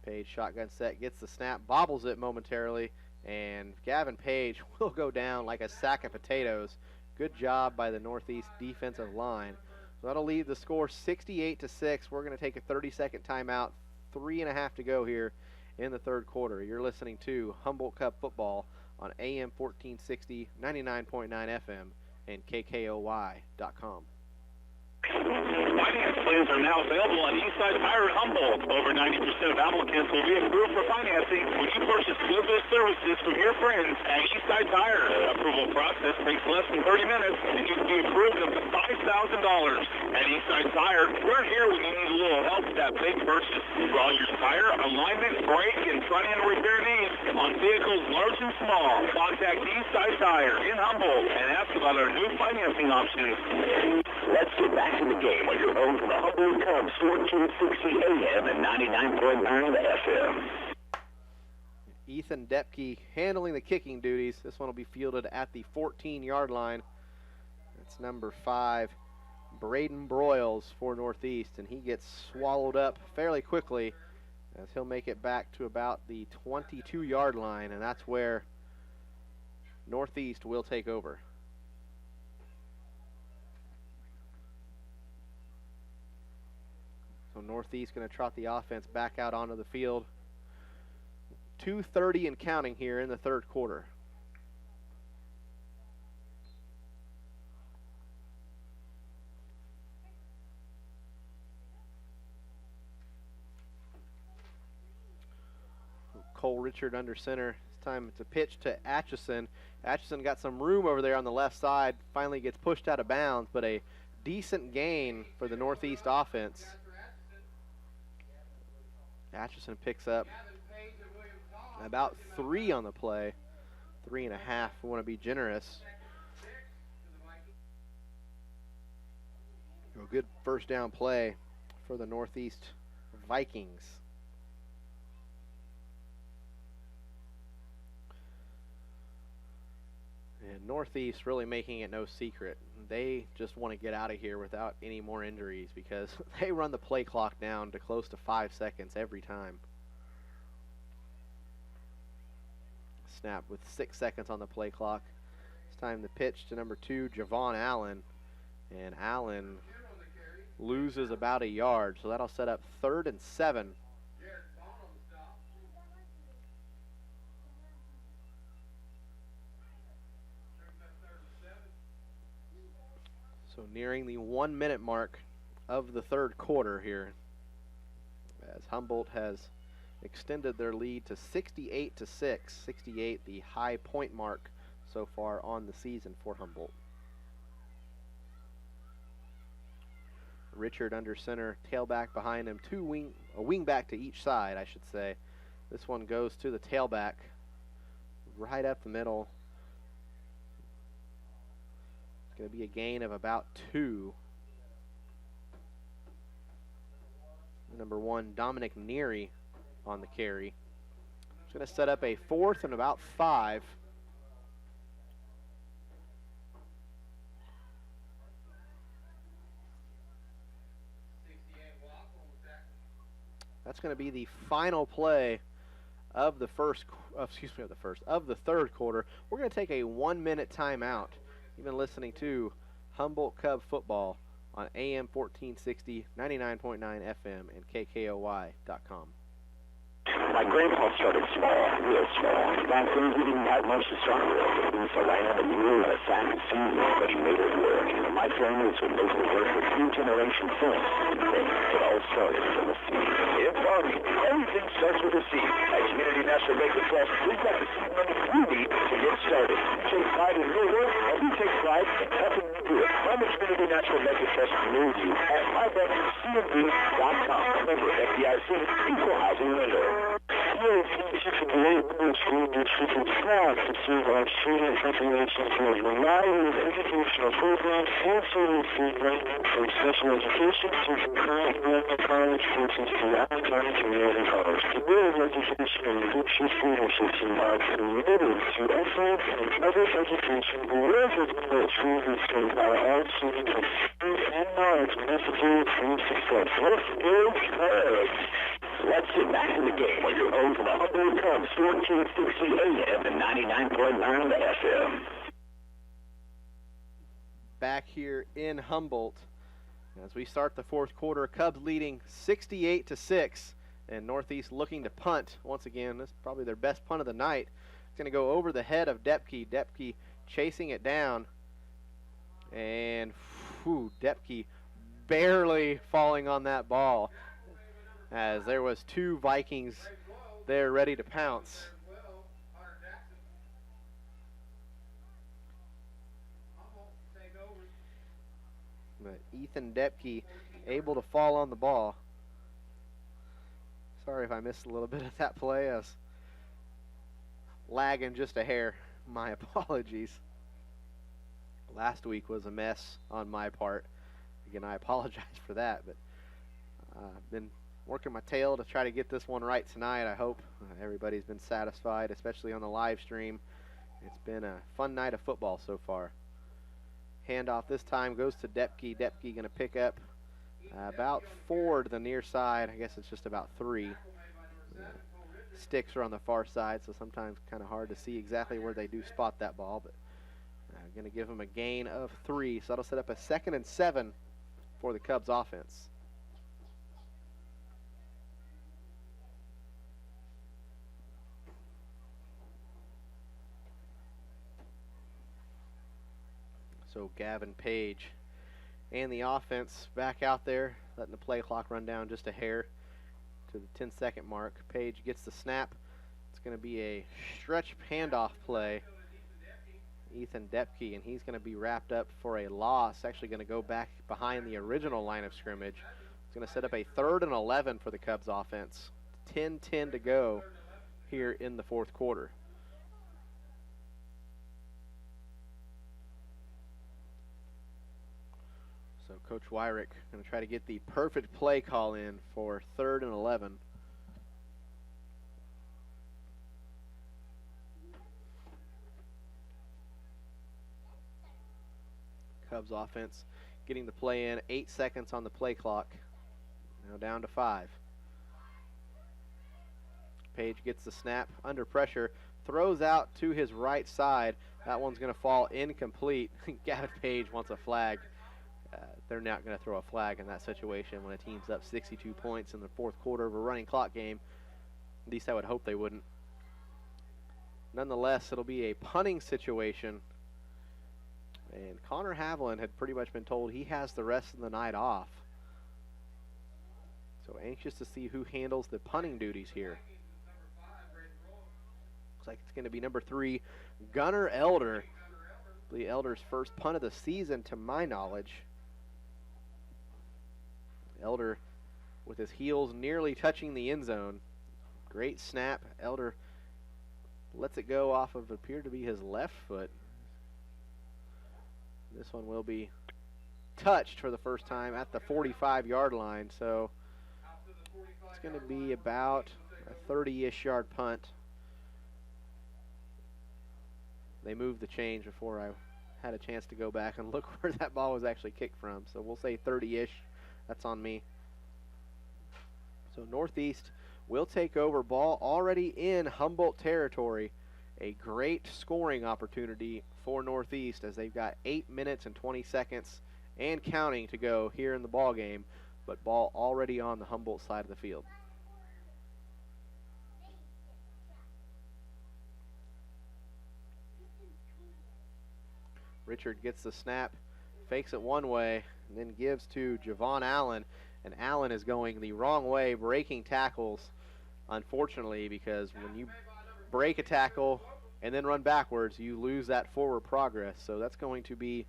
Page shotgun set, gets the snap, bobbles it momentarily, and Gavin Page will go down like a sack of potatoes. Good job by the Northeast defensive line. So that'll leave the score 68-6. We're going to take a 30-second timeout. 3.5 to go here in the third quarter. You're listening to Humboldt Cup football on AM 1460, 99.9 FM, and KKOY.com. Finance plans are now available on Eastside Tire at Humboldt. Over 90% of applicants will be approved for financing when you purchase goods or services from your friends at Eastside Tire. The approval process takes less than 30 minutes, and you can be approved up to $5,000. At Eastside Tire, we're here when you need a little help with that big purchase. For all your tire, alignment, brake, and front-end repair needs on vehicles large and small, contact Eastside Tire in Humboldt and ask about our new financing options. Let's get back in the game on your home for the Humboldt Cubs, 1460 AM and 99.9 FM. Ethan Depke handling the kicking duties. This one will be fielded at the 14-yard line. That's number 5, Braden Broyles for Northeast, and he gets swallowed up fairly quickly as he'll make it back to about the 22-yard line, and that's where Northeast will take over. So Northeast going to trot the offense back out onto the field. 2:30 and counting here in the third quarter. Cole Richard under center. It's time to pitch to Atchison. Atchison got some room over there on the left side. Finally gets pushed out of bounds, but a decent gain for the Northeast offense. Atchison picks up about 3 on the play. 3.5, we want to be generous. A good first down play for the Northeast Vikings. And Northeast really making it no secret. They just want to get out of here without any more injuries because they run the play clock down to close to 5 seconds every time. Snap with 6 seconds on the play clock. It's time to pitch to number 2, Javon Allen. And Allen loses about a yard, so that'll set up 3rd and 7. So nearing the 1 minute mark of the third quarter here, as Humboldt has extended their lead to 68-6. 68 the high point mark so far on the season for Humboldt. Richard under center, tailback behind him, a wing back to each side, I should say. This one goes to the tailback, right up the middle. It's going to be a gain of about 2. Number 1, Dominic Neary on the carry. It's going to set up a 4th and about 5. That's going to be the final play of the of the third quarter. We're going to take a 1-minute timeout. You've been listening to Humboldt Cub football on AM 1460, 99.9 FM, and KKOY.com. My grandpa started small, real small. Back then, he didn't have much to start with. He was a lamb and mule and a sack and seed, but he made it work. My family has been making it work for 3 generations since. It all started from a seed. In farming, everything starts with a seed. At Community National Bank of Trust, we've got the seed money you need to get started. You take pride in your work, and we take pride in helping you do it. I'm the Community National Bank of Trust near you at mybankcmb.com. Remember, FDIC, equal housing lender. Here is the great Humboldt School District is proud to serve our student population with a variety of educational programs and services ranging from special education to concurrent enrollment college courses to Alabama Community College. The Board of Education and Leadership Leadership Team are committed to excellence in public education. The work of Humboldt School District are all students with skills and knowledge necessary for success. Let's build courage. Let's get back to the game where you're home for the Humboldt Cubs, 1460 AM and 99.9 FM. Back here in Humboldt, as we start the fourth quarter, Cubs leading 68-6, and Northeast looking to punt. Once again, this is probably their best punt of the night. It's going to go over the head of Depke. Depke chasing it down, and Depke barely falling on that ball, as there was 2 Vikings there ready to pounce. But Ethan Depke able to fall on the ball. Sorry if I missed a little bit of that play. I was lagging just a hair. My apologies. Last week was a mess on my part. Again, I apologize for that, but I've been working my tail to try to get this one right tonight. I hope everybody's been satisfied, especially on the live stream. It's been a fun night of football so far. Handoff this time goes to Depke. Depke going to pick up about 4 to the near side. I guess it's just about 3. Sticks are on the far side, so sometimes kind of hard to see exactly where they do spot that ball, but going to give them a gain of 3. So that'll set up a 2nd and 7 for the Cubs offense. So Gavin Page and the offense back out there, letting the play clock run down just a hair to the 10-second mark. Page gets the snap. It's going to be a stretch handoff play. Ethan Depke, and he's going to be wrapped up for a loss. Actually going to go back behind the original line of scrimmage. It's going to set up a 3rd and 11 for the Cubs offense. 10-10 to go here in the fourth quarter. So Coach Wyrick going to try to get the perfect play call in for 3rd and 11. Cubs offense getting the play in. 8 seconds on the play clock. Now down to 5. Page gets the snap under pressure, throws out to his right side. That one's going to fall incomplete. Gavin Page wants a flag. They're not going to throw a flag in that situation when a team's up 62 points in the fourth quarter of a running clock game. At least I would hope they wouldn't. Nonetheless, it'll be a punting situation. And Connor Haviland had pretty much been told he has the rest of the night off. So anxious to see who handles the punting duties here. Looks like it's going to be number 3, Gunnar Elder. The Elder's first punt of the season to my knowledge. Elder with his heels nearly touching the end zone. Great snap. Elder lets it go off of appeared to be his left foot. This one will be touched for the first time at the 45-yard line. So going to be about a 30-ish yard punt. They moved the change before I had a chance to go back and look where that ball was actually kicked from. So we'll say 30-ish. That's on me. So Northeast will take over, ball already in Humboldt territory. A great scoring opportunity for Northeast as they've got 8 minutes and 20 seconds and counting to go here in the ball game, but ball already on the Humboldt side of the field. Richard gets the snap, fakes it one way, and then gives to Javon Allen. And Allen is going the wrong way, breaking tackles, unfortunately, because when you break a tackle and then run backwards, you lose that forward progress. So that's going to be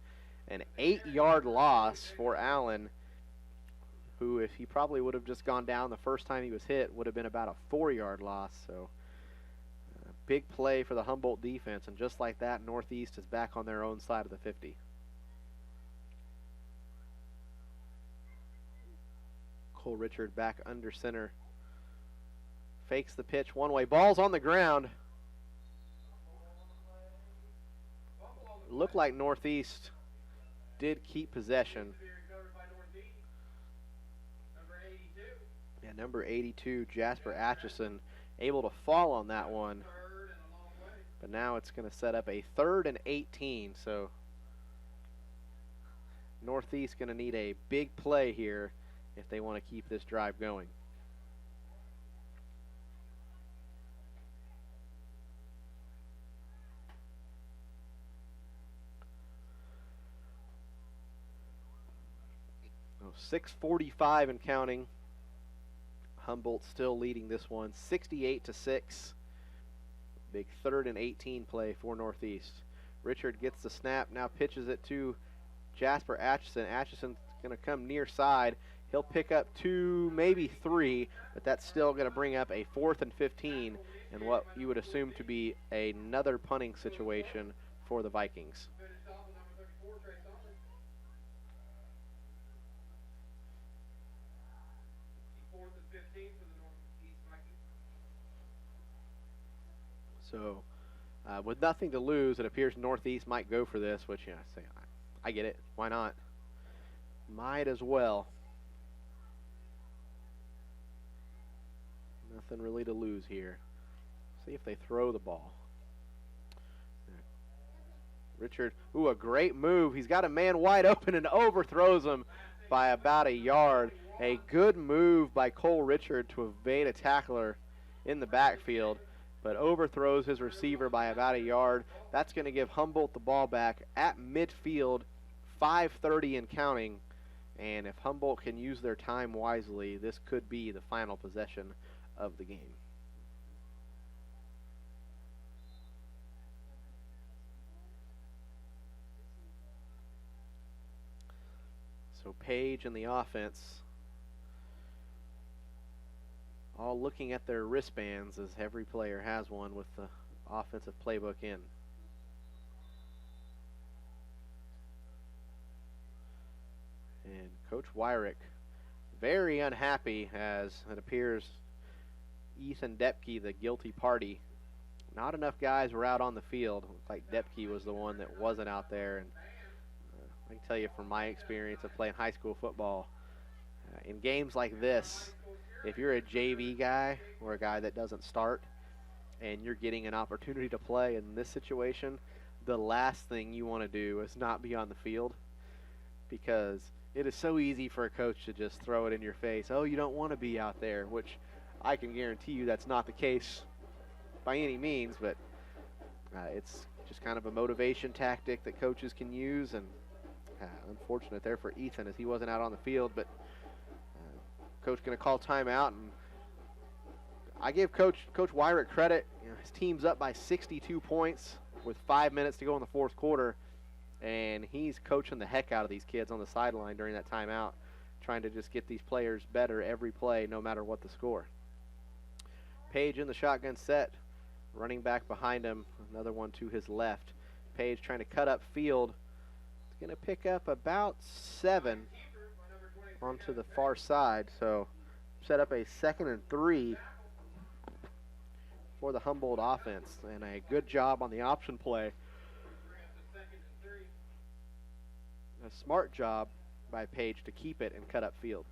an 8-yard loss for Allen, who, if he probably would have just gone down the first time he was hit, would have been about a 4-yard loss. So big play for the Humboldt defense, and just like that, Northeast is back on their own side of the 50. Cole Richard back under center. Fakes the pitch one way. Ball's on the ground. Looked like Northeast did keep possession. Yeah, number 82, Jasper Atchison, able to fall on that one. But now it's going to set up a 3rd and 18. So Northeast going to need a big play here if they want to keep this drive going. Oh, 6:45 and counting. Humboldt still leading this one, 68-6. Big 3rd and 18 play for Northeast. Richard gets the snap, now pitches it to Jasper Atchison. Atchison's going to come near side. He'll pick up 2, maybe 3, but that's still going to bring up a 4th and 15 and what you would assume to be another punting situation for the Vikings. So with nothing to lose, it appears Northeast might go for this, which, I get it. Why not? Might as well. Nothing really to lose here. See if they throw the ball. Richard, ooh, a great move. He's got a man wide open and overthrows him by about a yard. A good move by Cole Richard to evade a tackler in the backfield, but overthrows his receiver by about a yard. That's going to give Humboldt the ball back at midfield, 5:30 and counting. And if Humboldt can use their time wisely, this could be the final possession of the game. So Page and the offense all looking at their wristbands, as every player has one with the offensive playbook in. And Coach Wyrick very unhappy, as it appears Ethan Depke, the guilty party. Not enough guys were out on the field. Looks like Depke was the one that wasn't out there. And I can tell you from my experience of playing high school football, in games like this, if you're a JV guy or a guy that doesn't start and you're getting an opportunity to play in this situation, the last thing you want to do is not be on the field, because it is so easy for a coach to just throw it in your face. Oh, you don't want to be out there, which I can guarantee you that's not the case by any means, but it's just kind of a motivation tactic that coaches can use, and unfortunate there for Ethan as he wasn't out on the field, but Coach going to call timeout, and I give Coach Wyrick credit. His team's up by 62 points with 5 minutes to go in the fourth quarter, and he's coaching the heck out of these kids on the sideline during that timeout, trying to just get these players better every play, no matter what the score. Page in the shotgun set, running back behind him, another one to his left. Page trying to cut up field. He's going to pick up about 7 onto the far side, so set up a 2nd and 3 for the Humboldt offense, and a good job on the option play. A smart job by Page to keep it and cut up field.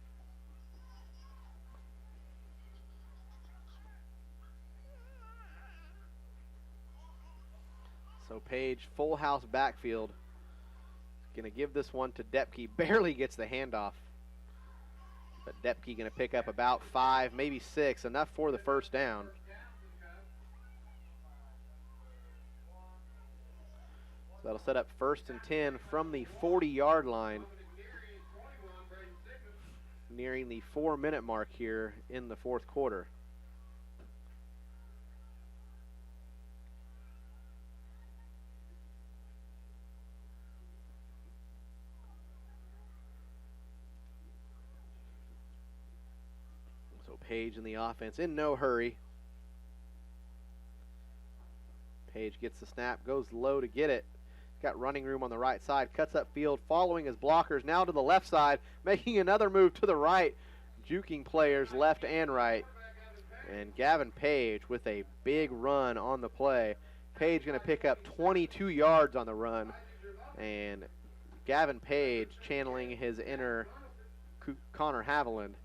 So Page, full house backfield. Going to give this one to Depke. Barely gets the handoff. But Depke going to pick up about 5, maybe 6, enough for the first down. So that'll set up 1st and 10 from the 40-yard line. Nearing the 4-minute mark here in the 4th quarter. So Page in the offense in no hurry. Page gets the snap, goes low to get it. Got running room on the right side, cuts up field, following his blockers, now to the left side, making another move to the right, juking players left and right. And Gavin Page with a big run on the play. Page going to pick up 22 yards on the run, and Gavin Page channeling his inner Connor Haviland,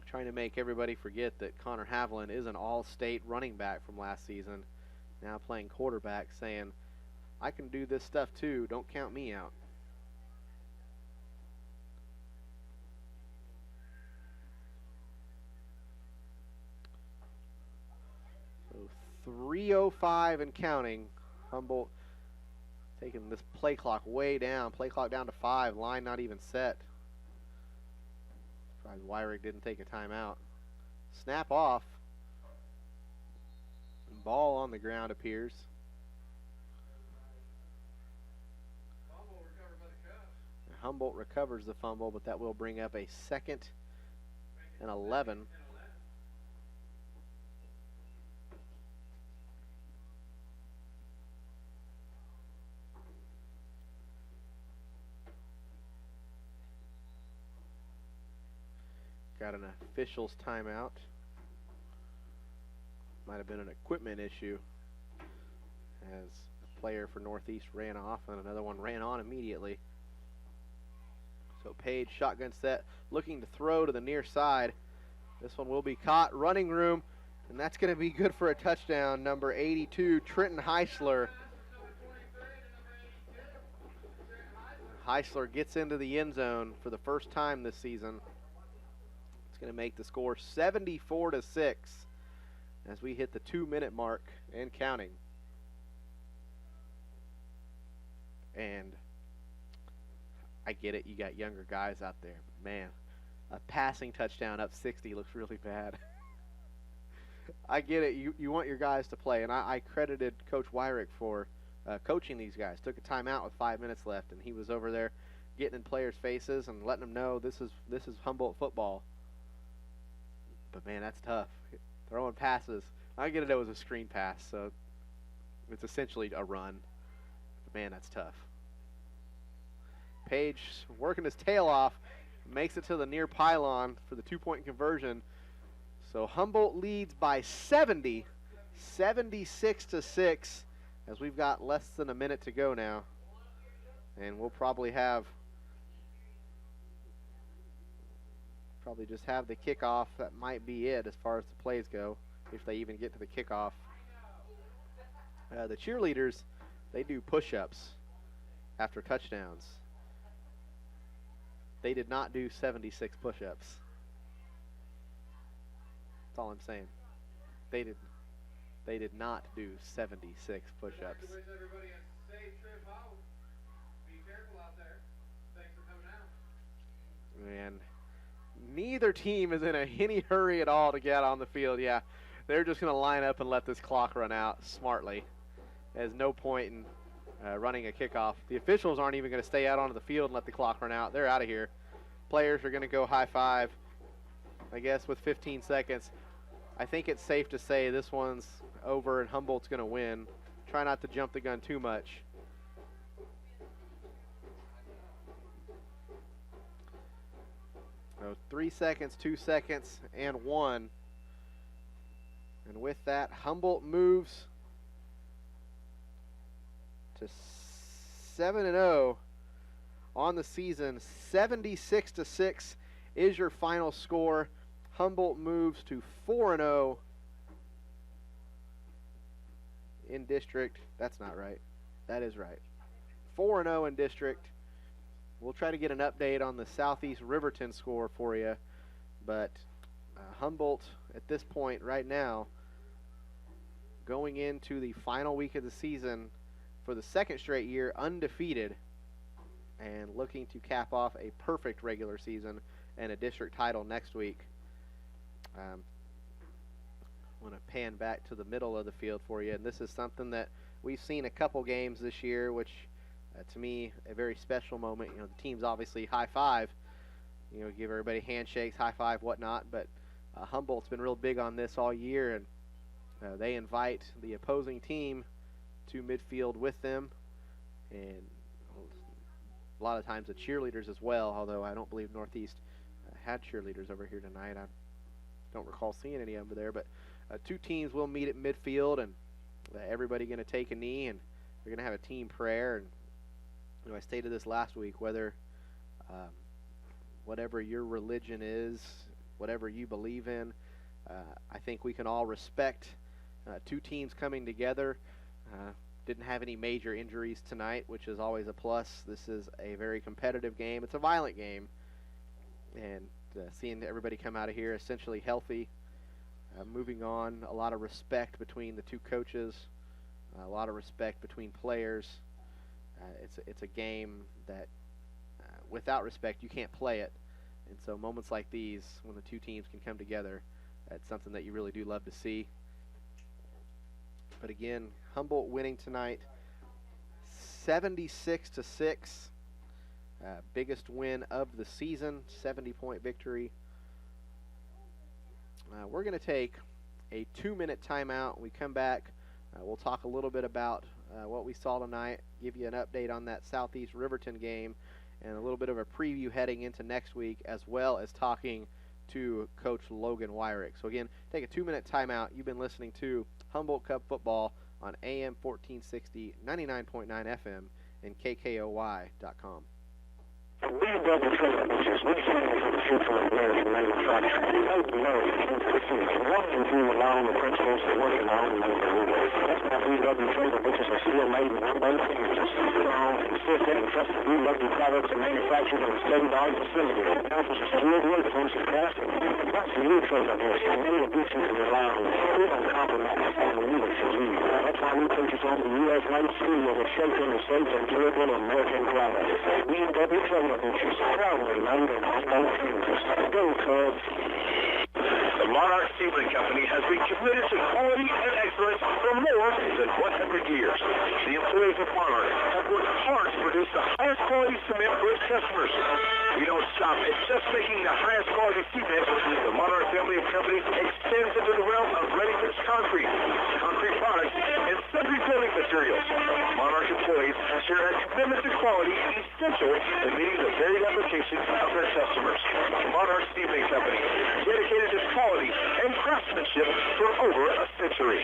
trying to make everybody forget that Connor Haviland is an all-state running back from last season, now playing quarterback, saying, I can do this stuff too, don't count me out. So 3:05 and counting. Humboldt taking this play clock way down. Play clock down to 5, line not even set. Surprised Wyrick didn't take a timeout. Snap off. Ball on the ground appears. Humboldt recovers the fumble, but that will bring up a 2nd and 11. Got an official's timeout. Might have been an equipment issue, as a player for Northeast ran off and another one ran on immediately. So Page, shotgun set, looking to throw to the near side. This one will be caught, running room, and that's going to be good for a touchdown. Number 82, Trenton Heisler. Heisler gets into the end zone for the first time this season. It's going to make the score 74-6 as we hit the 2-minute mark and counting. And I get it, you got younger guys out there, but man, a passing touchdown up 60 looks really bad. I get it, you want your guys to play, and I credited Coach Wyrick for coaching these guys. Took a timeout with 5 minutes left, and he was over there getting in players' faces and letting them know this is Humboldt football. But man, that's tough. Throwing passes. I get it was a screen pass, so it's essentially a run. But man, that's tough. Page working his tail off, makes it to the near pylon for the 2-point conversion. So Humboldt leads by 70, 76-6, as we've got less than a minute to go now. And we'll probably just have the kickoff. That might be it as far as the plays go, if they even get to the kickoff. The cheerleaders, they do push-ups after touchdowns. They did not do 76 push-ups. That's all I'm saying. They did not do 76 push-ups. Wish everybody a safe trip home. Be careful out there. Thanks for coming out. And neither team is in any hurry at all to get on the field. Yeah, they're just going to line up and let this clock run out smartly. There's no point in running a kickoff. The officials aren't even going to stay out onto the field and let the clock run out. They're out of here. Players are going to go high five, I guess, with 15 seconds. I think it's safe to say this one's over and Humboldt's going to win. Try not to jump the gun too much. So 3 seconds, 2 seconds, and 1. And with that, Humboldt moves to 7-0 on the season. 76-6 is your final score. Humboldt moves to 4-0 in district. That's not right. That is right. 4-0 in district. We'll try to get an update on the Southeast Riverton score for you, but Humboldt at this point right now, going into the final week of the season for the second straight year, undefeated, and looking to cap off a perfect regular season and a district title next week. I want to pan back to the middle of the field for you, and this is something that we've seen a couple games this year, which to me, a very special moment. You know, the teams obviously high five, you know, give everybody handshakes, high five, whatnot, but Humboldt's been real big on this all year, and they invite the opposing team to midfield with them, and a lot of times the cheerleaders as well, although I don't believe Northeast had cheerleaders over here tonight. I don't recall seeing any over there, but two teams will meet at midfield, and everybody going to take a knee, and they're going to have a team prayer. And you know, I stated this last week, whether whatever your religion is, whatever you believe in, I think we can all respect two teams coming together. Didn't have any major injuries tonight, which is always a plus. This is a very competitive game. It's a violent game, and seeing everybody come out of here essentially healthy, moving on, a lot of respect between the two coaches, a lot of respect between players. It's a game that without respect you can't play it, and so moments like these when the two teams can come together, it's something that you really do love to see. But again, Humboldt winning tonight 76-6, biggest win of the season, 70-point victory. We're going to take a 2-minute timeout. When we come back, we'll talk a little bit about what we saw tonight, give you an update on that Southeast Riverton game, and a little bit of a preview heading into next week, as well as talking to Coach Logan Wyrick. So again, take a 2-minute timeout. You've been listening to Humboldt Cub Football on AM 1460, 99.9 FM, and KKOY.com. We love the trailer pictures. We stand for the future of American manufacturing. We hope American consumers wanting to allow the principles that work in our own neighborhood. That's why we love the trailer pictures are still made in one by the fingers. Strong, consistent, and trusted. We love the products and manufactured in a state-of-the-art facility. Offers a skilled workforce and craftsmen. That's the new trailer pictures. And many of these things rely on. We don't compromise on the units of you. That's why we focus on the U.S.-made steel that's shaped in the states and durable American products. We love the trailer pictures, proudly made in Humboldt, Kansas. Go Cubs! The Monarch Steel Company has been committed to quality and excellence for more than 100 years. The employees of Monarch have worked hard to produce the highest quality cement for its customers. We don't stop at just making the highest quality cement. The Monarch family of companies extends into the realm of ready-mix concrete, concrete products, and sundry building materials. Monarch employees share a commitment to quality essential in meeting the varied applications of their customers. Monarch Steel Company, dedicated to quality and craftsmanship for over a century.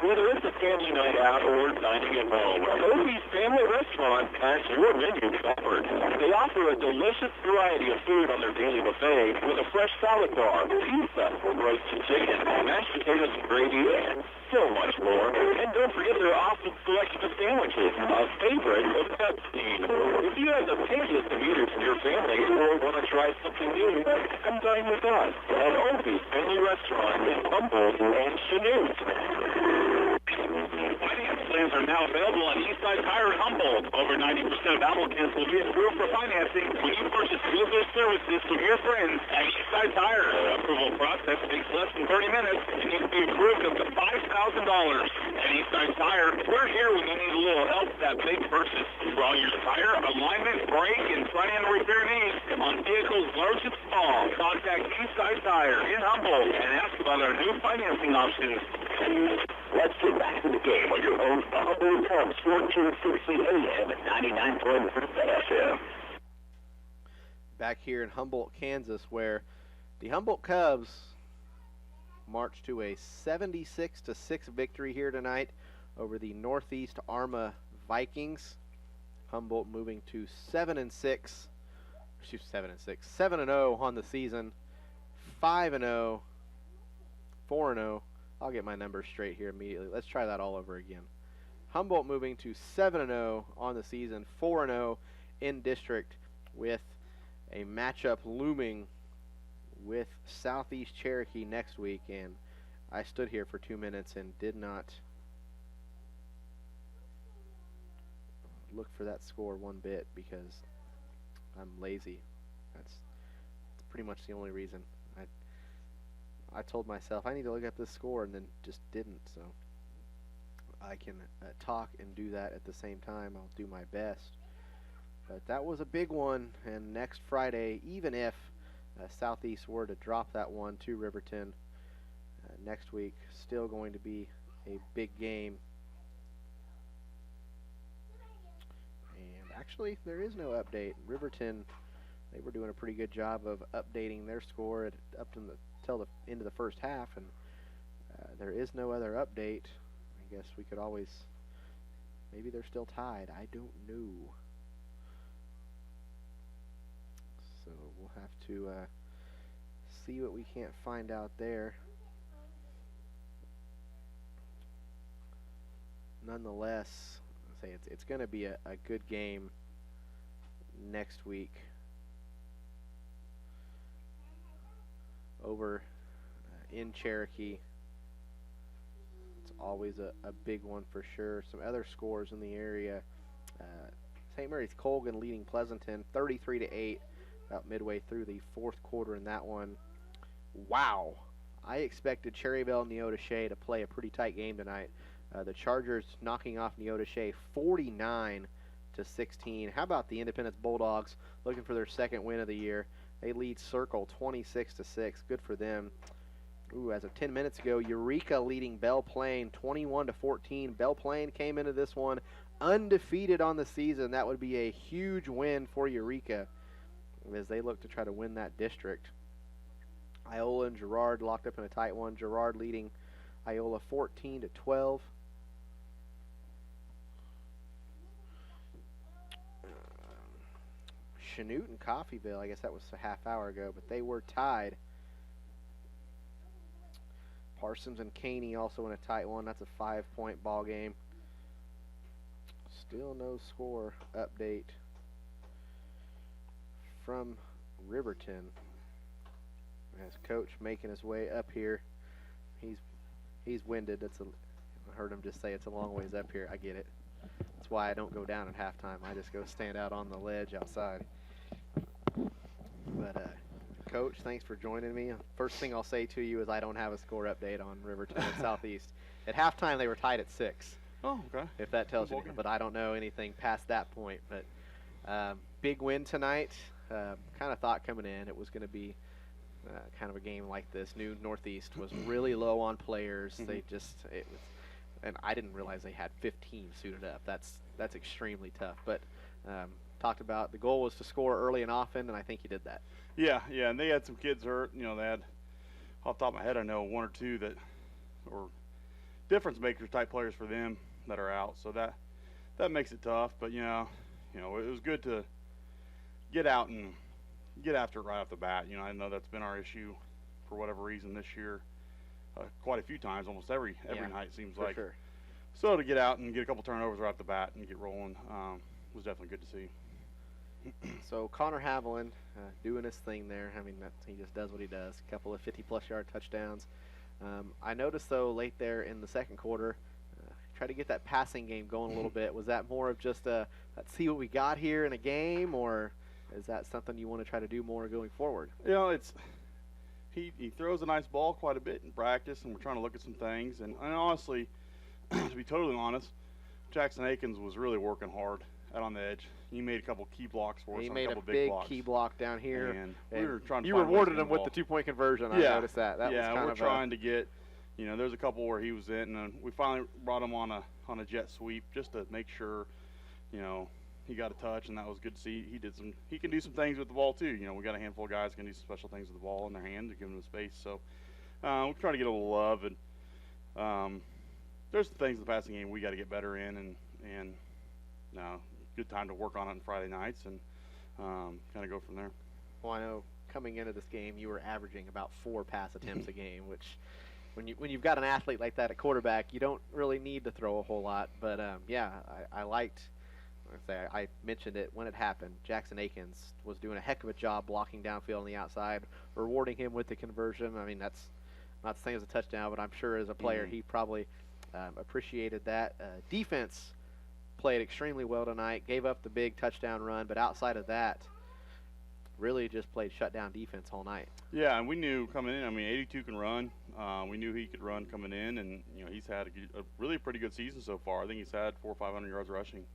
Whether it's a family night out or dining at home, Opie's Family Restaurant has your menu covered. They offer a delicious variety of food on their daily buffet with a fresh salad bar, pizza, roasted chicken, mashed potatoes and gravy, and so much more. And don't forget their awesome selection of sandwiches, a favorite of Epstein. If you have the pinkiest of eaters in your family or want to try something new, come dine with us at Opie's Family Restaurant in Humboldt and Chanute. Finance plans are now available on Eastside Tire in Humboldt. Over 90% of applicants will be approved for financing when you purchase goods or services from your friends at Eastside Tire. The approval process takes less than 30 minutes and needs to be approved up to $5,000. At Eastside Tire, we're here when you need a little help with that big purchase. For all your tire, alignment, brake, and front-end repair needs on vehicles large and small, contact Eastside Tire in Humboldt and ask about our new financing options. Let's get back to the game on your own Humboldt Cubs, 1460 AM at 99.3 FM. back here in Humboldt, Kansas, where the Humboldt Cubs marched to a 76-6 victory here tonight over the Northeast-Arma Vikings. Humboldt moving to 7-0 on the season, 5-0, 4-0. I'll get my numbers straight here immediately. Let's try that all over again. Humboldt moving to 7-0 on the season, 4-0 in district, with a matchup looming with Southeast Cherokee next week. And I stood here for 2 minutes and did not look for that score one bit because I'm lazy. That's pretty much the only reason. I told myself I need to look at this score and then just didn't. So I can talk and do that at the same time. I'll do my best. But that was a big one, and next Friday, even if Southeast were to drop that one to Riverton next week, still going to be a big game. And actually, there is no update. Riverton, they were doing a pretty good job of updating their score till the end of the first half, and there is no other update. I guess we could always, maybe they're still tied. I don't know. So we'll have to see what we can't find out there. Nonetheless, I'll say it's going to be a good game next week over in Cherokee. It's always a big one for sure. Some other scores in the area. St. Mary's Colgan leading Pleasanton 33-8 about midway through the fourth quarter in that one. Wow. I expected Cherryville and Neodesha to play a pretty tight game tonight. The Chargers knocking off Neodesha 49-16. How about the Independence Bulldogs looking for their second win of the year? They lead Circle 26-6. Good for them. Ooh, as of 10 minutes ago, Eureka leading Belle Plaine 21-14. Belle Plaine came into this one undefeated on the season. That would be a huge win for Eureka as they look to try to win that district. Iola and Girard locked up in a tight one. Girard leading Iola 14-12. Chanute and Coffeyville, I guess that was a half hour ago, but they were tied. Parsons and Caney also in a tight one. That's a 5-point ball game. Still no score update from Riverton. As Coach making his way up here, he's winded. I heard him just say it's a long ways up here. I get it. That's why I don't go down at halftime. I just go stand out on the ledge outside. But Coach, thanks for joining me. First thing I'll say to you is I don't have a score update on Riverton and Southeast. At halftime, they were tied at 6. Oh, okay. If that tells you anything, but I don't know anything past that point. But big win tonight. Kind of thought coming in it was going to be kind of a game like this. New Northeast was really low on players. They just and I didn't realize they had 15 suited up. That's extremely tough. But talked about the goal was to score early and often, and I think he did that. Yeah, and they had some kids hurt. You know, they had, off the top of my head, I know one or two that or difference makers type players for them that are out. So that makes it tough. But you know, it was good to get out and get after it right off the bat. You know, I know that's been our issue for whatever reason this year, quite a few times, almost every night seems like. Sure. So to get out and get a couple turnovers right off the bat and get rolling was definitely good to see. So Connor Haviland doing his thing there. I mean, he just does what he does. A couple of 50-plus yard touchdowns. I noticed, though, late there in the second quarter, try to get that passing game going a little bit. Was that more of just let's see what we got here in a game, or is that something you want to try to do more going forward? You know, he throws a nice ball quite a bit in practice, and we're trying to look at some things. And honestly, to be totally honest, Jackson Akins was really working hard out on the edge. He made a couple key blocks for us. He on made a couple big blocks. key block down here. And we were trying to you rewarded him with the 2-point conversion. I noticed that. That was kind we're of trying to get, there's a couple where he was in, and we finally brought him on a jet sweep just to make sure, he got a touch, and that was good to see. He can do some things with the ball too. We got a handful of guys who can do some special things with the ball in their hand to give them the space. So we're trying to get a little love, and there's some things in the passing game we got to get better in, and good time to work on it on Friday nights and kind of go from there. Well, I know coming into this game you were averaging about 4 pass attempts a game, which when you've got an athlete like that at quarterback, you don't really need to throw a whole lot. But I liked. I mentioned it when it happened. Jackson Akins was doing a heck of a job blocking downfield on the outside, rewarding him with the conversion. I mean, that's not the same as a touchdown, but I'm sure as a player he probably appreciated that. Defense played extremely well tonight, gave up the big touchdown run, but outside of that, really just played shutdown defense all night. Yeah, and we knew coming in, 82 can run. We knew he could run coming in, and he's had a really pretty good season so far. I think he's had 400 or 500 yards rushing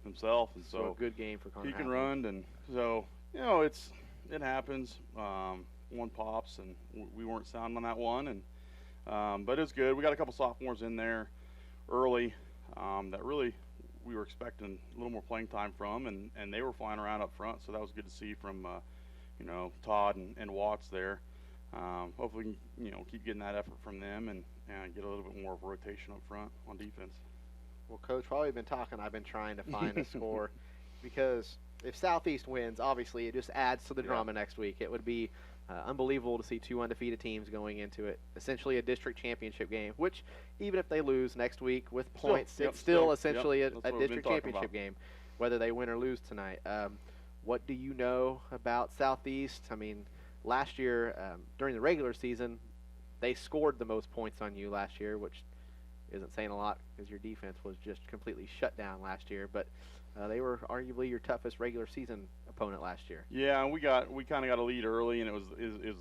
himself, and so a good game for Connor. He can run, and so it happens. One pops, and we weren't sound on that one, and but it's good. We got a couple sophomores in there early that really we were expecting a little more playing time from, and they were flying around up front, so that was good to see from Todd and Watts there. Hopefully we can keep getting that effort from them and get a little bit more of a rotation up front on defense. Well, Coach, while we've been talking, I've been trying to find a score because if Southeast wins, obviously it just adds to the drama next week. It would be unbelievable to see 2 undefeated teams going into it, essentially a district championship game, which even if they lose next week with points, it's still essentially a district championship game, whether they win or lose tonight. What do you know about Southeast? I mean, last year during the regular season, they scored the most points on you last year, which isn't saying a lot because your defense was just completely shut down last year, but they were arguably your toughest regular season opponent last year. Yeah, and we kind of got a lead early, and it was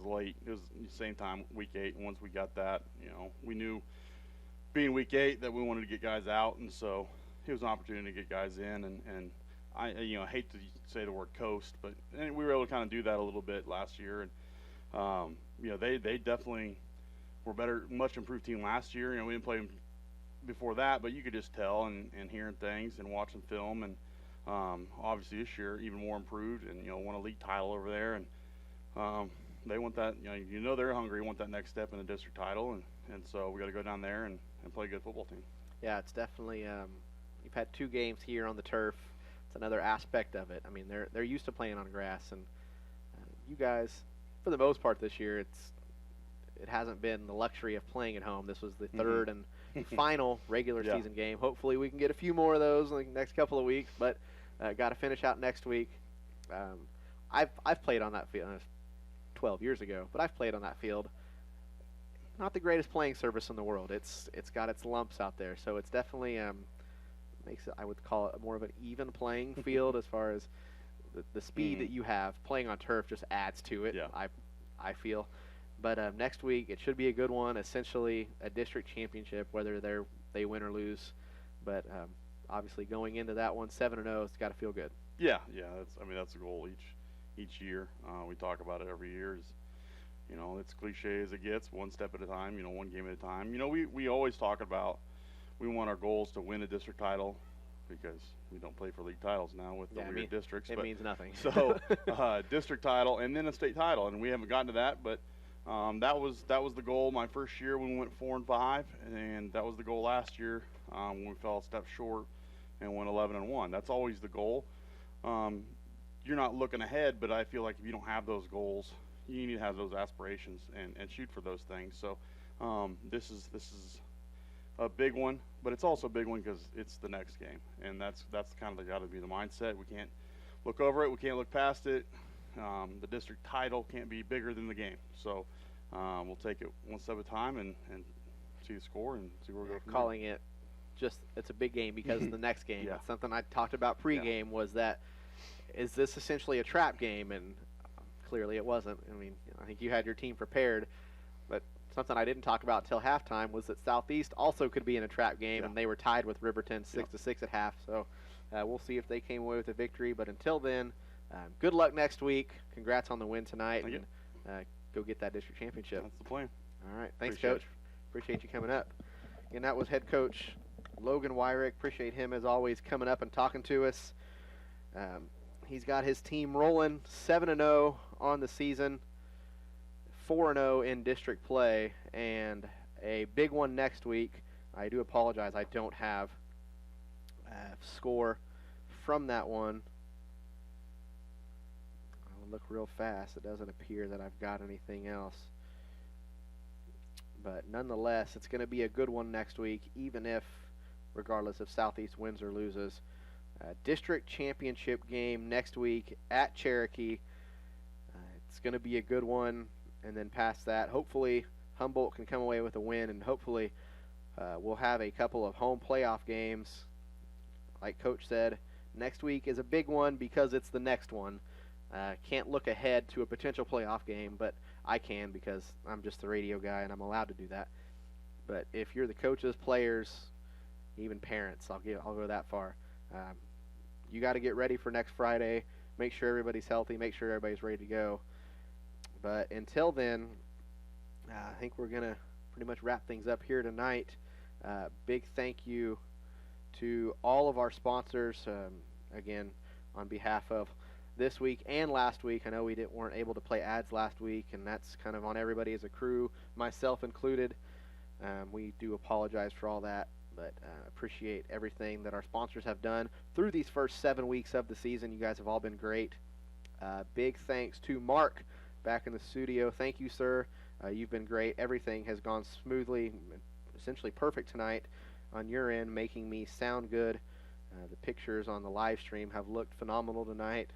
late. It was the same time, week 8. And once we got that, we knew being week 8 that we wanted to get guys out, and so it was an opportunity to get guys in. And I hate to say the word coast, but we were able to kind of do that a little bit last year. And they definitely were better, much improved team last year. We didn't play them before that, but you could just tell and hearing things and watching film, and obviously this year even more improved, and won a league title over there, and they want that. They're hungry, want that next step in the district title, and so we got to go down there and play a good football team. Yeah, it's definitely you've had 2 games here on the turf. It's another aspect of it. I mean, they're used to playing on grass, and you guys, for the most part this year, it hasn't been the luxury of playing at home. This was the third and final regular season game. Hopefully we can get a few more of those in the next couple of weeks, but got to finish out next week. I've played on that field 12 years ago, but I've played on that field. Not the greatest playing surface in the world. It's got its lumps out there, so it's definitely makes it, I would call it, more of an even playing field as far as the speed that you have. Playing on turf just adds to it. Yeah. I feel. But next week it should be a good one. Essentially a district championship, whether they win or lose. But obviously going into that one 7-0, it's got to feel good. Yeah. That's the goal each year. We talk about it every year. It's cliche as it gets, one step at a time. One game at a time. We always talk about we want our goals to win a district title, because we don't play for league titles now with the weird districts. It means nothing. So district title and then a state title, and we haven't gotten to that, but. That was the goal my first year when we went 4-5, and that was the goal last year when we fell a step short and went 11-1. That's always the goal. You're not looking ahead, but I feel like if you don't have those goals, you need to have those aspirations and shoot for those things. So this is a big one, but it's also a big one because it's the next game, and that's kind of got to be the mindset. We can't look over it. We can't look past it. The district title can't be bigger than the game, so we'll take it one step at a time and see the score and see where we go from calling there. It just it's a big game because of the next game. Yeah. It's something I talked about pregame was that is this essentially a trap game, and clearly it wasn't. I mean, I think you had your team prepared, but something I didn't talk about until halftime was that Southeast also could be in a trap game, and they were tied with Riverton 6-6 at half. So we'll see if they came away with a victory, but until then, good luck next week. Congrats on the win tonight. Thank and go get that district championship. That's the plan. All right. Thanks, Appreciate Coach. Appreciate you coming up. And that was head coach Logan Wyrick, appreciate him as always coming up and talking to us. He's got his team rolling 7-0 on the season, 4-0 in district play, and a big one next week. I do apologize, I don't have a score from that one. I'll look real fast. It doesn't appear that I've got anything else. But nonetheless, it's going to be a good one next week, even if, regardless if Southeast wins or loses. District championship game next week at Cherokee. It's going to be a good one. And then past that, hopefully Humboldt can come away with a win, and hopefully we'll have a couple of home playoff games. Like Coach said, next week is a big one because it's the next one. Can't look ahead to a potential playoff game, but I can because I'm just the radio guy and I'm allowed to do that. But if you're the coaches, players, even parents, I'll go that far. You got to get ready for next Friday. Make sure everybody's healthy. Make sure everybody's ready to go. But until then, I think we're going to pretty much wrap things up here tonight. Big thank you to all of our sponsors, again, on behalf of this week and last week. I know we weren't able to play ads last week, and that's kind of on everybody as a crew, myself included. We do apologize for all that, but appreciate everything that our sponsors have done through these first 7 weeks of the season. You guys have all been great. Big thanks to Mark back in the studio. Thank you, sir. You've been great. Everything has gone smoothly, essentially perfect tonight on your end, making me sound good. The pictures on the live stream have looked phenomenal tonight.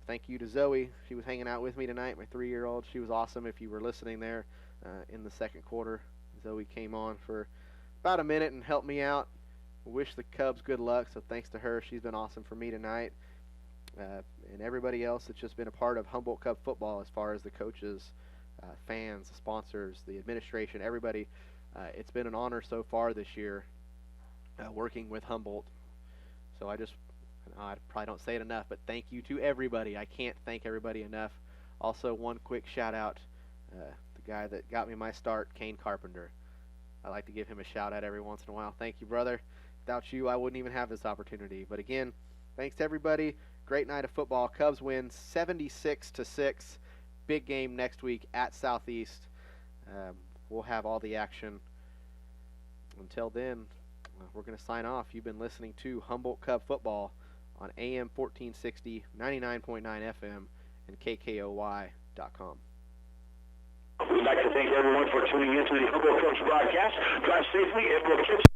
Thank you to Zoe. She was hanging out with me tonight, my 3-year-old. She was awesome. If you were listening there in the second quarter, Zoe came on for about a minute and helped me out. Wish the Cubs good luck, so thanks to her. She's been awesome for me tonight. And everybody else that's just been a part of Humboldt Cub football, as far as the coaches, fans, sponsors, the administration, everybody. It's been an honor so far this year working with Humboldt. So I probably don't say it enough, but thank you to everybody. I can't thank everybody enough. Also, one quick shout out, the guy that got me my start, Kane Carpenter. I like to give him a shout out every once in a while. Thank you, brother. Without you, I wouldn't even have this opportunity. But again, thanks to everybody. Great night of football. Cubs win 76-6. Big game next week at Southeast. We'll have all the action. Until then, we're going to sign off. You've been listening to Humboldt Cub football on AM 1460, 99.9 FM, and KKOY.com. We'd like to thank everyone for tuning in to the Humboldt Cubs broadcast. Drive safely and we'll catch you.